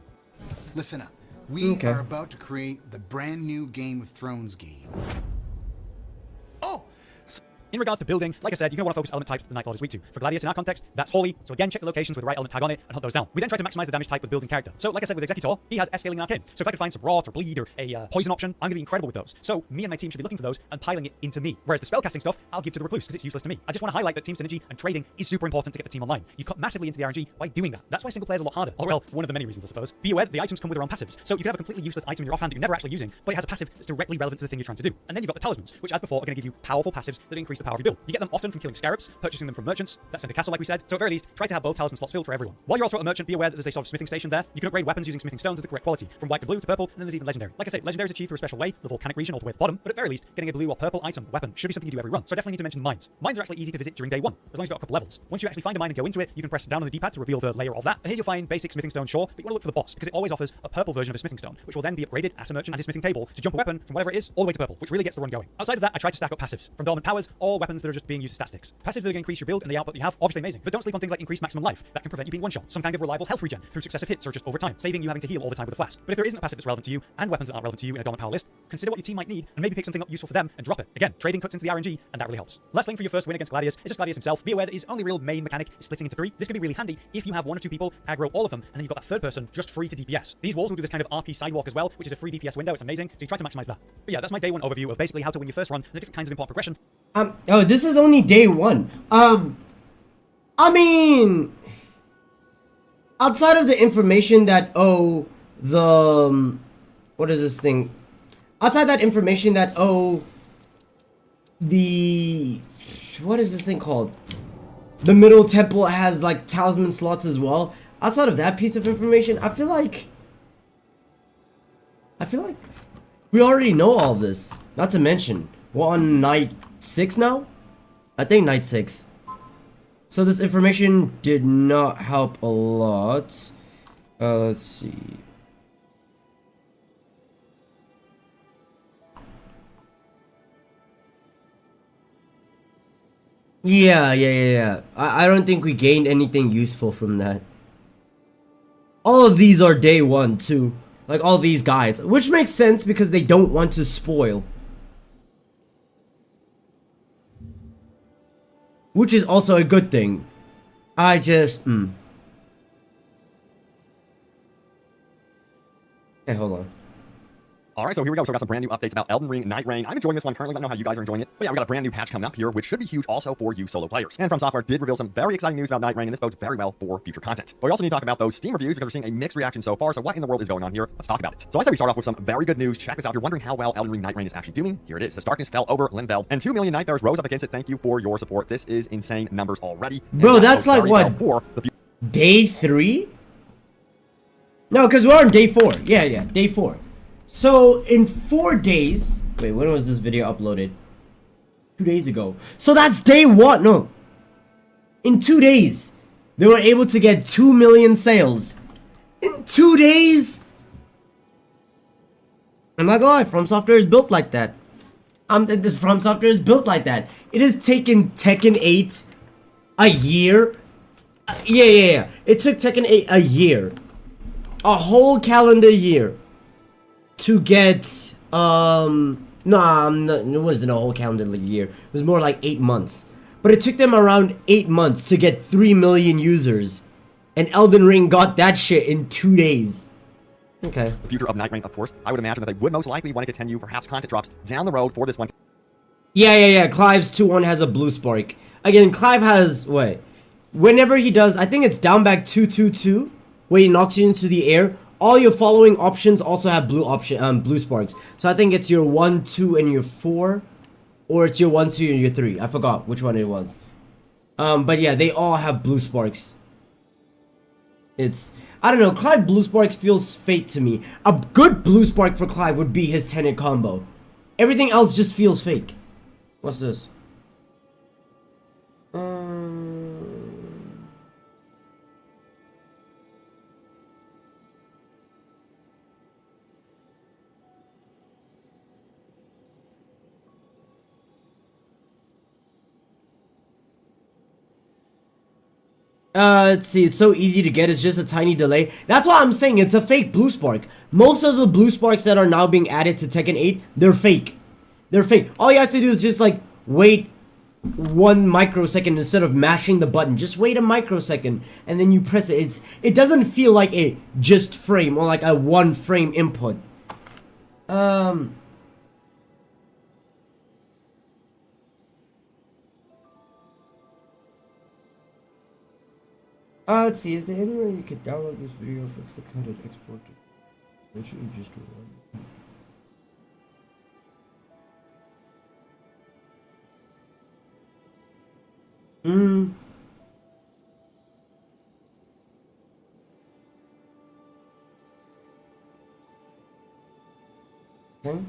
Listen up. We are about to create the brand new Game of Thrones game. Oh! In regards to building, like I said, you're going to want to focus element types that the Night Lord is weak to. For Gladius, in our context, that's holy, so again, check the locations with the right element tag on it and hunt those down. We then try to maximize the damage type with building character. So like I said with Executor, he has S-scaling and arcane. So if I could find some rot or bleed or a poison option, I'm going to be incredible with those. So me and my team should be looking for those and piling it into me. Whereas the spellcasting stuff, I'll give to the recluse because it's useless to me. I just want to highlight that team synergy and trading is super important to get the team online. You cut massively into the RNG by doing that. That's why single player is a lot harder. Or well, one of the many reasons I suppose. Be aware that the items come with their own passives. So you can have a completely useless item in your offhand that you're never actually using, but it has a passive that's directly relevant to the thing you're trying to do. And then you've got the talismans, which as before are going to give you powerful passives that increase the power of your build. You get them often from killing scarabs, purchasing them from merchants, that's in the castle like we said, so at very least, try to have both talisman slots filled for everyone. While you're also a merchant, be aware that there's a sort of smithing station there. You can upgrade weapons using smithing stones of the correct quality, from white to blue to purple, and then there's even legendary. Like I say, legendary is achieved through a special way, the volcanic region all the way at the bottom, but at very least, getting a blue or purple item, weapon, should be something you do every run. So I definitely need to mention mines. Mines are actually easy to visit during day 1, as long as you've got a couple levels. Once you actually find a mine and go into it, you can press down on the D-pad to reveal the layer of that, and here you'll find basic smithing stone, sure, but you want to look for the boss, because it always offers a purple version of a smithing stone, which will then be upgraded at a merchant at his smithing table to jump a weapon from whatever it is all the way to purple, which really gets the run going. Outside of that, I try to stack up passives, from dormant powers, or weapons that are just being used as statistics. Passives that are going to increase your build and the output that you have, obviously amazing, but don't sleep on things like increased maximum life. That can prevent you being one-shot. Some kind of reliable health regen through successive hits or just over time, saving you having to heal all the time with a flask. But if there isn't a passive that's relevant to you, and weapons that aren't relevant to you in a dormant power list, consider what your team might need, and maybe pick something up useful for them and drop it. Again, trading cuts into the RNG, and that really helps. Last thing for your first win against Gladius is just Gladius himself. Be aware that his only real main mechanic is splitting into 3. This can be really handy if you have 1 or 2 people aggro all of them, and then you've got that third person just free to DPS. These walls will do this kind of RP sidewalk as well, which is a free DPS window. It's amazing, so you try to maximize that. But yeah, that's my day 1 overview of basically how to win your first run and the different kinds of important progression. Oh, this is only day 1. I mean, outside of the information that, oh, the what is this thing? Outside that information that the what is this thing called? The Middle Temple has like talisman slots as well. Outside of that piece of information, I feel like we already know all this. Not to mention, we're on night 6 now? I think night 6. So this information did not help a lot. Let's see. Yeah. I don't think we gained anything useful from that. All of these are day 1 too. Like all these guys. Which makes sense because they don't want to spoil. Which is also a good thing. I just... Hey, hold on. Alright, so here we go. So we got some brand new updates about Elden Ring Night Rain. I'm enjoying this one currently. Let me know how you guys are enjoying it. But yeah, we got a brand new patch coming up here, which should be huge also for you solo players. And From Software did reveal some very exciting news about Night Rain, and this bodes very well for future content. But we also need to talk about those Steam reviews because we're seeing a mixed reaction so far. So what in the world is going on here? Let's talk about it. So I said we start off with some very good news. Check this out. If you're wondering how well Elden Ring Night Rain is actually doing, here it is. The darkness fell over Linveld, and 2 million Nightmares rose up against it. Thank you for your support. This is insane numbers already. Bro, that's like what? Day 3? No, because we're on day 4. Yeah, day 4. So, in 4 days... Wait, when was this video uploaded? 2 days ago. So that's day 1! No. In 2 days, they were able to get 2 million sales. In 2 days? I'm not gonna lie, From Software is built like that. This From Software is built like that. It has taken Tekken 8 a year. Yeah. It took Tekken 8 a year. A whole calendar year. To get, it wasn't a whole calendar year. It was more like 8 months. But it took them around 8 months to get 3 million users. And Elden Ring got that shit in 2 days. Okay. The future of Night Rain, of course. I would imagine that they would most likely want to continue perhaps content drops down the road for this one. Yeah. Clive's 2-1 has a blue spark. Again, Clive has, whenever he does, I think it's down back 2-2-2, where he knocks you into the air. All your following options also have blue sparks. So I think it's your 1, 2, and your 4. Or it's your 1, 2, and your 3. I forgot which one it was. But yeah, they all have blue sparks. I don't know, Clive blue sparks feels fake to me. A good blue spark for Clive would be his Tenet combo. Everything else just feels fake. What's this? Let's see, it's so easy to get, it's just a tiny delay. That's why I'm saying it's a fake blue spark. Most of the blue sparks that are now being added to Tekken 8, they're fake. They're fake. All you have to do is just like, wait 1 microsecond instead of mashing the button. Just wait a microsecond, and then you press it. It doesn't feel like a just frame, or like a 1 frame input. Let's see, is there any way you could download this video, fix the cut, and export it? Literally just one. Okay.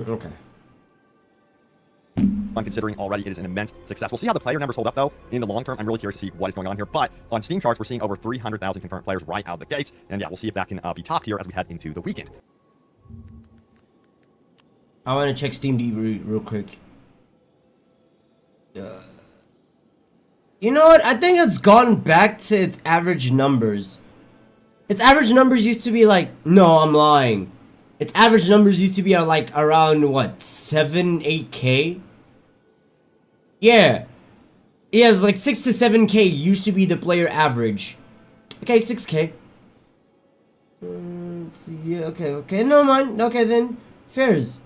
Okay. I'm considering already it is an immense success. We'll see how the player numbers hold up, though. In the long term, I'm really curious to see what is going on here. But on Steam charts, we're seeing over 300,000 concurrent players right out of the gates. And yeah, we'll see if that can be topped here as we head into the weekend. I want to check Steam real quick. You know what? I think it's gone back to its average numbers. Its average numbers used to be like... No, I'm lying. Its average numbers used to be like around, what, 7, 8K? Yeah. Yeah, it's like 6 to 7K used to be the player average. Okay, 6K. let's see. Yeah, okay, no mind. Okay, then fairs.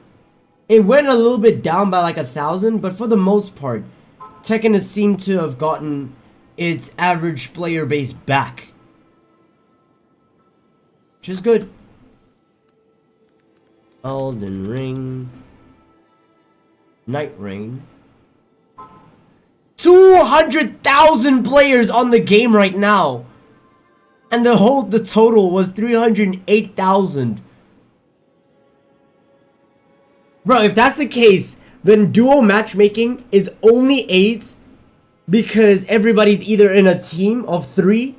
It went a little bit down by like 1,000, but for the most part, Tekken has seemed to have gotten its average player base back, which is good. Elden Ring, Night Rain. 200,000 players on the game right now, and the total was 308,000. Bro, if that's the case, then duo matchmaking is only 8 because everybody's either in a team of 3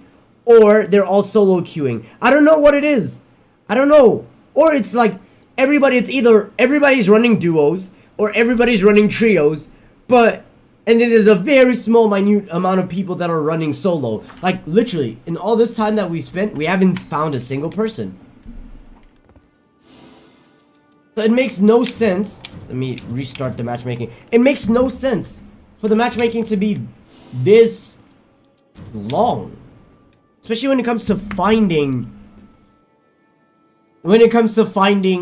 or they're all solo queuing. I don't know what it is. I don't know. Or it's like it's either everybody's running duos or everybody's running trios, and then there's a very small minute amount of people that are running solo. Like literally, in all this time that we spent, we haven't found a single person. So it makes no sense. Let me restart the matchmaking. It makes no sense for the matchmaking to be this long, especially when it comes to finding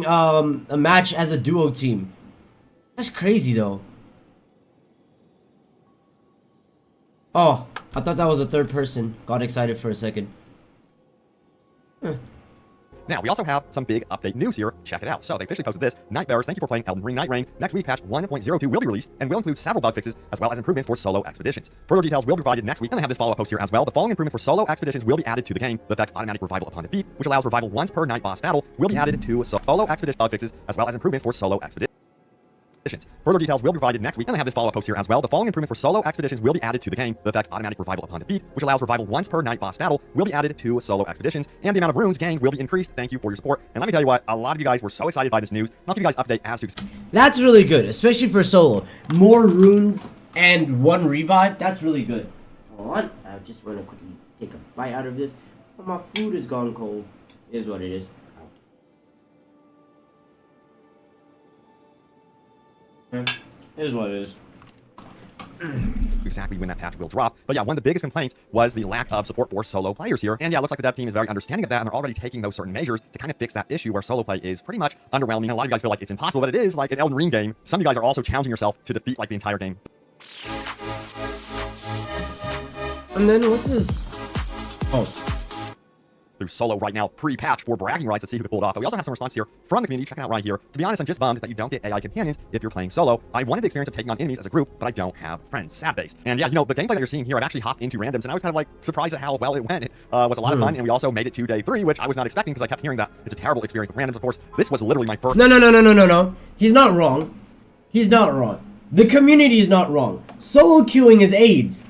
a match as a duo team. That's crazy though. Oh, I thought that was a third person. Got excited for a second. Now, we also have some big update news here. Check it out. So, they officially posted this. Nightbearers, thank you for playing Elden Ring Night Rain. Next week, patch 1.02 will be released and will include several bug fixes as well as improvements for solo expeditions. Further details will be provided next week, and I have this follow-up post here as well. The following improvements for solo expeditions will be added to the game. The effect automatic revival upon defeat, which allows revival once per night boss battle, will be added to solo expedition bug fixes as well as improvements for solo expeditions. Further details will be provided next week, and I have this follow-up post here as well. The following improvement for solo expeditions will be added to the game. The effect automatic revival upon defeat, which allows revival once per night boss battle, will be added to solo expeditions, and the amount of runes gained will be increased. Thank you for your support. And let me tell you what, a lot of you guys were so excited by this news. I'll give you guys an update as to... That's really good, especially for solo. More runes and 1 revive, that's really good. Hold on, I just want to quickly take a bite out of this. Oh, my food is gone cold. It is what it is. Here's what it is. Exactly when that patch will drop. But yeah, one of the biggest complaints was the lack of support for solo players here. And yeah, it looks like the dev team is very understanding of that, and they're already taking those certain measures to kind of fix that issue where solo play is pretty much underwhelming. And a lot of you guys feel like it's impossible, but it is. Like an Elden Ring game, some of you guys are also challenging yourself to defeat like the entire game. And then what's this? Oh. Through solo right now, pre-patch for bragging rights. Let's see who can pull it off. But we also have some response here from the community. Check it out right here. To be honest, I'm just bummed that you don't get AI companions if you're playing solo. I wanted the experience of taking on enemies as a group, but I don't have friends. Sad face. And yeah, you know, the gameplay that you're seeing here, I've actually hopped into randoms, and I was kind of like surprised at how well it went. It was a lot of fun, and we also made it to day 3, which I was not expecting because I kept hearing that it's a terrible experience with randoms. Of course, this was literally my first. No. He's not wrong. He's not wrong. The community is not wrong. Solo queuing is AIDS.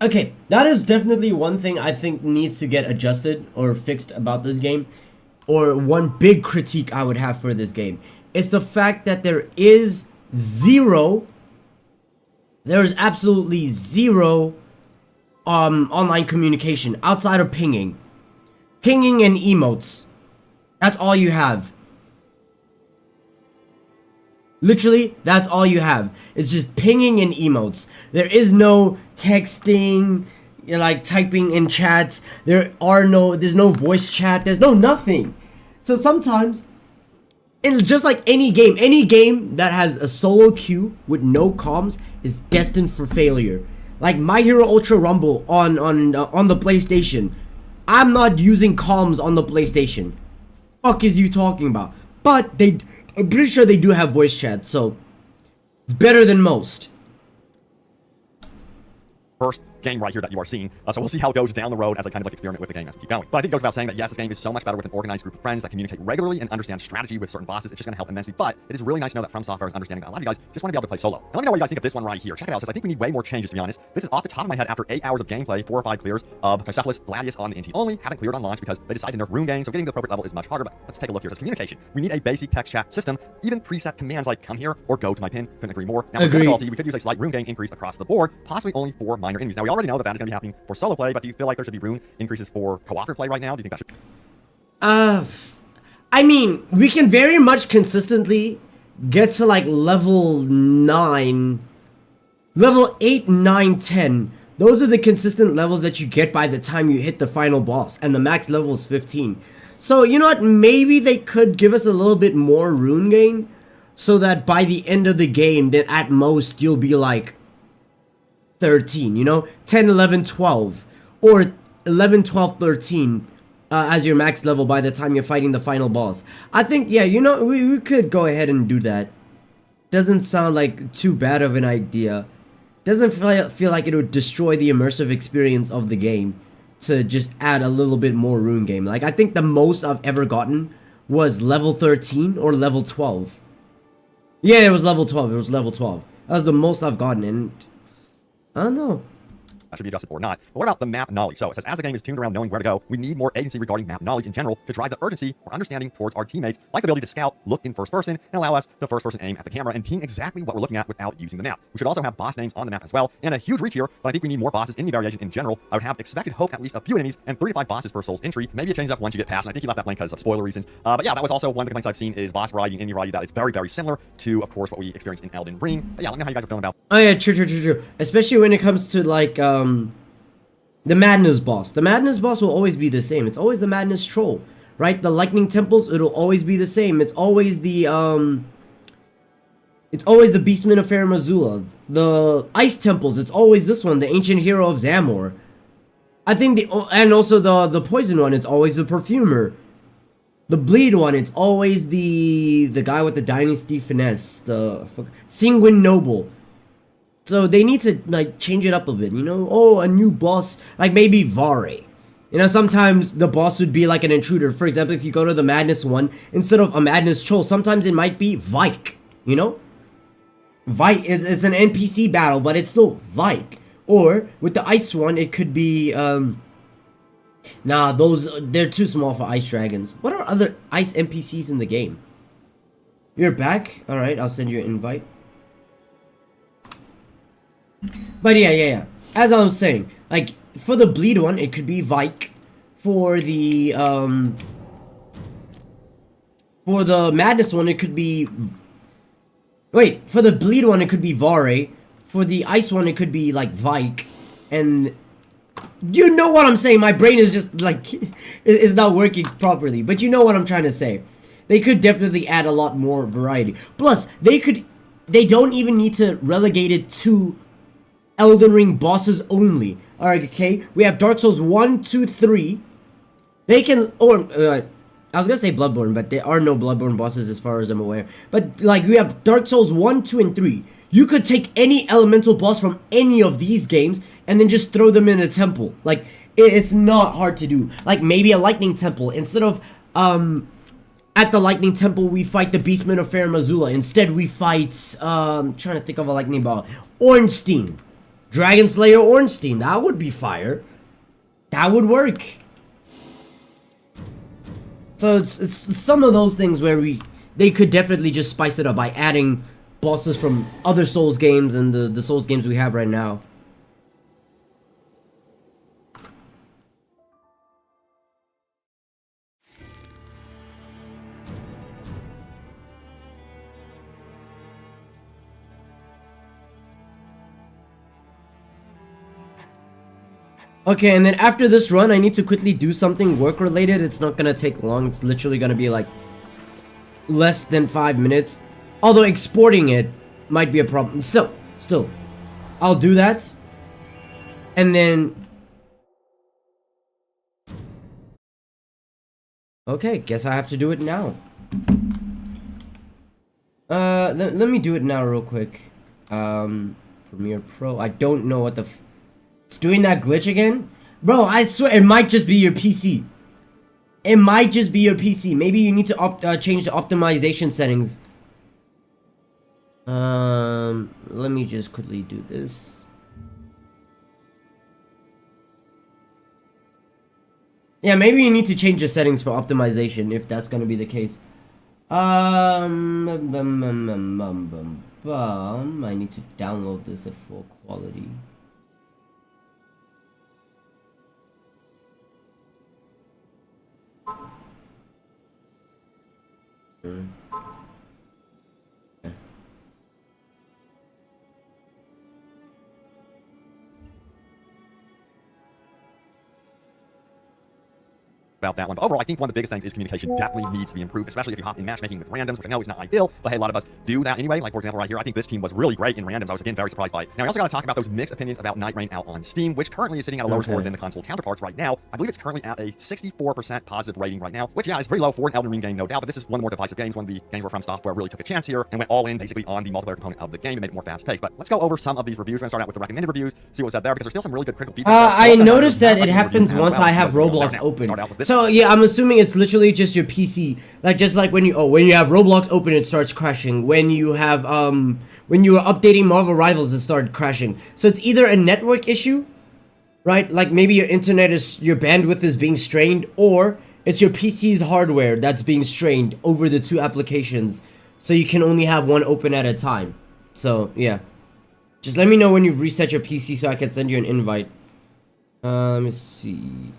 Okay, that is definitely one thing I think needs to get adjusted or fixed about this game. Or one big critique I would have for this game. It's the fact that there is absolutely zero online communication outside of pinging. Pinging and emotes. That's all you have. Literally, that's all you have. It's just pinging and emotes. There is no texting, like typing in chats. There's no voice chat. There's no nothing. So sometimes, it's just like any game that has a solo queue with no comms is destined for failure. Like My Hero Ultra Rumble on the PlayStation. I'm not using comms on the PlayStation. Fuck is you talking about? But I'm pretty sure they do have voice chat, so it's better than most. First game right here that you are seeing. So we'll see how it goes down the road as I kind of like experiment with the game as we keep going. But I think it goes without saying that yes, this game is so much better with an organized group of friends that communicate regularly and understand strategy with certain bosses. It's just going to help immensely. But it is really nice to know that From Software is understanding that a lot of you guys just want to be able to play solo. And let me know what you guys think of this one right here. Check it out. It says, I think we need way more changes, to be honest. This is off the top of my head after 8 hours of gameplay, 4 or 5 clears of Persepolis, Gladius on the NT only. Haven't cleared on launch because they decided to nerf rune gang, so getting to the appropriate level is much harder. But let's take a look here. It says communication. We need a basic text chat system, even preset commands like come here or go to my pin. Couldn't agree more. Now, for difficulty, we could use a slight rune gang increase across the board, possibly only for minor enemies. Now, we already know that is going to be happening for solo play, but do you feel like there should be rune increases for co-operative play right now? Do you think that should? I mean, we can very much consistently get to like level 9, level 8, 9, 10. Those are the consistent levels that you get by the time you hit the final boss, and the max level is 15. So, you know what? Maybe they could give us a little bit more rune gain, so that by the end of the game, then at most, you'll be like 13, you know? 10, 11, 12. Or 11, 12, 13 as your max level by the time you're fighting the final boss. I think, yeah, you know, we could go ahead and do that. Doesn't sound like too bad of an idea. Doesn't feel like it would destroy the immersive experience of the game to just add a little bit more rune game. Like, I think the most I've ever gotten was level 13 or level 12. Yeah, it was level 12. It was level 12. That was the most I've gotten, and I don't know. That should be adjusted or not. But what about the map knowledge? So it says, as the game is tuned around knowing where to go, we need more agency regarding map knowledge in general to drive the urgency or understanding towards our teammates, like the ability to scout, look in first person, and allow us to first person aim at the camera and ping exactly what we're looking at without using the map. We should also have boss names on the map as well, and a huge reach here, but I think we need more bosses in the variation in general. I would have expected hope at least a few enemies and 3 to 5 bosses per soul's entry. Maybe it changes up once you get past, and I think he left that blank because of spoiler reasons. But yeah, that was also one of the complaints I've seen is boss variety and enemy variety that it's very, very similar to, of course, what we experienced in Elden Ring. But yeah, let me know how you guys are feeling about. Oh yeah, true. Especially when it comes to like the Madness boss. The Madness boss will always be the same. It's always the Madness Troll, right? The Lightning Temples, it'll always be the same. It's always the Beastman of Fair Mazula. The Ice Temples, it's always this one, the Ancient Hero of Zamor. I think and also the Poison one, it's always the Perfumer. The Bleed one, it's always the guy with the Dynasty Finesse, the Sanguine Noble. So they need to like change it up a bit, you know? Oh, a new boss, like maybe Vare. You know, sometimes the boss would be like an intruder. For example, if you go to the Madness one, instead of a Madness Troll, sometimes it might be Vike, you know? Vike is an NPC battle, but it's still Vike. Or with the Ice one, it could be nah, they're too small for Ice Dragons. What are other Ice NPCs in the game? You're back? Alright, I'll send you an invite. But yeah. As I was saying, like, for the Bleed one, it could be Vike. For the Madness one, it could be... Wait, for the Bleed one, it could be Vare. For the Ice one, it could be, like, Vike. And... You know what I'm saying, my brain is just, like, it's not working properly. But you know what I'm trying to say. They could definitely add a lot more variety. Plus, they don't even need to relegate it to Elden Ring bosses only. Alright, okay? We have Dark Souls 1, 2, 3. They can, or, I was gonna say Bloodborne, but there are no Bloodborne bosses as far as I'm aware. But, like, we have Dark Souls 1, 2, and 3. You could take any elemental boss from any of these games and then just throw them in a temple. Like, it's not hard to do. Like, maybe a Lightning Temple. Instead of, at the Lightning Temple, we fight the Beastman of Fair Mazula. Instead, we fight, trying to think of a lightning ball. Ornstein. Dragon Slayer Ornstein, that would be fire. That would work. So it's some of those things where they could definitely just spice it up by adding bosses from other Souls games and the Souls games we have right now. Okay, and then after this run, I need to quickly do something work-related. It's not gonna take long. It's literally gonna be like less than 5 minutes. Although exporting it might be a problem. Still, I'll do that. And then... Okay, guess I have to do it now. Let me do it now real quick. Premiere Pro. I don't know what the... It's doing that glitch again? Bro, I swear it might just be your PC. It might just be your PC. Maybe you need to change the optimization settings. Let me just quickly do this. Yeah, maybe you need to change the settings for optimization if that's gonna be the case. I need to download this at full quality. about that one. But overall, I think one of the biggest things is communication definitely needs to be improved, especially if you hop in matchmaking with randoms, which I know is not ideal, but hey, a lot of us do that anyway. Like, for example, right here, I think this team was really great in randoms. I was, again, very surprised by it. Now, I also got to talk about those mixed opinions about Night Rain out on Steam, which currently is sitting at a lower score than the console counterparts right now. I believe it's currently at a 64% positive rating right now, which, yeah, is pretty low for an Elden Ring game, no doubt, but this is one of the more divisive games, one of the games where From Software really took a chance here and went all in, basically, on the multiplayer component of the game and made it more fast-paced. But let's go over some of these reviews. We're going to start out with the recommended reviews, see what was said there, because there's still some really good critical feedback. I noticed that it happens once I have Roblox open. So yeah, I'm assuming it's literally just your PC. Like just like when you have Roblox open, it starts crashing. When you have when you are updating Marvel Rivals, it started crashing. So it's either a network issue, right? Like maybe your bandwidth is being strained, or it's your PC's hardware that's being strained over the two applications. So you can only have one open at a time. So yeah, just let me know when you've reset your PC so I can send you an invite. Let me see.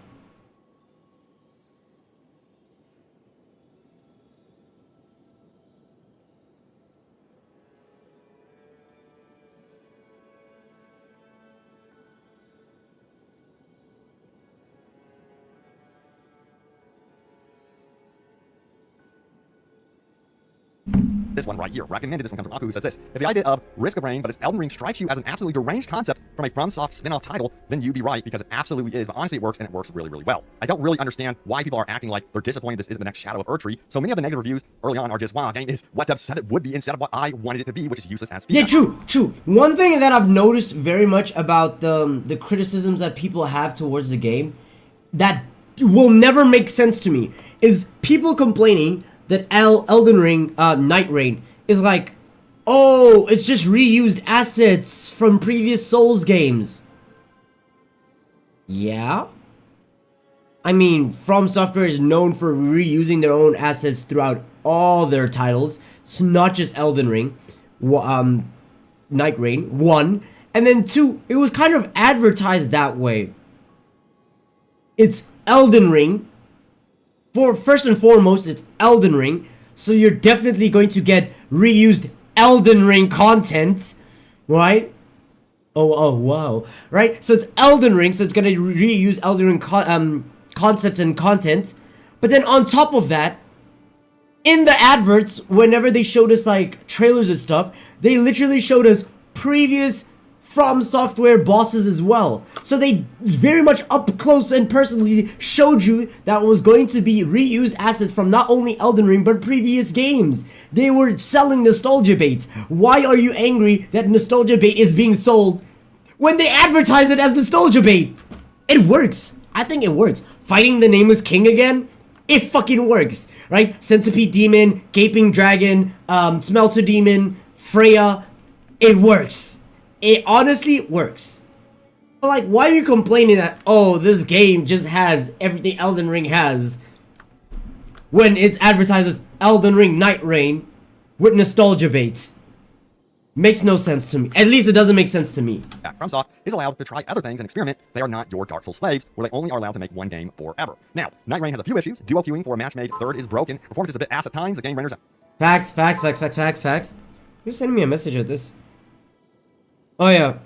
This one right here, recommended. This one comes from Aku, who says this: if the idea of Risk of Rain, but it's Elden Ring, strikes you as an absolutely deranged concept from a FromSoft spin-off title, then you'd be right, because it absolutely is. But honestly, it works, and it works really, really well. I don't really understand why people are acting like they're disappointed this isn't the next Shadow of Erdtree. So many of the negative reviews early on are just, wow, game is what devs said it would be instead of what I wanted it to be, which is useless as feedback. Yeah, true. One thing that I've noticed very much about the criticisms that people have towards the game that will never make sense to me is people complaining that Elden Ring, Night Rain, is like, oh, it's just reused assets from previous Souls games. Yeah? I mean, From Software is known for reusing their own assets throughout all their titles. It's not just Elden Ring. Night Rain, 1. And then 2, it was kind of advertised that way. It's Elden Ring. First and foremost, it's Elden Ring. So you're definitely going to get reused Elden Ring content, right? Oh wow, right? So it's Elden Ring, so it's gonna reuse Elden Ring concept and content. But then on top of that, in the adverts, whenever they showed us like trailers and stuff, they literally showed us previous From Software bosses as well. So they very much up close and personally showed you that it was going to be reused assets from not only Elden Ring but previous games. They were selling nostalgia bait. Why are you angry that nostalgia bait is being sold when they advertise it as nostalgia bait? It works. I think it works. Fighting the Nameless King again? It fucking works, right? Centipede Demon, Gaping Dragon, Smelter Demon, Freya. It works. It honestly works. But like, why are you complaining that, oh, this game just has everything Elden Ring has, when it's advertised as Elden Ring Night Rain with nostalgia bait? Makes no sense to me. At least it doesn't make sense to me. FromSoft is allowed to try other things and experiment. They are not your Dark Souls slaves, where they only are allowed to make one game forever. Now, Night Rain has a few issues. Duo queuing for a match made third is broken. Performance is a bit ass at times. The game renders... Facts. You're sending me a message at this. Oh yeah.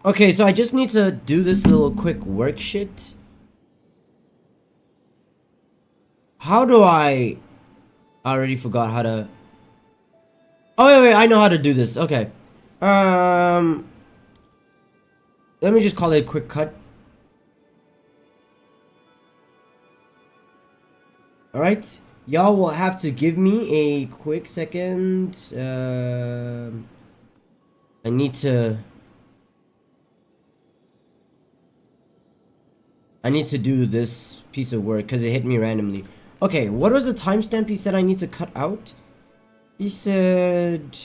Okay, so I just need to do this little quick work shit. How do I already forgot how to... Oh wait, I know how to do this. Okay. Let me just call it a quick cut. Alright. Y'all will have to give me a quick second. I need to do this piece of work because it hit me randomly. Okay, what was the timestamp he said I need to cut out? He said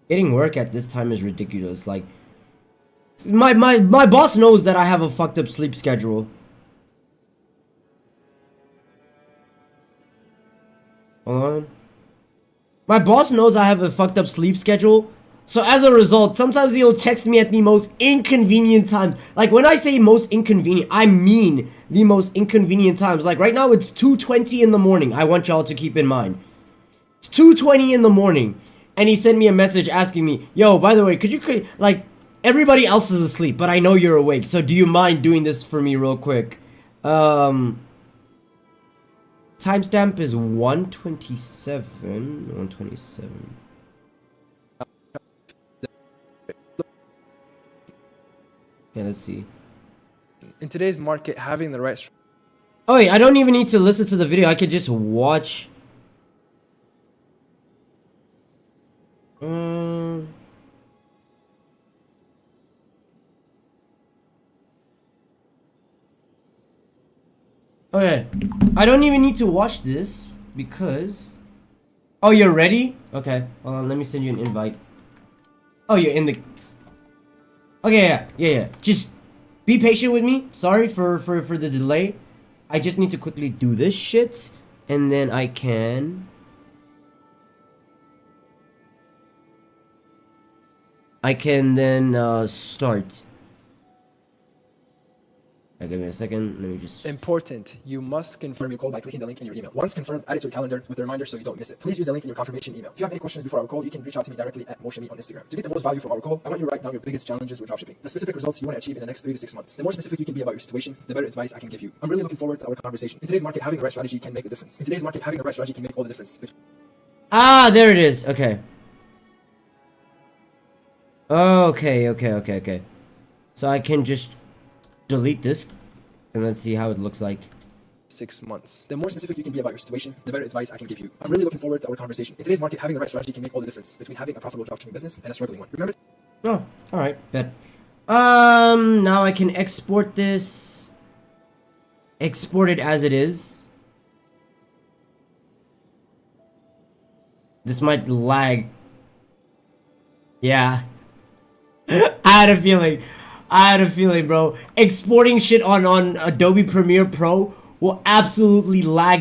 getting work at this time is ridiculous. Like, my boss knows that I have a fucked up sleep schedule. Hold on. My boss knows I have a fucked up sleep schedule. So as a result, sometimes he'll text me at the most inconvenient times. Like, when I say most inconvenient, I mean the most inconvenient times. Like, right now it's 2:20 in the morning. I want y'all to keep in mind. It's 2:20 in the morning. and he sent me a message asking me, yo, by the way, could you, like, everybody else is asleep, but I know you're awake, so do you mind doing this for me real quick? Timestamp is 127. 127. Yeah, let's see. In today's market, having the right Oh wait, I don't even need to listen to the video. I could just watch. Okay, I don't even need to watch this because. Oh, you're ready? Okay, hold on. Let me send you an invite. Oh, you're in the. Okay, yeah. Just be patient with me. Sorry for the delay. I just need to quickly do this shit, and then I can. Then start. Give me a second. Let me just. important. You must confirm your call by clicking the link in your email. Once confirmed, add it to your calendar with a reminder so you don't miss it. Please use the link in your confirmation email. If you have any questions before our call, you can reach out to me directly at MotionMe on Instagram. To get the most value from our call, I want you to write down your biggest challenges with dropshipping, the specific results you want to achieve in the next 3 to 6 months. The more specific you can be about your situation, the better advice I can give you. I'm really looking forward to our conversation. In today's market, having the right strategy can make a difference. In today's market, having the right strategy can make all the difference. Ah, there it is. Okay. Okay. So I can just delete this, and let's see how it looks like. 6 months. The more specific you can be about your situation, the better advice I can give you. I'm really looking forward to our conversation. In today's market, having the right strategy can make all the difference between having a profitable dropshipping business and a struggling one. Remember? Oh, alright, bet. Now I can export this. Export it as it is. This might lag. Yeah. I had a feeling, bro. Exporting shit on Adobe Premiere Pro will absolutely lag